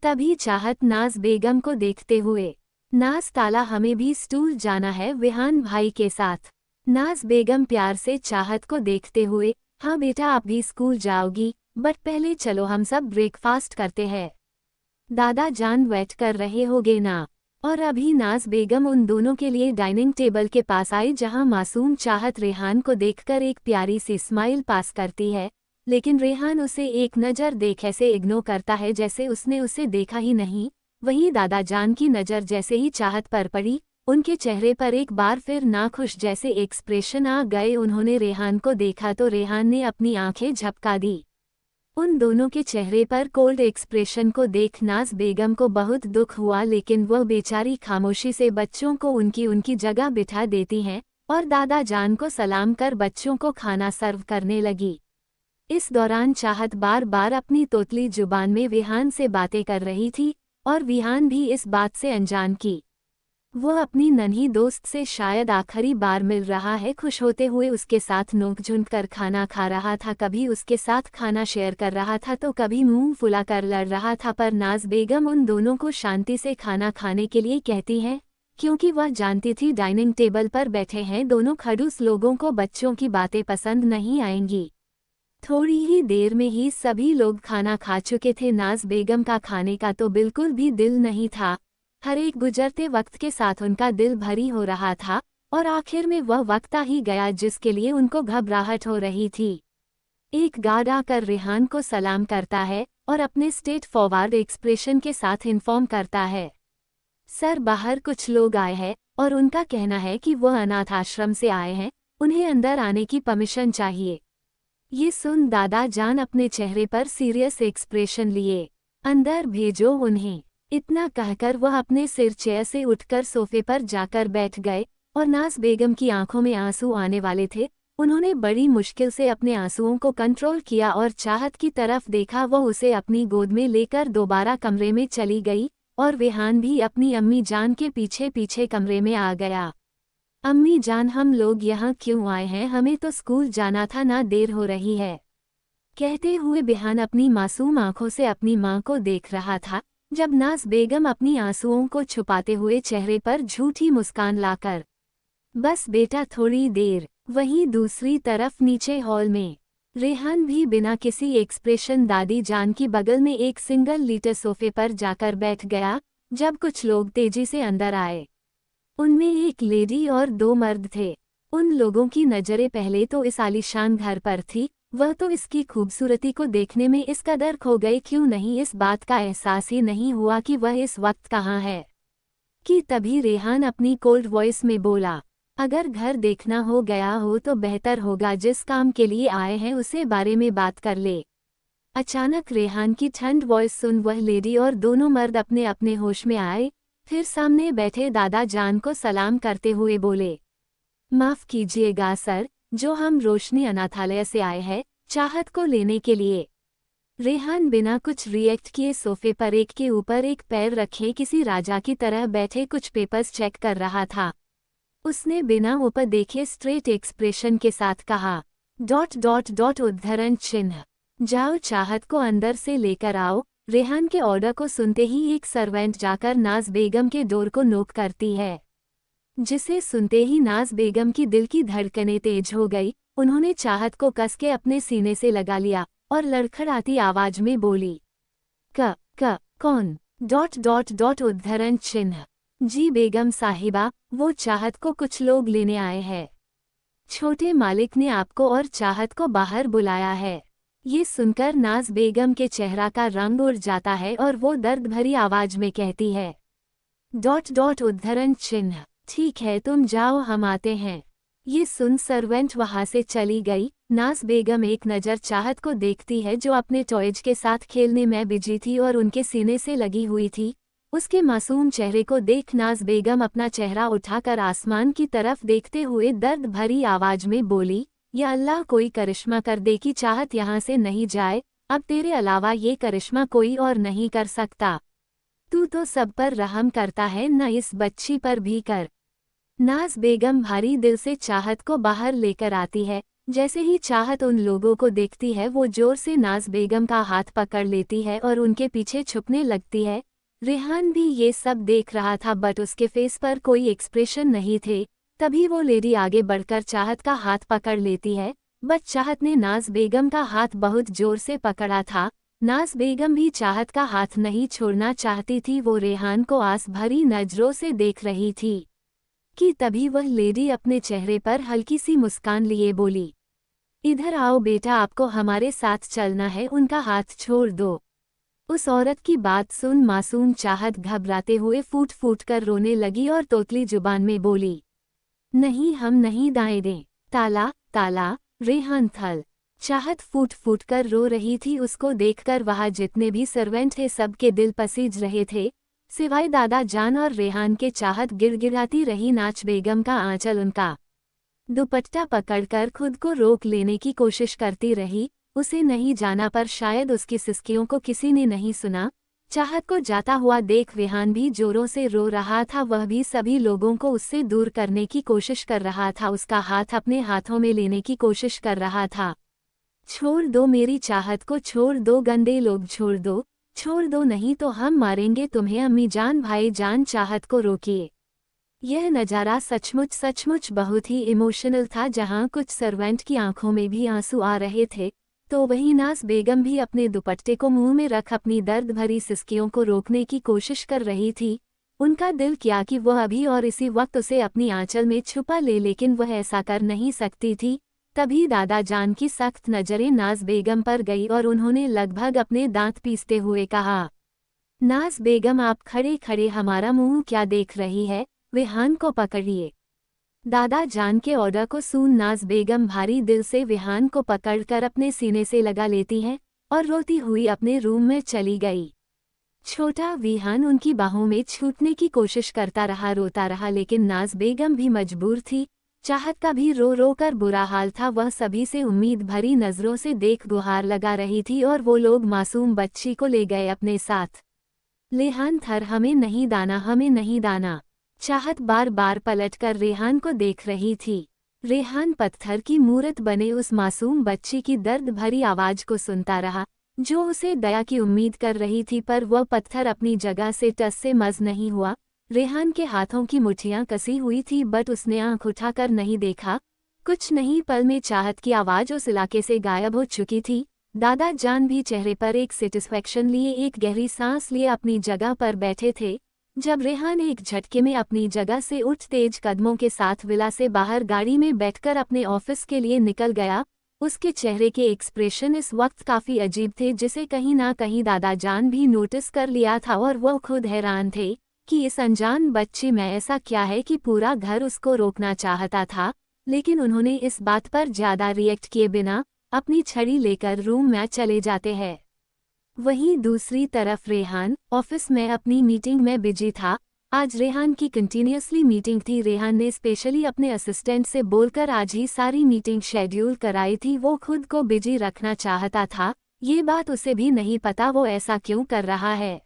तभी चाहत नाज बेगम को देखते हुए नाज ताला हमें भी स्कूल जाना है विहान भाई के साथ। नाज बेगम प्यार से चाहत को देखते हुए, हाँ बेटा आप भी स्कूल जाओगी, बट पहले चलो हम सब ब्रेकफास्ट करते हैं। दादा जान वेट कर रहे होगे ना। और अभी नाज बेगम उन दोनों के लिए डाइनिंग टेबल के पास आई जहां मासूम चाहत रेहान को देखकर एक प्यारी सी स्माइल पास करती है, लेकिन रेहान उसे एक नज़र देख ऐसे इग्नोर करता है जैसे उसने उसे देखा ही नहीं। वहीं दादा जान की नज़र जैसे ही चाहत पर पड़ी, उनके चेहरे पर एक बार फिर नाखुश जैसे एक्सप्रेशन आ गए। उन्होंने रेहान को देखा तो रेहान ने अपनी आंखें झपका दी। उन दोनों के चेहरे पर कोल्ड एक्सप्रेशन को देख नाज बेगम को बहुत दुख हुआ, लेकिन वह बेचारी खामोशी से बच्चों को उनकी उनकी जगह बिठा देती हैं और दादा जान को सलाम कर बच्चों को खाना सर्व करने लगी। इस दौरान चाहत बार बार अपनी तोतली जुबान में विहान से बातें कर रही थी और विहान भी इस बात से अनजान की। वह अपनी नन्ही दोस्त से शायद आखिरी बार मिल रहा है। खुश होते हुए उसके साथ नोक-झोंक कर खाना खा रहा था, कभी उसके साथ खाना शेयर कर रहा था तो कभी मुंह फुलाकर लड़ रहा था। पर नाज बेगम उन दोनों को शांति से खाना खाने के लिए कहती हैं, क्योंकि वह जानती थी डाइनिंग टेबल पर बैठे हैं दोनों खड़ूस लोगों को बच्चों की बातें पसंद नहीं आएंगी। थोड़ी ही देर में ही सभी लोग खाना खा चुके थे। नाज बेगम का खाने का तो बिल्कुल भी दिल नहीं था। हर एक गुजरते वक्त के साथ उनका दिल भरी हो रहा था और आखिर में वह वक्त आ ही गया जिसके लिए उनको घबराहट हो रही थी। एक गार्ड आकर रेहान को सलाम करता है और अपने स्ट्रेट फॉरवर्ड एक्सप्रेशन के साथ इन्फॉर्म करता है, सर बाहर कुछ लोग आए हैं और उनका कहना है कि वह अनाथ आश्रम से आए हैं, उन्हें अंदर आने की परमिशन चाहिए। ये सुन दादा जान अपने चेहरे पर सीरियस एक्सप्रेशन लिए, अंदर भेजो उन्हें। इतना कहकर वह अपने सिर चेयर से उठकर सोफे पर जाकर बैठ गए और नाज बेगम की आंखों में आंसू आने वाले थे। उन्होंने बड़ी मुश्किल से अपने आंसुओं को कंट्रोल किया और चाहत की तरफ देखा। वह उसे अपनी गोद में लेकर दोबारा कमरे में चली गई और विहान भी अपनी अम्मी जान के पीछे पीछे कमरे में आ गया। अम्मी जान हम लोग यहाँ क्यों आए हैं, हमें तो स्कूल जाना था ना, देर हो रही है। कहते हुए विहान अपनी मासूम आंखों से अपनी मां को देख रहा था, जब नाज बेगम अपनी आंसुओं को छुपाते हुए चेहरे पर झूठी मुस्कान लाकर, बस बेटा थोड़ी देर। वहीं दूसरी तरफ नीचे हॉल में रेहान भी बिना किसी एक्सप्रेशन दादी जान की बगल में एक सिंगल लीटर सोफे पर जाकर बैठ गया। जब कुछ लोग तेजी से अंदर आए, उनमें एक लेडी और दो मर्द थे। उन लोगों की नजरें पहले तो इस आलीशान घर पर थी, वह तो इसकी खूबसूरती को देखने में इस कदर खो गए, क्यों नहीं इस बात का एहसास ही नहीं हुआ कि वह इस वक्त कहाँ है। कि तभी रेहान अपनी कोल्ड वॉइस में बोला, अगर घर देखना हो गया हो तो बेहतर होगा, जिस काम के लिए आए हैं उसे बारे में बात कर ले। अचानक रेहान की ठंड वॉइस सुन वह लेडी और दोनों मर्द अपने अपने होश में आए, फिर सामने बैठे दादा जान को सलाम करते हुए बोले, माफ कीजिएगा सर, जो हम रोशनी अनाथालय से आए हैं चाहत को लेने के लिए। रेहान बिना कुछ रिएक्ट किए सोफे पर एक के ऊपर एक पैर रखे किसी राजा की तरह बैठे कुछ पेपर्स चेक कर रहा था। उसने बिना ऊपर देखे स्ट्रेट एक्सप्रेशन के साथ कहा, ... उद्धरण चिन्ह, जाओ चाहत को अंदर से लेकर आओ। रेहान के ऑर्डर को सुनते ही एक सर्वेंट जाकर नाज बेगम के डोर को नॉक करती है, जिसे सुनते ही नाज बेगम की दिल की धड़कनें तेज हो गई। उन्होंने चाहत को कस के अपने सीने से लगा लिया और लड़खड़ाती आवाज में बोली, कौन? ... उद्धरण चिन्ह, जी बेगम साहिबा, वो चाहत को कुछ लोग लेने आए हैं। छोटे मालिक ने आपको और चाहत को बाहर बुलाया है। ये सुनकर नाज बेगम के चेहरा का रंग उड़ जाता है और वो दर्द भरी आवाज में कहती है, ... उद्धरण चिन्ह, ठीक है तुम जाओ हम आते हैं। ये सुन सर्वेंट वहां से चली गई। नाज बेगम एक नज़र चाहत को देखती है जो अपने टॉयज के साथ खेलने में बिजी थी और उनके सीने से लगी हुई थी। उसके मासूम चेहरे को देख नाज बेगम अपना चेहरा उठाकर आसमान की तरफ देखते हुए दर्द भरी आवाज में बोली, या अल्लाह कोई करिश्मा कर दे कि चाहत यहाँ से नहीं जाए, अब तेरे अलावा ये करिश्मा कोई और नहीं कर सकता। तू तो सब पर रहम करता है, न इस बच्ची पर भी कर। नाज बेगम भारी दिल से चाहत को बाहर लेकर आती है। जैसे ही चाहत उन लोगों को देखती है वो जोर से नाज बेगम का हाथ पकड़ लेती है और उनके पीछे छुपने लगती है। रेहान भी ये सब देख रहा था बट उसके फेस पर कोई एक्सप्रेशन नहीं थे। तभी वो लेडी आगे बढ़कर चाहत का हाथ पकड़ लेती है, बट चाहत ने नाज बेगम का हाथ बहुत जोर से पकड़ा था। नाज बेगम भी चाहत का हाथ नहीं छोड़ना चाहती थी। वो रेहान को आस भरी नजरों से देख रही थी कि तभी वह लेडी अपने चेहरे पर हल्की सी मुस्कान लिए बोली, इधर आओ बेटा, आपको हमारे साथ चलना है। उनका हाथ छोड़ दो। उस औरत की बात सुन मासूम चाहत घबराते हुए फूट फूट कर रोने लगी और तोतली जुबान में बोली, नहीं, हम नहीं दाएं दें। ताला ताला। रेहान थल। चाहत फूट फूट कर रो रही थी। उसको देखकर वहां जितने भी सर्वेंट थे सबके दिल पसीज रहे थे, सिवाय दादा जान और रेहान के। चाहत गिड़गिड़ाती रही। नाज बेगम का आंचल उनका दुपट्टा पकड़कर खुद को रोक लेने की कोशिश करती रही। उसे नहीं जाना पर शायद उसकी सिसकियों को किसी ने नहीं सुना। चाहत को जाता हुआ देख रेहान भी जोरों से रो रहा था। वह भी सभी लोगों को उससे दूर करने की कोशिश कर रहा था, उसका हाथ अपने हाथों में लेने की कोशिश कर रहा था। छोड़ दो मेरी चाहत को, छोड़ दो गंदे लोग, छोड़ दो नहीं तो हम मारेंगे तुम्हें। अम्मी जान, भाई जान, चाहत को रोकिए। यह नज़ारा सचमुच बहुत ही इमोशनल था, जहां कुछ सर्वेंट की आंखों में भी आंसू आ रहे थे, तो वहीं नाज बेगम भी अपने दुपट्टे को मुंह में रख अपनी दर्द भरी सिसकियों को रोकने की कोशिश कर रही थी। उनका दिल किया कि वह अभी और इसी वक्त उसे अपनी आंचल में छुपा ले, लेकिन वह ऐसा कर नहीं सकती थी। तभी दादा जान की सख्त नज़रें नाज बेगम पर गई और उन्होंने लगभग अपने दांत पीसते हुए कहा, नाज बेगम, आप खड़े खड़े हमारा मुंह क्या देख रही है? रेहान को पकड़िए। दादा जान के ऑर्डर को सुन नाज बेगम भारी दिल से रेहान को पकड़कर अपने सीने से लगा लेती है और रोती हुई अपने रूम में चली गई। छोटा रेहान उनकी बाहों में छूटने की कोशिश करता रहा, रोता रहा, लेकिन नाज बेगम भी मजबूर थी। चाहत का भी रो रो कर बुरा हाल था। वह सभी से उम्मीद भरी नजरों से देख गुहार लगा रही थी और वो लोग मासूम बच्ची को ले गए अपने साथ। रेहान थर, हमें नहीं दाना, हमें नहीं दाना। चाहत बार बार पलटकर रेहान को देख रही थी। रेहान पत्थर की मूरत बने उस मासूम बच्ची की दर्द भरी आवाज को सुनता रहा, जो उसे दया की उम्मीद कर रही थी, पर वह पत्थर अपनी जगह से टस से मस नहीं हुआ। रेहान के हाथों की मुट्ठियां कसी हुई थी, बट उसने आंख उठाकर नहीं देखा। कुछ नहीं, पल में चाहत की आवाज उस इलाके से गायब हो चुकी थी। दादा जान भी चेहरे पर एक सेटिस्फैक्शन लिए एक गहरी सांस लिए अपनी जगह पर बैठे थे। जब रेहान एक झटके में अपनी जगह से उठ तेज कदमों के साथ विला से बाहर गाड़ी में बैठकर अपने ऑफिस के लिए निकल गया, उसके चेहरे के एक्सप्रेशन इस वक्त काफी अजीब थे, जिसे कहीं ना कहीं दादा जान भी नोटिस कर लिया था और वो खुद हैरान थे कि इस अनजान बच्ची में ऐसा क्या है कि पूरा घर उसको रोकना चाहता था। लेकिन उन्होंने इस बात पर ज्यादा रिएक्ट किए बिना अपनी छड़ी लेकर रूम में चले जाते हैं। वहीं दूसरी तरफ रेहान ऑफिस में अपनी मीटिंग में बिजी था। आज रेहान की कंटिन्यूसली मीटिंग थी। रेहान ने स्पेशली अपने असिस्टेंट से बोलकर आज ही सारी मीटिंग शेड्यूल कराई थी। वो खुद को बिजी रखना चाहता था, ये बात उसे भी नहीं पता वो ऐसा क्यों कर रहा है।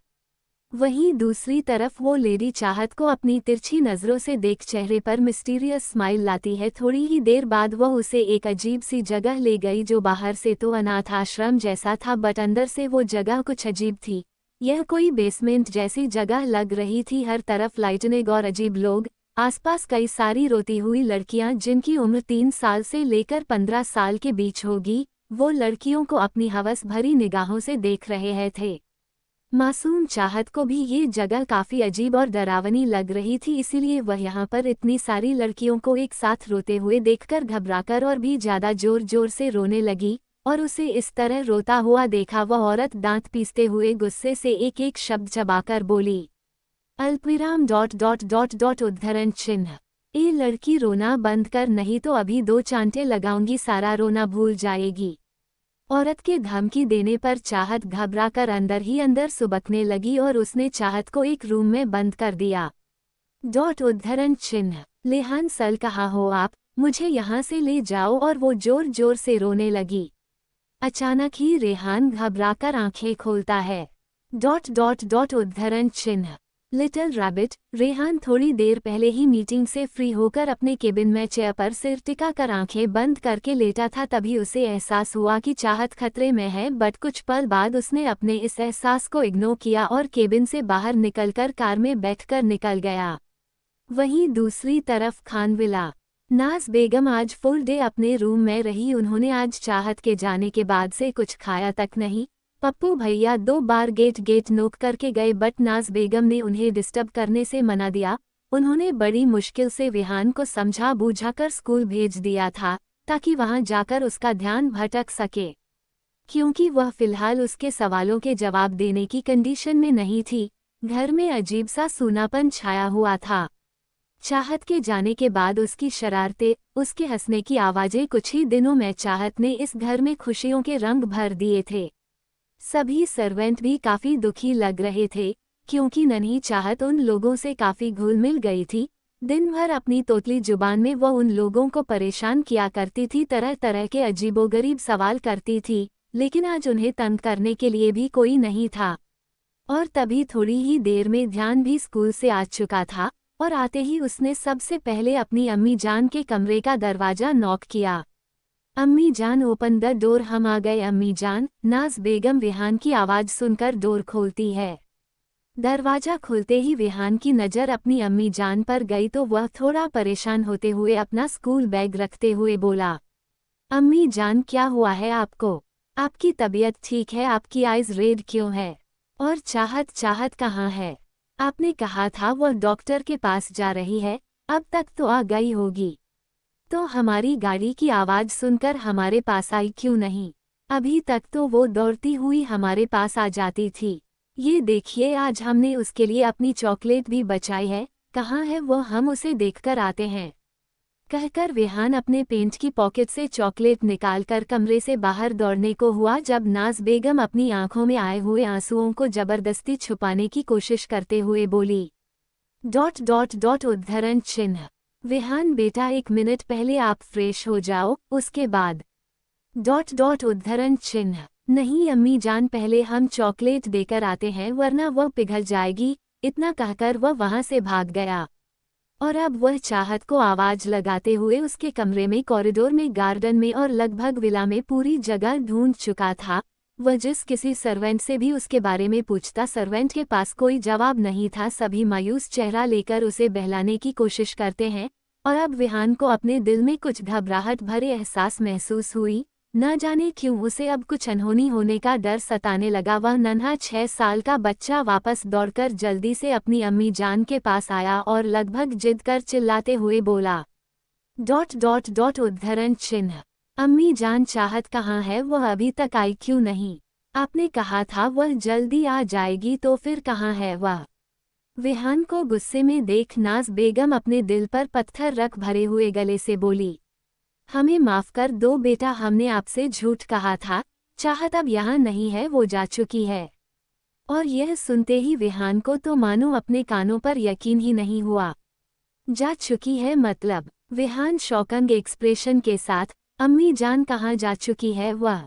वहीं दूसरी तरफ वो लेडी चाहत को अपनी तिरछी नजरों से देख चेहरे पर मिस्टीरियस स्माइल लाती है। थोड़ी ही देर बाद वह उसे एक अजीब सी जगह ले गई, जो बाहर से तो अनाथ आश्रम जैसा था, बट अंदर से वो जगह कुछ अजीब थी। यह कोई बेसमेंट जैसी जगह लग रही थी। हर तरफ लाइटनिंग और अजीब लोग। आसपास कई सारी रोती हुई लड़कियां, जिनकी उम्र 3 साल से लेकर 15 साल के बीच होगी। वो लड़कियों को अपनी हवस भरी निगाहों से देख रहे थे। मासूम चाहत को भी ये जगह काफी अजीब और डरावनी लग रही थी, इसीलिए वह यहाँ पर इतनी सारी लड़कियों को एक साथ रोते हुए देखकर घबराकर और भी ज्यादा जोर जोर से रोने लगी। और उसे इस तरह रोता हुआ देखा वह औरत दांत पीसते हुए गुस्से से एक एक शब्द चबाकर बोली, अल्पविराम ... उद्धरण चिन्ह। ए लड़की, रोना बंद कर, नहीं तो अभी 2 चांटे लगाऊंगी, सारा रोना भूल जाएगी। औरत के धमकी देने पर चाहत घबराकर अंदर ही अंदर सुबकने लगी और उसने चाहत को एक रूम में बंद कर दिया। उद्धरण चिन्ह। रेहान सल, कहाँ हो आप? मुझे यहाँ से ले जाओ। और वो जोर जोर से रोने लगी। अचानक ही रेहान घबराकर आंखें खोलता है। उद्धरण चिन्ह। Little rabbit. रेहान थोड़ी देर पहले ही मीटिंग से फ्री होकर अपने केबिन में चेयर पर सिर टिकाकर आंखें बंद करके लेटा था, तभी उसे एहसास हुआ कि चाहत खतरे में है। बट कुछ पल बाद उसने अपने इस एहसास को इग्नोर किया और केबिन से बाहर निकलकर कार में बैठकर निकल गया। वहीं दूसरी तरफ खानविला। नाज बेगम आज फुल डे अपने रूम में रही। उन्होंने आज चाहत के जाने के बाद से कुछ खाया तक नहीं। पप्पू भैया 2 बार गेट नोक करके गए, बट नाज बेगम ने उन्हें डिस्टर्ब करने से मना दिया। उन्होंने बड़ी मुश्किल से विहान को समझा बूझाकर स्कूल भेज दिया था, ताकि वहां जाकर उसका ध्यान भटक सके, क्योंकि वह फिलहाल उसके सवालों के जवाब देने की कंडीशन में नहीं थी। घर में अजीब सा सूनापन छाया हुआ था। चाहत के जाने के बाद उसकी शरारतें, उसके हंसने की आवाजें, कुछ ही दिनों में चाहत ने इस घर में खुशियों के रंग भर दिए थे। सभी सर्वेंट भी काफी दुखी लग रहे थे, क्योंकि नन्ही चाहत उन लोगों से काफी घुल मिल गई थी। दिन भर अपनी तोतली जुबान में वह उन लोगों को परेशान किया करती थी, तरह तरह के अजीबोगरीब सवाल करती थी, लेकिन आज उन्हें तंग करने के लिए भी कोई नहीं था। और तभी थोड़ी ही देर में ध्यान भी स्कूल से आ चुका था, और आते ही उसने सबसे पहले अपनी अम्मी जान के कमरे का दरवाजा नॉक किया। अम्मी जान, ओपन द डोर। हम आ गए अम्मी जान। नाज बेगम विहान की आवाज सुनकर डोर खोलती है। दरवाजा खुलते ही विहान की नज़र अपनी अम्मी जान पर गई तो वह थोड़ा परेशान होते हुए अपना स्कूल बैग रखते हुए बोला, अम्मी जान क्या हुआ है आपको? आपकी तबीयत ठीक है? आपकी आइज रेड क्यों है? और चाहत कहाँ है? आपने कहा था वह डॉक्टर के पास जा रही है, अब तक तो आ गई होगी। तो हमारी गाड़ी की आवाज़ सुनकर हमारे पास आई क्यों नहीं? अभी तक तो वो दौड़ती हुई हमारे पास आ जाती थी। ये देखिए, आज हमने उसके लिए अपनी चॉकलेट भी बचाई है। कहाँ है वो? हम उसे देखकर आते हैं। कहकर विहान अपने पेंट की पॉकेट से चॉकलेट निकालकर कमरे से बाहर दौड़ने को हुआ, जब नाज बेगम अपनी आंखों में आए हुए आंसुओं को जबरदस्ती छुपाने की कोशिश करते हुए बोली, ... उद्धरण चिन्ह। विहान बेटा, 1 मिनट पहले आप फ्रेश हो जाओ, उसके बाद ... उद्धरण चिन्ह। नहीं अम्मी जान, पहले हम चॉकलेट देकर आते हैं, वरना वह पिघल जाएगी। इतना कहकर वह वहां से भाग गया। और अब वह चाहत को आवाज लगाते हुए उसके कमरे में, कॉरिडोर में, गार्डन में और लगभग विला में पूरी जगह ढूंढ चुका था। वह जिस किसी सर्वेंट से भी उसके बारे में पूछता, सर्वेंट के पास कोई जवाब नहीं था। सभी मायूस चेहरा लेकर उसे बहलाने की कोशिश करते हैं। और अब विहान को अपने दिल में कुछ घबराहट भरे एहसास महसूस हुई। न जाने क्यों उसे अब कुछ अनहोनी होने का डर सताने लगा। वह नन्हा 6 साल का बच्चा वापस दौड़कर जल्दी से अपनी अम्मी जान के पास आया और लगभग जिद कर चिल्लाते हुए बोला, ... उद्धरण चिन्ह। अम्मी जान, चाहत कहाँ है? वह अभी तक आई क्यों नहीं? आपने कहा था वह जल्दी आ जाएगी, तो फिर कहाँ है वह? विहान को गुस्से में देख नाज बेगम अपने दिल पर पत्थर रख भरे हुए गले से बोली, हमें माफ कर दो बेटा, हमने आपसे झूठ कहा था। चाहत अब यहाँ नहीं है, वो जा चुकी है। और यह सुनते ही विहान को तो मानो अपने कानों पर यकीन ही नहीं हुआ। जा चुकी है मतलब? विहान शॉकिंग एक्सप्रेशन के साथ, अम्मी जान कहाँ जा चुकी है वह?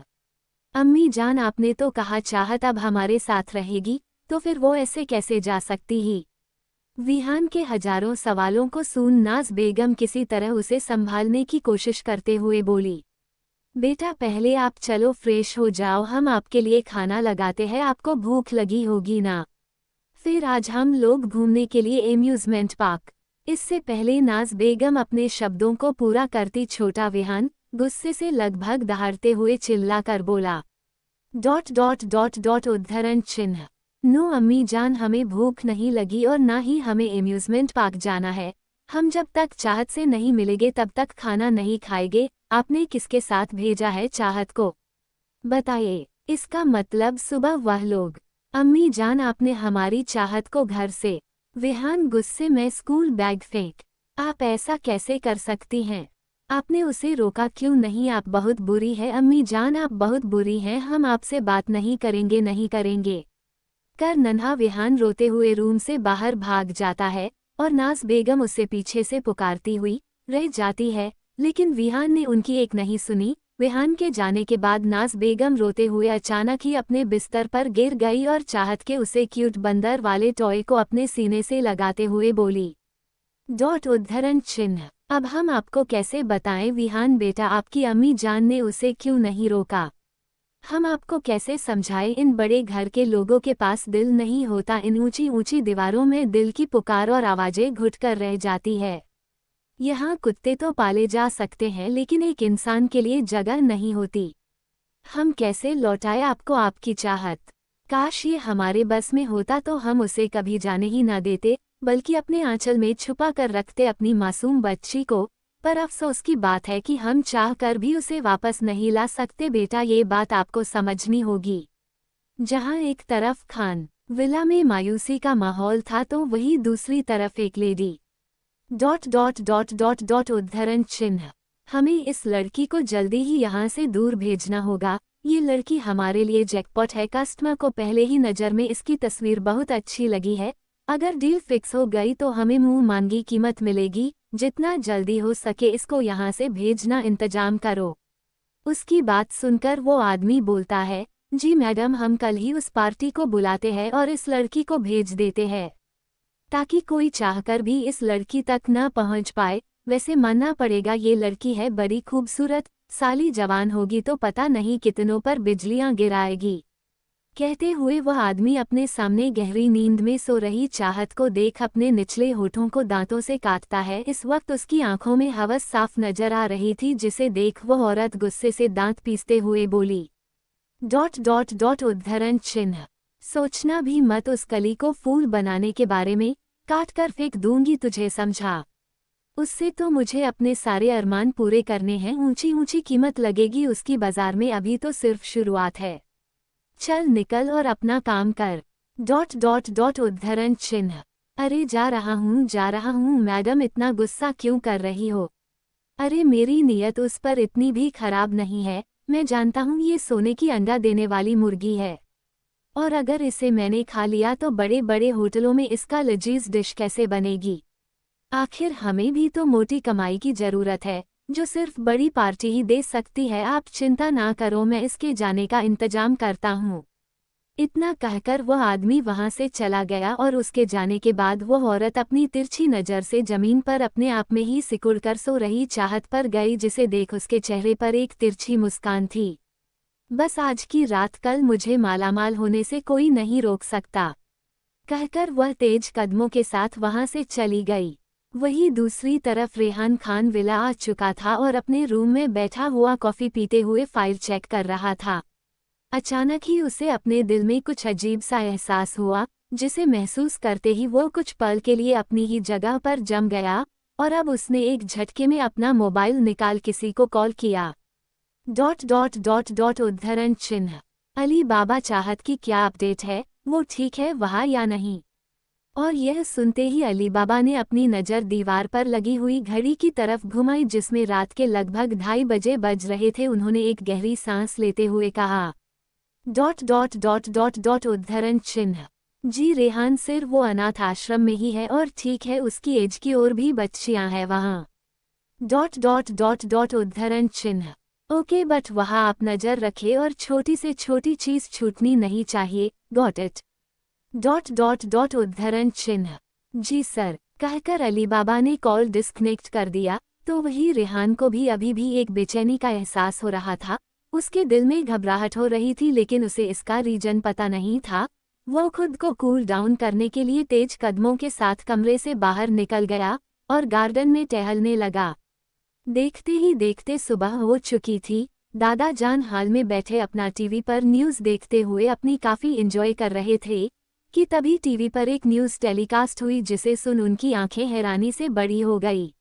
अम्मी जान, आपने तो कहा चाहत अब हमारे साथ रहेगी, तो फिर वो ऐसे कैसे जा सकती ही? विहान के हजारों सवालों को सुन नाज बेगम किसी तरह उसे संभालने की कोशिश करते हुए बोली, बेटा पहले आप चलो फ्रेश हो जाओ, हम आपके लिए खाना लगाते हैं, आपको भूख लगी होगी ना? फिर आज हम लोग घूमने के लिए एम्यूजमेंट पार्क। इससे पहले नाज बेगम अपने शब्दों को पूरा करती छोटा विहान गुस्से से लगभग दहाड़ते हुए चिल्ला कर बोला, ... उद्धरण चिन्ह। नो अम्मी जान, हमें भूख नहीं लगी और ना ही हमें एम्यूजमेंट पार्क जाना है। हम जब तक चाहत से नहीं मिलेंगे तब तक खाना नहीं खाएंगे। आपने किसके साथ भेजा है चाहत को? बताइए। इसका मतलब सुबह वह लोग... अम्मी जान, आपने हमारी चाहत को घर से... विहान गुस्से में स्कूल बैग फेंक... आप ऐसा कैसे कर सकती हैं? आपने उसे रोका क्यों नहीं? आप बहुत बुरी है अम्मी जान, आप बहुत बुरी हैं, हम आपसे बात नहीं करेंगे कर नन्हा विहान रोते हुए रूम से बाहर भाग जाता है और नाज बेगम उससे पीछे से पुकारती हुई रह जाती है, लेकिन विहान ने उनकी एक नहीं सुनी। रेहान के जाने के बाद नाज बेगम रोते हुए अचानक ही अपने बिस्तर पर गिर गई और चाहत के उसे क्यूट बंदर वाले टॉय को अपने सीने से लगाते हुए बोली। उद्धरण चिन्ह। अब हम आपको कैसे बताएं विहान बेटा, आपकी अम्मी जान ने उसे क्यों नहीं रोका? हम आपको कैसे समझाएं, इन बड़े घर के लोगों के पास दिल नहीं होता। इन ऊंची ऊंची दीवारों में दिल की पुकार और आवाजें घुटकर रह जाती है। यहाँ कुत्ते तो पाले जा सकते हैं लेकिन एक इंसान के लिए जगह नहीं होती। हम कैसे लौटाए आपको आपकी चाहत? काश ये हमारे बस में होता तो हम उसे कभी जाने ही ना देते, बल्कि अपने आंचल में छुपा कर रखते अपनी मासूम बच्ची को। पर अफसोस की बात है कि हम चाह कर भी उसे वापस नहीं ला सकते। बेटा, ये बात आपको समझनी होगी। जहाँ एक तरफ खान विला में मायूसी का माहौल था तो वहीं दूसरी तरफ एक लेडी उद्धरण चिन्ह। हमें इस लड़की को जल्दी ही यहाँ से दूर भेजना होगा। ये लड़की हमारे लिए जैकपॉट है। कस्टमर को पहले ही नज़र में इसकी तस्वीर बहुत अच्छी लगी है। अगर डील फिक्स हो गई तो हमें मुंह मांगी कीमत मिलेगी। जितना जल्दी हो सके इसको यहाँ से भेजना इंतजाम करो। उसकी बात सुनकर वो आदमी बोलता है, जी मैडम, हम कल ही उस पार्टी को बुलाते हैं और इस लड़की को भेज देते हैं, ताकि कोई चाहकर भी इस लड़की तक न पहुंच पाए। वैसे मानना पड़ेगा ये लड़की है बड़ी खूबसूरत, साली जवान होगी तो पता नहीं कितनों पर बिजलियां गिराएगी। कहते हुए वह आदमी अपने सामने गहरी नींद में सो रही चाहत को देख अपने निचले होठों को दांतों से काटता है। इस वक्त उसकी आंखों में हवस साफ नजर आ रही थी, जिसे देख वह औरत गुस्से से दांत पीसते हुए बोली। उद्धरण चिन्ह। सोचना भी मत उस कली को फूल बनाने के बारे में, काट कर फेंक दूंगी तुझे, समझा? उससे तो मुझे अपने सारे अरमान पूरे करने हैं। ऊंची ऊंची कीमत लगेगी उसकी बाजार में, अभी तो सिर्फ शुरुआत है। चल निकल और अपना काम कर। उद्धरण चिन्ह। अरे जा रहा हूँ मैडम, इतना गुस्सा क्यों कर रही हो? अरे मेरी नीयत उस पर इतनी भी खराब नहीं है। मैं जानता हूँ ये सोने की अंडा देने वाली मुर्गी है, और अगर इसे मैंने खा लिया तो बड़े बड़े होटलों में इसका लजीज डिश कैसे बनेगी? आखिर हमें भी तो मोटी कमाई की जरूरत है, जो सिर्फ बड़ी पार्टी ही दे सकती है। आप चिंता ना करो, मैं इसके जाने का इंतजाम करता हूँ। इतना कहकर वह आदमी वहां से चला गया और उसके जाने के बाद वह औरत अपनी तिरछी नज़र से जमीन पर अपने आप में ही सिकुड़कर सो रही चाहत पर गई, जिसे देख उसके चेहरे पर एक तिरछी मुस्कान थी। बस आज की रात कल मुझे मालामाल होने से कोई नहीं रोक सकता, कहकर वह तेज कदमों के साथ वहां से चली गई। वहीं दूसरी तरफ रेहान खान विला आ चुका था और अपने रूम में बैठा हुआ कॉफी पीते हुए फाइल चेक कर रहा था। अचानक ही उसे अपने दिल में कुछ अजीब सा एहसास हुआ, जिसे महसूस करते ही वो कुछ पल के लिए अपनी ही जगह पर जम गया और अब उसने एक झटके में अपना मोबाइल निकाल किसी को कॉल किया। उद्धरण चिन्ह। अली बाबा चाहत की क्या अपडेट है, वो ठीक है वहाँ या नहीं? और यह सुनते ही अली बाबा ने अपनी नज़र दीवार पर लगी हुई घड़ी की तरफ घुमाई, जिसमें रात के लगभग 2:30 बजे बज रहे थे। उन्होंने एक गहरी सांस लेते हुए कहा। उद्धरण चिन्ह। जी रेहान, सिर्फ वो अनाथ आश्रम में ही है और ठीक है, उसकी एज की और भी बच्चियां हैं वहाँ। उद्धरण चिन्ह। ओके, बट वहाँ आप नज़र रखे और छोटी से छोटी चीज़ छूटनी नहीं चाहिए। Got it. उद्धरण चिन्ह। जी सर, कहकर अली बाबा ने कॉल डिस्कनेक्ट कर दिया। तो वही रेहान को भी अभी भी एक बेचैनी का एहसास हो रहा था। उसके दिल में घबराहट हो रही थी, लेकिन उसे इसका रीजन पता नहीं था। वो खुद को कूल डाउन करने के लिए तेज कदमों के साथ कमरे से बाहर निकल गया और गार्डन में टहलने लगा। देखते ही देखते सुबह हो चुकी थी। दादा जान हाल में बैठे अपना टीवी पर न्यूज़ देखते हुए अपनी काफ़ी एंजॉय कर रहे थे कि तभी टीवी पर एक न्यूज़ टेलीकास्ट हुई, जिसे सुन उनकी आंखें हैरानी से बड़ी हो गई।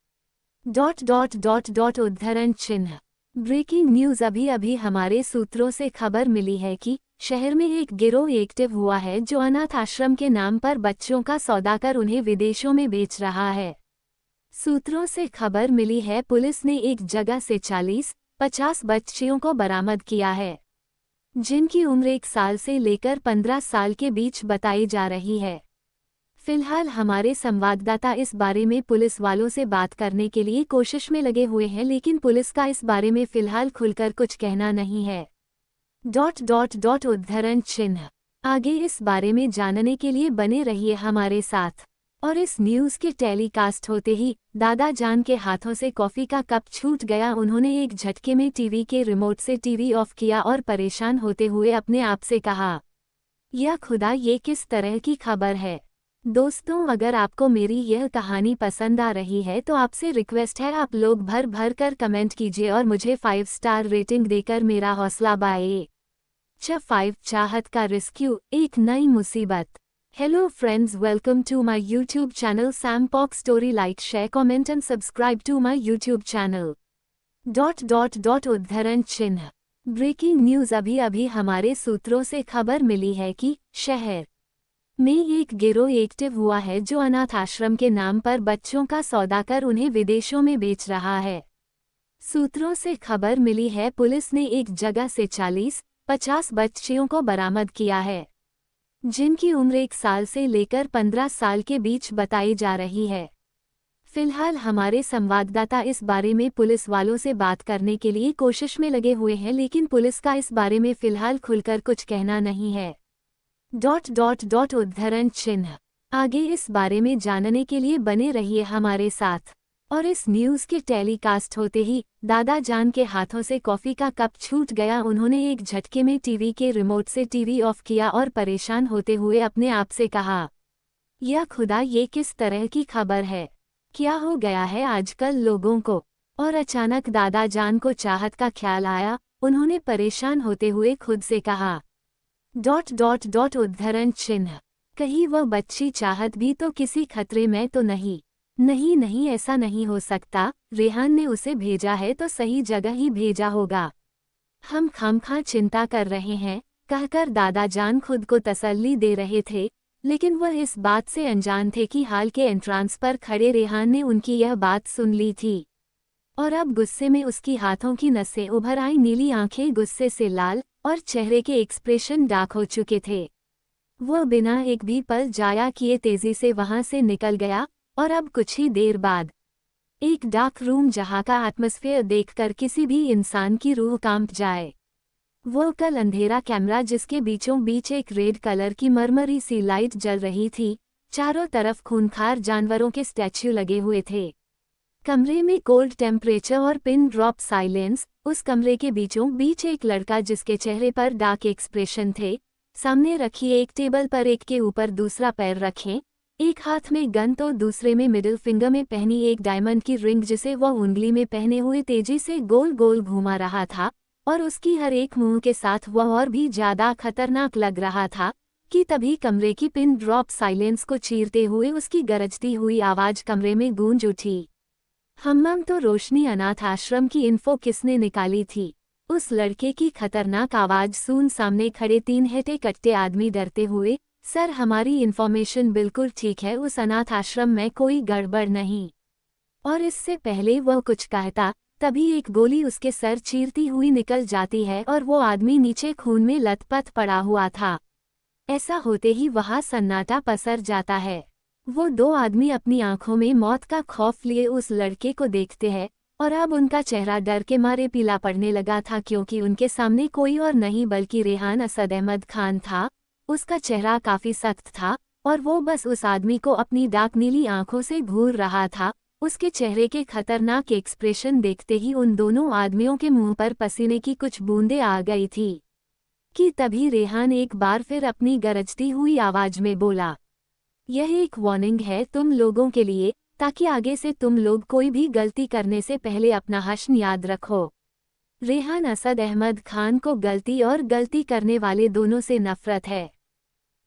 उद्धरण चिन्ह। Breaking news. अभी अभी हमारे सूत्रों से खबर मिली है कि शहर में एक गिरोह एक्टिव हुआ है जो अनाथ आश्रम के नाम पर बच्चों का सौदा कर उन्हें विदेशों में बेच रहा है। सूत्रों से खबर मिली है पुलिस ने एक जगह से 40-50 बच्चियों को बरामद किया है, जिनकी उम्र 1 साल से लेकर 15 साल के बीच बताई जा रही है। फिलहाल हमारे संवाददाता इस बारे में पुलिस वालों से बात करने के लिए कोशिश में लगे हुए हैं, लेकिन पुलिस का इस बारे में फिलहाल खुलकर कुछ कहना नहीं है। उद्धरण चिन्ह। आगे इस बारे में जानने के लिए बने रहिए हमारे साथ। और इस न्यूज़ के टेलीकास्ट होते ही दादा जान के हाथों से कॉफ़ी का कप छूट गया। उन्होंने एक झटके में टीवी के रिमोट से टीवी ऑफ किया और परेशान होते हुए अपने आप से कहा, या खुदा, ये किस तरह की खबर है। दोस्तों, अगर आपको मेरी यह कहानी पसंद आ रही है तो आपसे रिक्वेस्ट है, आप लोग भर भर कर कमेंट कीजिए और मुझे 5 स्टार रेटिंग देकर मेरा हौसला बढ़ाइए। 5 चाहत का रेस्क्यू, एक नई मुसीबत। Hello friends, welcome to my YouTube channel सैमपॉक्स story. Like, share, comment and subscribe to my YouTube channel. उद्धरण चिन्ह। Breaking news. अभी अभी हमारे सूत्रों से खबर मिली है कि शहर में एक गिरोह एक्टिव हुआ है जो अनाथ आश्रम के नाम पर बच्चों का सौदा कर उन्हें विदेशों में बेच रहा है। सूत्रों से खबर मिली है, पुलिस ने एक जगह से 40-50 बच्चियों को बरामद किया है, जिनकी उम्र 1 साल से लेकर 15 साल के बीच बताई जा रही है। फिलहाल हमारे संवाददाता इस बारे में पुलिस वालों से बात करने के लिए कोशिश में लगे हुए हैं, लेकिन पुलिस का इस बारे में फिलहाल खुलकर कुछ कहना नहीं है। उद्धरण चिन्ह। आगे इस बारे में जानने के लिए बने रहिए हमारे साथ। और इस न्यूज़ के टेलीकास्ट होते ही दादा जान के हाथों से कॉफ़ी का कप छूट गया। उन्होंने एक झटके में टीवी के रिमोट से टीवी ऑफ किया और परेशान होते हुए अपने आप से कहा, या खुदा, ये किस तरह की खबर है। क्या हो गया है आजकल लोगों को। और अचानक दादा जान को चाहत का ख्याल आया। उन्होंने परेशान होते हुए खुद से कहा, उद्धरण चिन्ह, कहीं वह बच्ची चाहत भी तो किसी खतरे में तो नहीं। नहीं, ऐसा नहीं हो सकता। रेहान ने उसे भेजा है तो सही जगह ही भेजा होगा। हम खामखा चिंता कर रहे हैं, कहकर दादा जान खुद को तसल्ली दे रहे थे, लेकिन वह इस बात से अनजान थे कि हाल के एंट्रांस पर खड़े रेहान ने उनकी यह बात सुन ली थी। और अब गुस्से में उसकी हाथों की नसें उभर आई, नीली आंखें गुस्से से लाल और चेहरे के एक्सप्रेशन डार्क हो चुके थे। वह बिना एक भी पल जाया किए तेजी से वहां से निकल गया। और अब कुछ ही देर बाद एक डार्क रूम जहां का एटमॉस्फेयर देखकर किसी भी इंसान की रूह कांप जाए। वो कल अंधेरा कैमरा जिसके बीचों बीच एक रेड कलर की मरमरी सी लाइट जल रही थी। चारों तरफ खूंखार जानवरों के स्टैच्यू लगे हुए थे। कमरे में कोल्ड टेम्परेचर और पिन ड्रॉप साइलेंस। उस कमरे के बीचों बीच एक लड़का जिसके चेहरे पर डार्क एक्सप्रेशन थे। सामने रखी एक टेबल पर एक के ऊपर दूसरा पैर रखें, एक हाथ में गन तो दूसरे में मिडिल फिंगर में पहनी एक डायमंड की रिंग जिसे वह उंगली में पहने हुए तेजी से गोल गोल घुमा रहा था। और उसकी हर एक मुंह के साथ वह और भी ज्यादा खतरनाक लग रहा था कि तभी कमरे की पिन ड्रॉप साइलेंस को चीरते हुए उसकी गरजती हुई आवाज कमरे में गूंज उठी। हम्मम तो रोशनी, अनाथ आश्रम की इन्फो किसने निकाली थी। उस लड़के की खतरनाक आवाज सुन सामने खड़े 3 हेटे कट्टे आदमी डरते हुए, सर, हमारी इन्फॉर्मेशन बिल्कुल ठीक है, उस अनाथ आश्रम में कोई गड़बड़ नहीं। और इससे पहले वह कुछ कहता तभी एक गोली उसके सर चीरती हुई निकल जाती है और वो आदमी नीचे खून में लथपथ पड़ा हुआ था। ऐसा होते ही वहां सन्नाटा पसर जाता है। वो 2 आदमी अपनी आंखों में मौत का खौफ लिए उस लड़के को देखते हैं और अब उनका चेहरा डर के मारे पीला पड़ने लगा था, क्योंकि उनके सामने कोई और नहीं बल्कि रेहान असद अहमद खान था। उसका चेहरा काफी सख्त था और वो बस उस आदमी को अपनी डार्क नीली आंखों से घूर रहा था। उसके चेहरे के खतरनाक एक्सप्रेशन देखते ही उन दोनों आदमियों के मुंह पर पसीने की कुछ बूंदें आ गई थी कि तभी रेहान एक बार फिर अपनी गरजती हुई आवाज में बोला, यह एक वार्निंग है तुम लोगों के लिए, ताकि आगे से तुम लोग कोई भी गलती करने से पहले अपना हश्न याद रखो। रेहान असद अहमद खान को गलती और गलती करने वाले दोनों से नफरत है।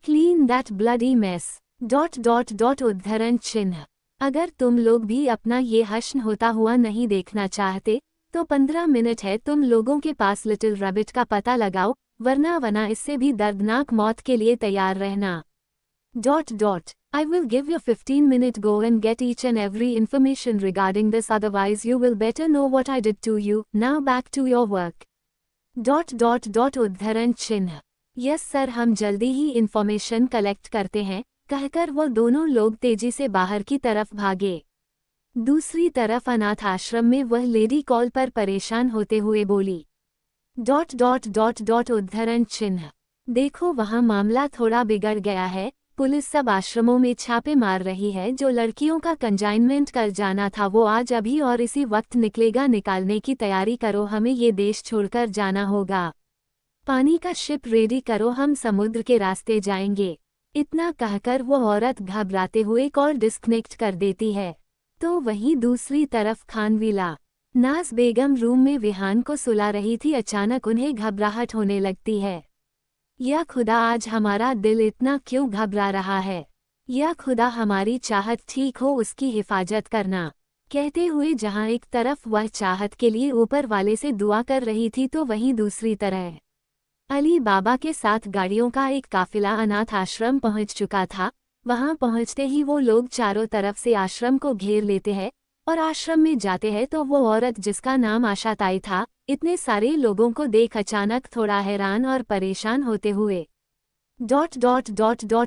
Clean that bloody mess. उद्धरण चिन्ह। अगर तुम लोग भी अपना ये हश्न होता हुआ नहीं देखना चाहते तो 15 मिनट है तुम लोगों के पास लिटिल रैबिट का पता लगाओ, वरना इससे भी दर्दनाक मौत के लिए तैयार रहना। I will give you 15-minute go and get each and every information regarding this, otherwise you will better know what I did to you. Now back to your work. उद्धरण चिन्ह। यस सर, हम जल्दी ही इंफॉर्मेशन कलेक्ट करते हैं, कहकर वो दोनों लोग तेजी से बाहर की तरफ भागे। दूसरी तरफ अनाथ आश्रम में वह लेडी कॉल पर परेशान होते हुए बोली, उद्धरण चिन्ह। देखो वहाँ मामला थोड़ा बिगड़ गया है, पुलिस सब आश्रमों में छापे मार रही है। जो लड़कियों का कंजाइनमेंट कर जाना था वो आज अभी और इसी वक्त निकलेगा। निकालने की तैयारी करो, हमें ये देश छोड़कर जाना होगा। पानी का शिप रेडी करो, हम समुद्र के रास्ते जाएंगे। इतना कहकर वो औरत घबराते हुए कॉल डिस्कनेक्ट कर देती है। तो वहीं दूसरी तरफ खानविला नाज बेगम रूम में विहान को सुला रही थी। अचानक उन्हें घबराहट होने लगती है। या खुदा, आज हमारा दिल इतना क्यों घबरा रहा है। या खुदा, हमारी चाहत ठीक हो, उसकी हिफाजत करना। कहते हुए जहां एक तरफ वह चाहत के लिए ऊपर वाले से दुआ कर रही थी तो वहीं दूसरी तरह अली बाबा के साथ गाड़ियों का एक काफिला अनाथ आश्रम पहुंच चुका था। वहां पहुंचते ही वो लोग चारों तरफ से आश्रम को घेर लेते हैं और आश्रम में जाते हैं तो वो औरत जिसका नाम आशा ताई था, इतने सारे लोगों को देख अचानक थोड़ा हैरान और परेशान होते हुए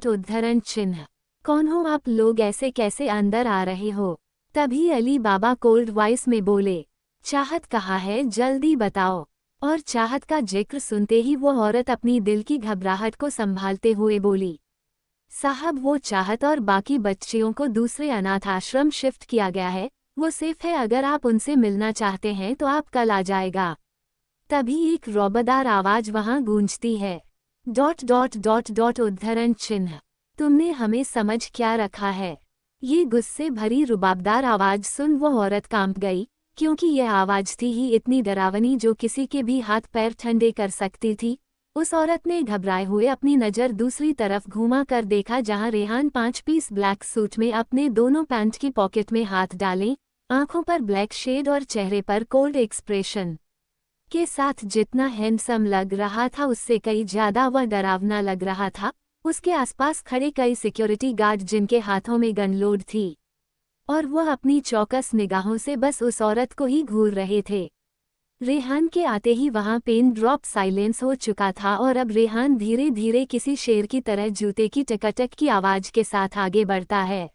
उद्धरण चिन्ह। कौन हो आप लोग, ऐसे कैसे अंदर आ रहे हो। तभी अली बाबा कोल्ड वॉइस में बोले, चाहत कहाँ है, जल्दी बताओ। और चाहत का जिक्र सुनते ही वो औरत अपनी दिल की घबराहट को संभालते हुए बोली, साहब वो चाहत और बाकी बच्चियों को दूसरे अनाथ आश्रम शिफ्ट किया गया है, वो सेफ है। अगर आप उनसे मिलना चाहते हैं तो आप कल आ जाएगा। तभी एक रौबदार आवाज वहां गूंजती है, उद्धरण चिन्ह। तुमने हमें समझ क्या रखा है। ये गुस्से भरी रुबाबदार आवाज सुन वो औरत कांप गई, क्योंकि यह आवाज थी ही इतनी डरावनी जो किसी के भी हाथ पैर ठंडे कर सकती थी। उस औरत ने घबराए हुए अपनी नज़र दूसरी तरफ घुमा कर देखा जहां रेहान 5 पीस ब्लैक सूट में अपने दोनों पैंट की पॉकेट में हाथ डाले, आंखों पर ब्लैक शेड और चेहरे पर कोल्ड एक्सप्रेशन के साथ जितना हैंडसम लग रहा था उससे कई ज्यादा वह डरावना लग रहा था। उसके आसपास खड़े कई सिक्योरिटी गार्ड जिनके हाथों में गन लोड थी और वह अपनी चौकस निगाहों से बस उस औरत को ही घूर रहे थे। रेहान के आते ही वहां पेन ड्रॉप साइलेंस हो चुका था और अब रेहान धीरे धीरे किसी शेर की तरह जूते की टकटक की आवाज के साथ आगे बढ़ता है।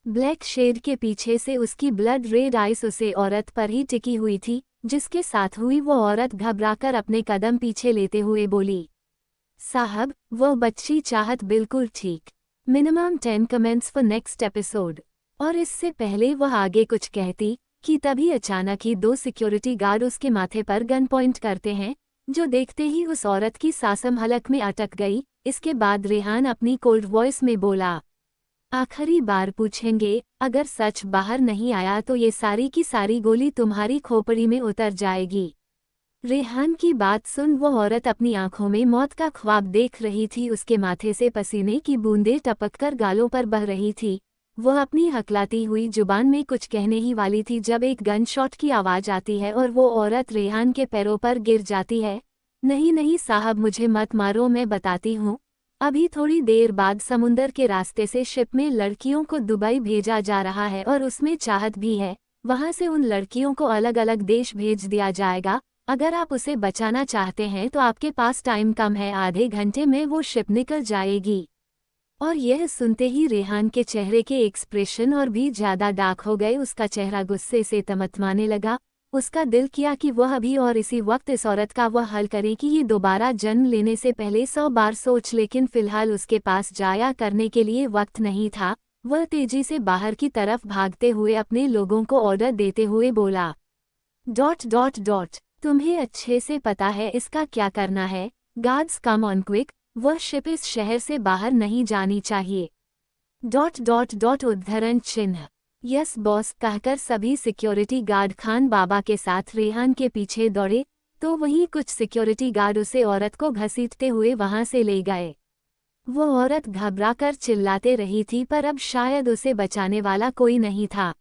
ब्लैक शेड के पीछे से उसकी ब्लड रेड आइस उसे औरत पर ही टिकी हुई थी, जिसके साथ हुई वो औरत घबराकर अपने कदम पीछे लेते हुए बोली, साहब वो बच्ची चाहत बिल्कुल ठीक। Minimum 10 comments for next episode. और इससे पहले वह आगे कुछ कहती कि तभी अचानक ही 2 सिक्योरिटी गार्ड उसके माथे पर गन पॉइंट करते हैं, जो देखते ही उस औरत की सांसें हलक में अटक गई। इसके बाद रेहान अपनी कोल्ड वॉइस में बोला, आखिरी बार पूछेंगे, अगर सच बाहर नहीं आया तो ये सारी की सारी गोली तुम्हारी खोपड़ी में उतर जाएगी। रेहान की बात सुन वो औरत अपनी आंखों में मौत का ख्वाब देख रही थी। उसके माथे से पसीने की बूंदें टपककर गालों पर बह रही थी। वह अपनी हकलाती हुई जुबान में कुछ कहने ही वाली थी जब एक गन शॉट की आवाज आती है और वो औरत रेहान के पैरों पर गिर जाती है। नहीं नहीं साहब, मुझे मत मारो, मैं बताती हूँ। अभी थोड़ी देर बाद समुंदर के रास्ते से शिप में लड़कियों को दुबई भेजा जा रहा है और उसमें चाहत भी है। वहां से उन लड़कियों को अलग अलग देश भेज दिया जाएगा। अगर आप उसे बचाना चाहते हैं तो आपके पास टाइम कम है, आधे घंटे में वो शिप निकल जाएगी। और यह सुनते ही रेहान के चेहरे के एक्सप्रेशन और भी ज्यादा डार्क हो गए। उसका चेहरा गुस्से से तमतमाने लगा। उसका दिल किया कि वह अभी और इसी वक्त इस औरत का वह हल करे कि ये दोबारा जन्म लेने से पहले 100 बार सोच, लेकिन फिलहाल उसके पास जाया करने के लिए वक्त नहीं था। वह तेजी से बाहर की तरफ भागते हुए अपने लोगों को ऑर्डर देते हुए बोला, तुम्हें अच्छे से पता है इसका क्या करना है। गार्ड्स कम ऑन क्विक, वह शिप इस शहर से बाहर नहीं जानी चाहिए। उद्धरण चिन्ह। यस बॉस कहकर सभी सिक्योरिटी गार्ड खान बाबा के साथ रेहान के पीछे दौड़े, तो वहीं कुछ सिक्योरिटी गार्ड उसे औरत को घसीटते हुए वहां से ले गए। वो औरत घबराकर चिल्लाते रही थी पर अब शायद उसे बचाने वाला कोई नहीं था।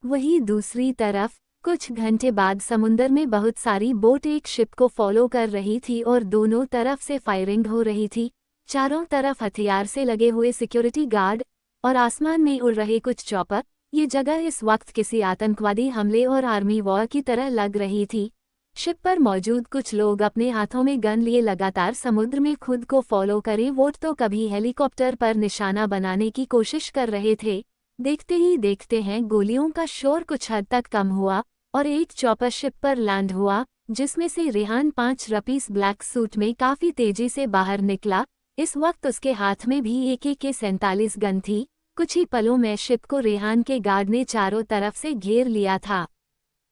वहीं दूसरी तरफ कुछ घंटे बाद समुंदर में बहुत सारी बोट एक शिप को फॉलो कर रही थी और दोनों तरफ से फायरिंग हो रही थी। चारों तरफ हथियार से लगे हुए सिक्योरिटी गार्ड और आसमान में उड़ रहे कुछ चॉपर। ये जगह इस वक्त किसी आतंकवादी हमले और आर्मी वॉर की तरह लग रही थी। शिप पर मौजूद कुछ लोग अपने हाथों में गन लिए लगातार समुद्र में खुद को फॉलो करे वोट तो कभी हेलीकॉप्टर पर निशाना बनाने की कोशिश कर रहे थे। देखते ही देखते हैं गोलियों का शोर कुछ हद तक कम हुआ और एक चॉपर शिप पर लैंड हुआ, जिसमें से रेहान 5 रपीस ब्लैक सूट में काफी तेजी से बाहर निकला। इस वक्त उसके हाथ में भी AK-47 गन थी। कुछ ही पलों में शिप को रेहान के गार्ड ने चारों तरफ से घेर लिया था।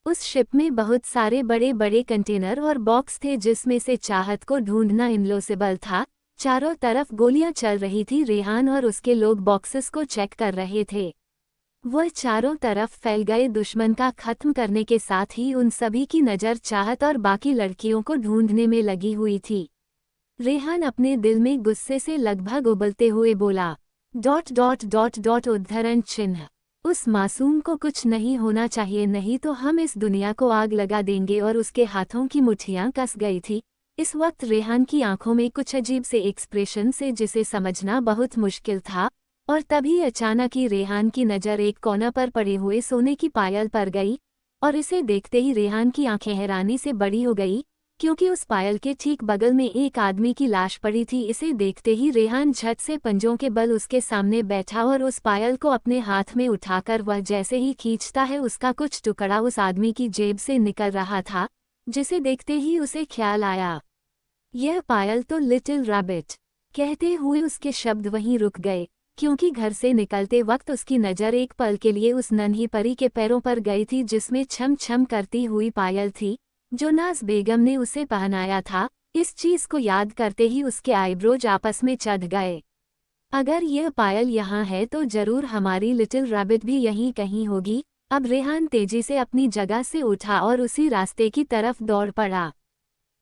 उस शिप में बहुत सारे बड़े बड़े कंटेनर और बॉक्स थे जिसमें से चाहत को ढूंढना इम्पॉसिबल था। चारों तरफ गोलियां चल रही थी। रेहान और उसके लोग बॉक्सेस को चेक कर रहे थे। वह चारों तरफ फैल गए दुश्मन का खत्म करने के साथ ही उन सभी की नज़र चाहत और बाकी लड़कियों को ढूंढने में लगी हुई थी। रेहान अपने दिल में गुस्से से लगभग उबलते हुए बोला, उद्धरण चिन्ह। उस मासूम को कुछ नहीं होना चाहिए, नहीं तो हम इस दुनिया को आग लगा देंगे। और उसके हाथों की मुट्ठियां कस गई थी। इस वक्त रेहान की आंखों में कुछ अजीब से एक्सप्रेशन से जिसे समझना बहुत मुश्किल था। और तभी अचानक ही रेहान की नज़र एक कोना पर पड़े हुए सोने की पायल पर गई और इसे देखते ही रेहान की आंखें हैरानी से बड़ी हो गई, क्योंकि उस पायल के ठीक बगल में एक आदमी की लाश पड़ी थी। इसे देखते ही रेहान झट से पंजों के बल उसके सामने बैठा और उस पायल को अपने हाथ में उठाकर वह जैसे ही खींचता है उसका कुछ टुकड़ा उस आदमी की जेब से निकल रहा था, जिसे देखते ही उसे ख्याल आया, यह पायल तो लिटिल रैबिट। कहते हुए उसके शब्द वहीं रुक गए, क्योंकि घर से निकलते वक्त उसकी नज़र एक पल के लिए उस नन्ही परी के पैरों पर गई थी जिसमें छम छम करती हुई पायल थी, जो नाज बेगम ने उसे पहनाया था। इस चीज को याद करते ही उसके आईब्रोज आपस में चढ़ गए। अगर यह पायल यहाँ है तो जरूर हमारी लिटिल रैबिट भी यहीं कहीं होगी। अब रेहान तेजी से अपनी जगह से उठा और उसी रास्ते की तरफ दौड़ पड़ा।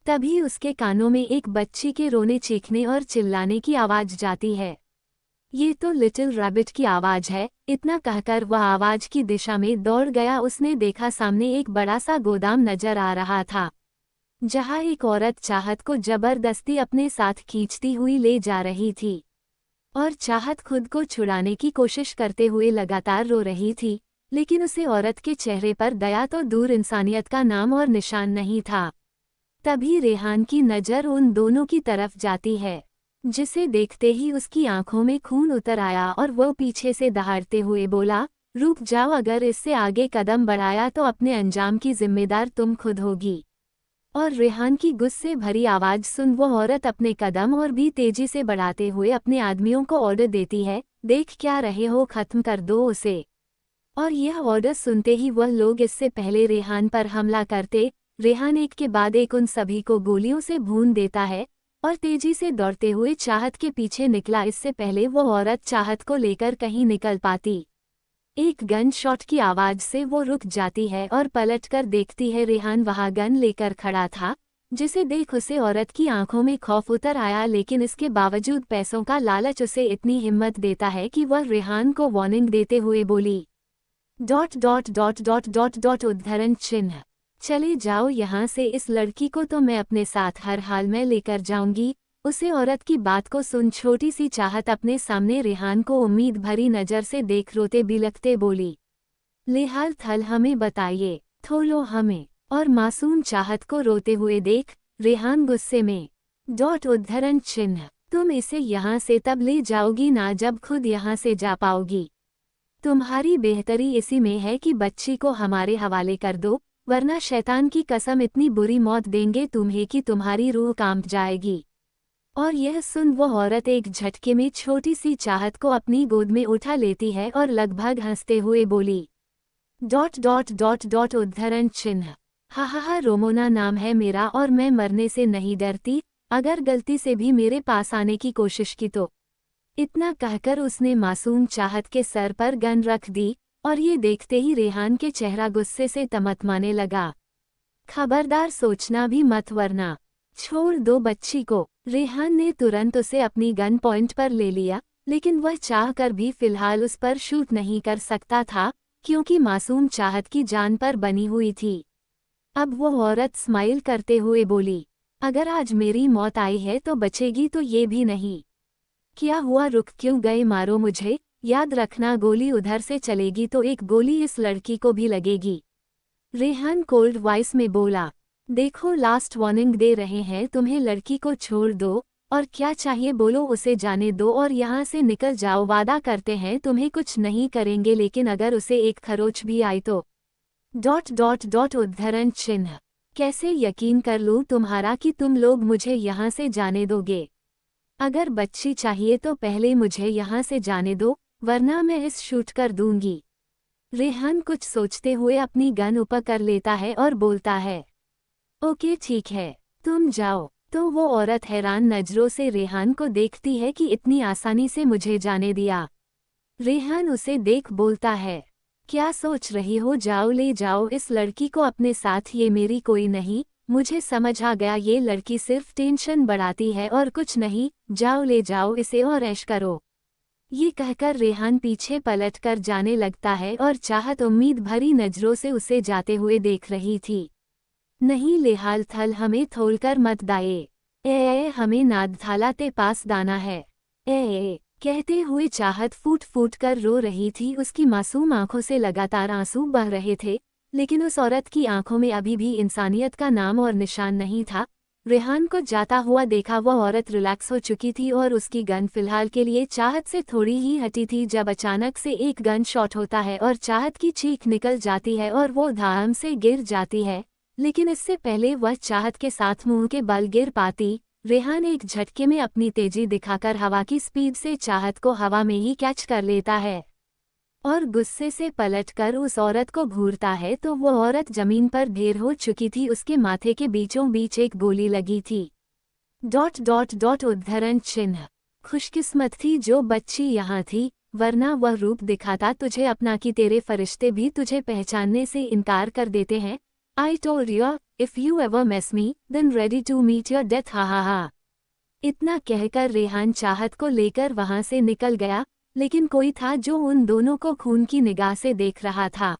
तभी उसके कानों में एक बच्ची के रोने चीखने और चिल्लाने की आवाज जाती है। ये तो लिटिल रैबिट की आवाज है। इतना कहकर वह आवाज की दिशा में दौड़ गया। उसने देखा सामने एक बड़ा सा गोदाम नजर आ रहा था, जहां एक औरत चाहत को जबरदस्ती अपने साथ खींचती हुई ले जा रही थी और चाहत खुद को छुड़ाने की कोशिश करते हुए लगातार रो रही थी, लेकिन उसे औरत के चेहरे पर दया तो दूर इंसानियत का नाम और निशान नहीं था। तभी रेहान की नज़र उन दोनों की तरफ जाती है, जिसे देखते ही उसकी आंखों में खून उतर आया और वह पीछे से दहाड़ते हुए बोला, रुक जाओ, अगर इससे आगे कदम बढ़ाया तो अपने अंजाम की जिम्मेदार तुम खुद होगी। और रेहान की गुस्से भरी आवाज सुन वह औरत अपने कदम और भी तेजी से बढ़ाते हुए अपने आदमियों को ऑर्डर देती है, देख क्या रहे हो, खत्म कर दो उसे। और यह ऑर्डर सुनते ही वह लोग इससे पहले रेहान पर हमला करते, रेहान एक के बाद एक उन सभी को गोलियों से भून देता है और तेजी से दौड़ते हुए चाहत के पीछे निकला। इससे पहले वो औरत चाहत को लेकर कहीं निकल पाती, एक गन शॉट की आवाज से वो रुक जाती है और पलटकर देखती है रेहान वहां गन लेकर खड़ा था, जिसे देख उसे औरत की आंखों में खौफ उतर आया। लेकिन इसके बावजूद पैसों का लालच उसे इतनी हिम्मत देता है कि वह रेहान को वार्निंग देते हुए बोली, उद्धरण चिन्ह। चले जाओ यहाँ से, इस लड़की को तो मैं अपने साथ हर हाल में लेकर जाऊंगी। उसे औरत की बात को सुन छोटी सी चाहत अपने सामने रेहान को उम्मीद भरी नज़र से देख रोते बिलखते बोली, लेहाल थल हमें बताइए, थोलो हमें। और मासूम चाहत को रोते हुए देख रेहान गुस्से में, उद्धरण चिन्ह, तुम इसे यहाँ से तब ले जाओगी ना जब खुद यहाँ से जा पाओगी। तुम्हारी बेहतरी इसी में है कि बच्ची को हमारे हवाले कर दो, वरना शैतान की कसम इतनी बुरी मौत देंगे तुम्हें कि तुम्हारी रूह कांप जाएगी। और यह सुन वो औरत एक झटके में छोटी सी चाहत को अपनी गोद में उठा लेती है और लगभग हंसते हुए बोली, उद्धरण चिन्ह, हा, रोमोना नाम है मेरा और मैं मरने से नहीं डरती, अगर गलती से भी मेरे पास आने की कोशिश की तो। इतना कहकर उसने मासूम चाहत के सर पर गन रख दी और ये देखते ही रेहान के चेहरा गुस्से से तमतमाने लगा। खबरदार, सोचना भी मत वरना छोड़ दो बच्ची को। रेहान ने तुरंत उसे अपनी गन पॉइंट पर ले लिया, लेकिन वह चाहकर भी फिलहाल उस पर शूट नहीं कर सकता था, क्योंकि मासूम चाहत की जान पर बनी हुई थी। अब वो औरत स्माइल करते हुए बोली, अगर आज मेरी मौत आई है तो बचेगी तो ये भी नहीं। क्या हुआ, रुक क्यों गए, मारो मुझे, याद रखना गोली उधर से चलेगी तो एक गोली इस लड़की को भी लगेगी। रेहान कोल्ड वॉइस में बोला। देखो लास्ट वार्निंग दे रहे हैं तुम्हें, लड़की को छोड़ दो और क्या चाहिए बोलो, उसे जाने दो और यहाँ से निकल जाओ। वादा करते हैं तुम्हें कुछ नहीं करेंगे, लेकिन अगर उसे एक खरोच भी आई तो उद्धरण चिन्ह। कैसे यकीन कर लूँ तुम्हारा कि तुम लोग मुझे यहाँ से जाने दोगे? अगर बच्ची चाहिए तो पहले मुझे यहाँ से जाने दो, वरना मैं इस शूट कर दूंगी। रेहान कुछ सोचते हुए अपनी गन ऊपर कर लेता है और बोलता है, ओके ठीक है, तुम जाओ। तो वो औरत हैरान नजरों से रेहान को देखती है कि इतनी आसानी से मुझे जाने दिया। रेहान उसे देख बोलता है, क्या सोच रही हो, जाओ ले जाओ इस लड़की को अपने साथ, ये मेरी कोई नहीं। मुझे समझ आ गया, ये लड़की सिर्फ टेंशन बढ़ाती है और कुछ नहीं, जाओ ले जाओ इसे और ऐश करो। ये कहकर रेहान पीछे पलट कर जाने लगता है और चाहत उम्मीद भरी नजरों से उसे जाते हुए देख रही थी। नहीं लेहाल थल, हमें थोलकर मत दाए। ए हमें नादथाला ते पास दाना है। ए कहते हुए चाहत फूट फूट कर रो रही थी। उसकी मासूम आंखों से लगातार आंसू बह रहे थे, लेकिन उस औरत की आंखों में अभी भी इंसानियत का नाम और निशान नहीं था। रेहान को जाता हुआ देखा वह औरत रिलैक्स हो चुकी थी और उसकी गन फिलहाल के लिए चाहत से थोड़ी ही हटी थी, जब अचानक से एक गन शॉट होता है और चाहत की चीख निकल जाती है और वो धाम से गिर जाती है। लेकिन इससे पहले वह चाहत के साथ मुंह के बल गिर पाती, रेहान एक झटके में अपनी तेजी दिखाकर हवा की स्पीड से चाहत को हवा में ही कैच कर लेता है और गुस्से से पलटकर उस औरत को घूरता है तो वो औरत जमीन पर ढेर हो चुकी थी। उसके माथे के बीचों बीच एक गोली लगी थी। उद्धरण चिन्ह। खुशकिस्मत थी जो बच्ची यहाँ थी, वरना वह रूप दिखाता तुझे अपना कि तेरे फरिश्ते भी तुझे पहचानने से इनकार कर देते हैं। I told you, if you ever mess me, then ready to meet your death, हा हा हा। इतना कहकर रेहान चाहत को लेकर वहां से निकल गया, लेकिन कोई था जो उन दोनों को खून की निगाह से देख रहा था।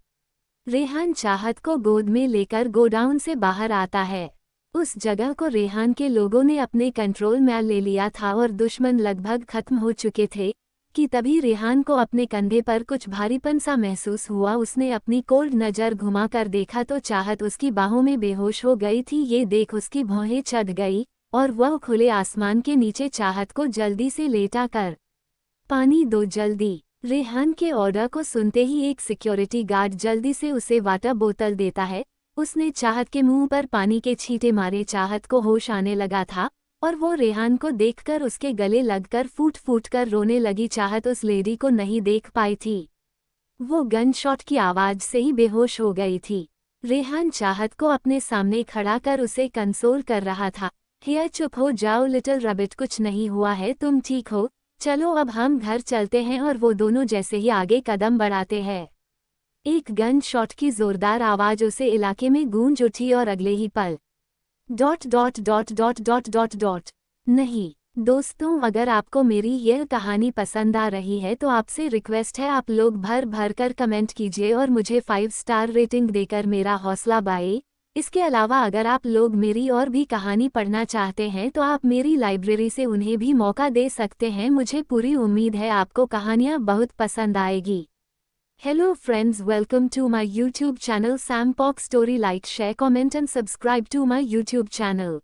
रेहान चाहत को गोद में लेकर गोडाउन से बाहर आता है। उस जगह को रेहान के लोगों ने अपने कंट्रोल में ले लिया था और दुश्मन लगभग खत्म हो चुके थे कि तभी रेहान को अपने कंधे पर कुछ भारीपन सा महसूस हुआ। उसने अपनी कोल्ड नज़र घुमाकर देखा तो चाहत उसकी बाहों में बेहोश हो गई थी। ये देख उसकी भौहें चढ़ गई और वह खुले आसमान के नीचे चाहत को जल्दी से लेटा कर, पानी दो जल्दी। रेहान के ऑर्डर को सुनते ही एक सिक्योरिटी गार्ड जल्दी से उसे वाटर बोतल देता है। उसने चाहत के मुंह पर पानी के छींटे मारे। चाहत को होश आने लगा था और वो रेहान को देखकर उसके गले लगकर फूट फूट कर रोने लगी। चाहत उस लेडी को नहीं देख पाई थी, वो गन शॉट की आवाज से ही बेहोश हो गई थी। रेहान चाहत को अपने सामने खड़ा कर उसे कंसोल कर रहा था। हिया चुप हो जाओ लिटिल रबिट, कुछ नहीं हुआ है, तुम ठीक हो, चलो अब हम घर चलते हैं। और वो दोनों जैसे ही आगे कदम बढ़ाते हैं, एक गन शॉट की जोरदार आवाज उसे इलाके में गूंज उठी और अगले ही पल नहीं दोस्तों, अगर आपको मेरी यह कहानी पसंद आ रही है तो आपसे रिक्वेस्ट है आप लोग भर भर कर कमेंट कीजिए और मुझे 5 स्टार रेटिंग देकर मेरा हौसला बढ़ाएं। इसके अलावा अगर आप लोग मेरी और भी कहानी पढ़ना चाहते हैं तो आप मेरी लाइब्रेरी से उन्हें भी मौका दे सकते हैं। मुझे पूरी उम्मीद है आपको कहानियाँ बहुत पसंद आएगी। Hello friends, welcome to my YouTube channel Sampok Story. Like, share, comment and subscribe to my YouTube channel.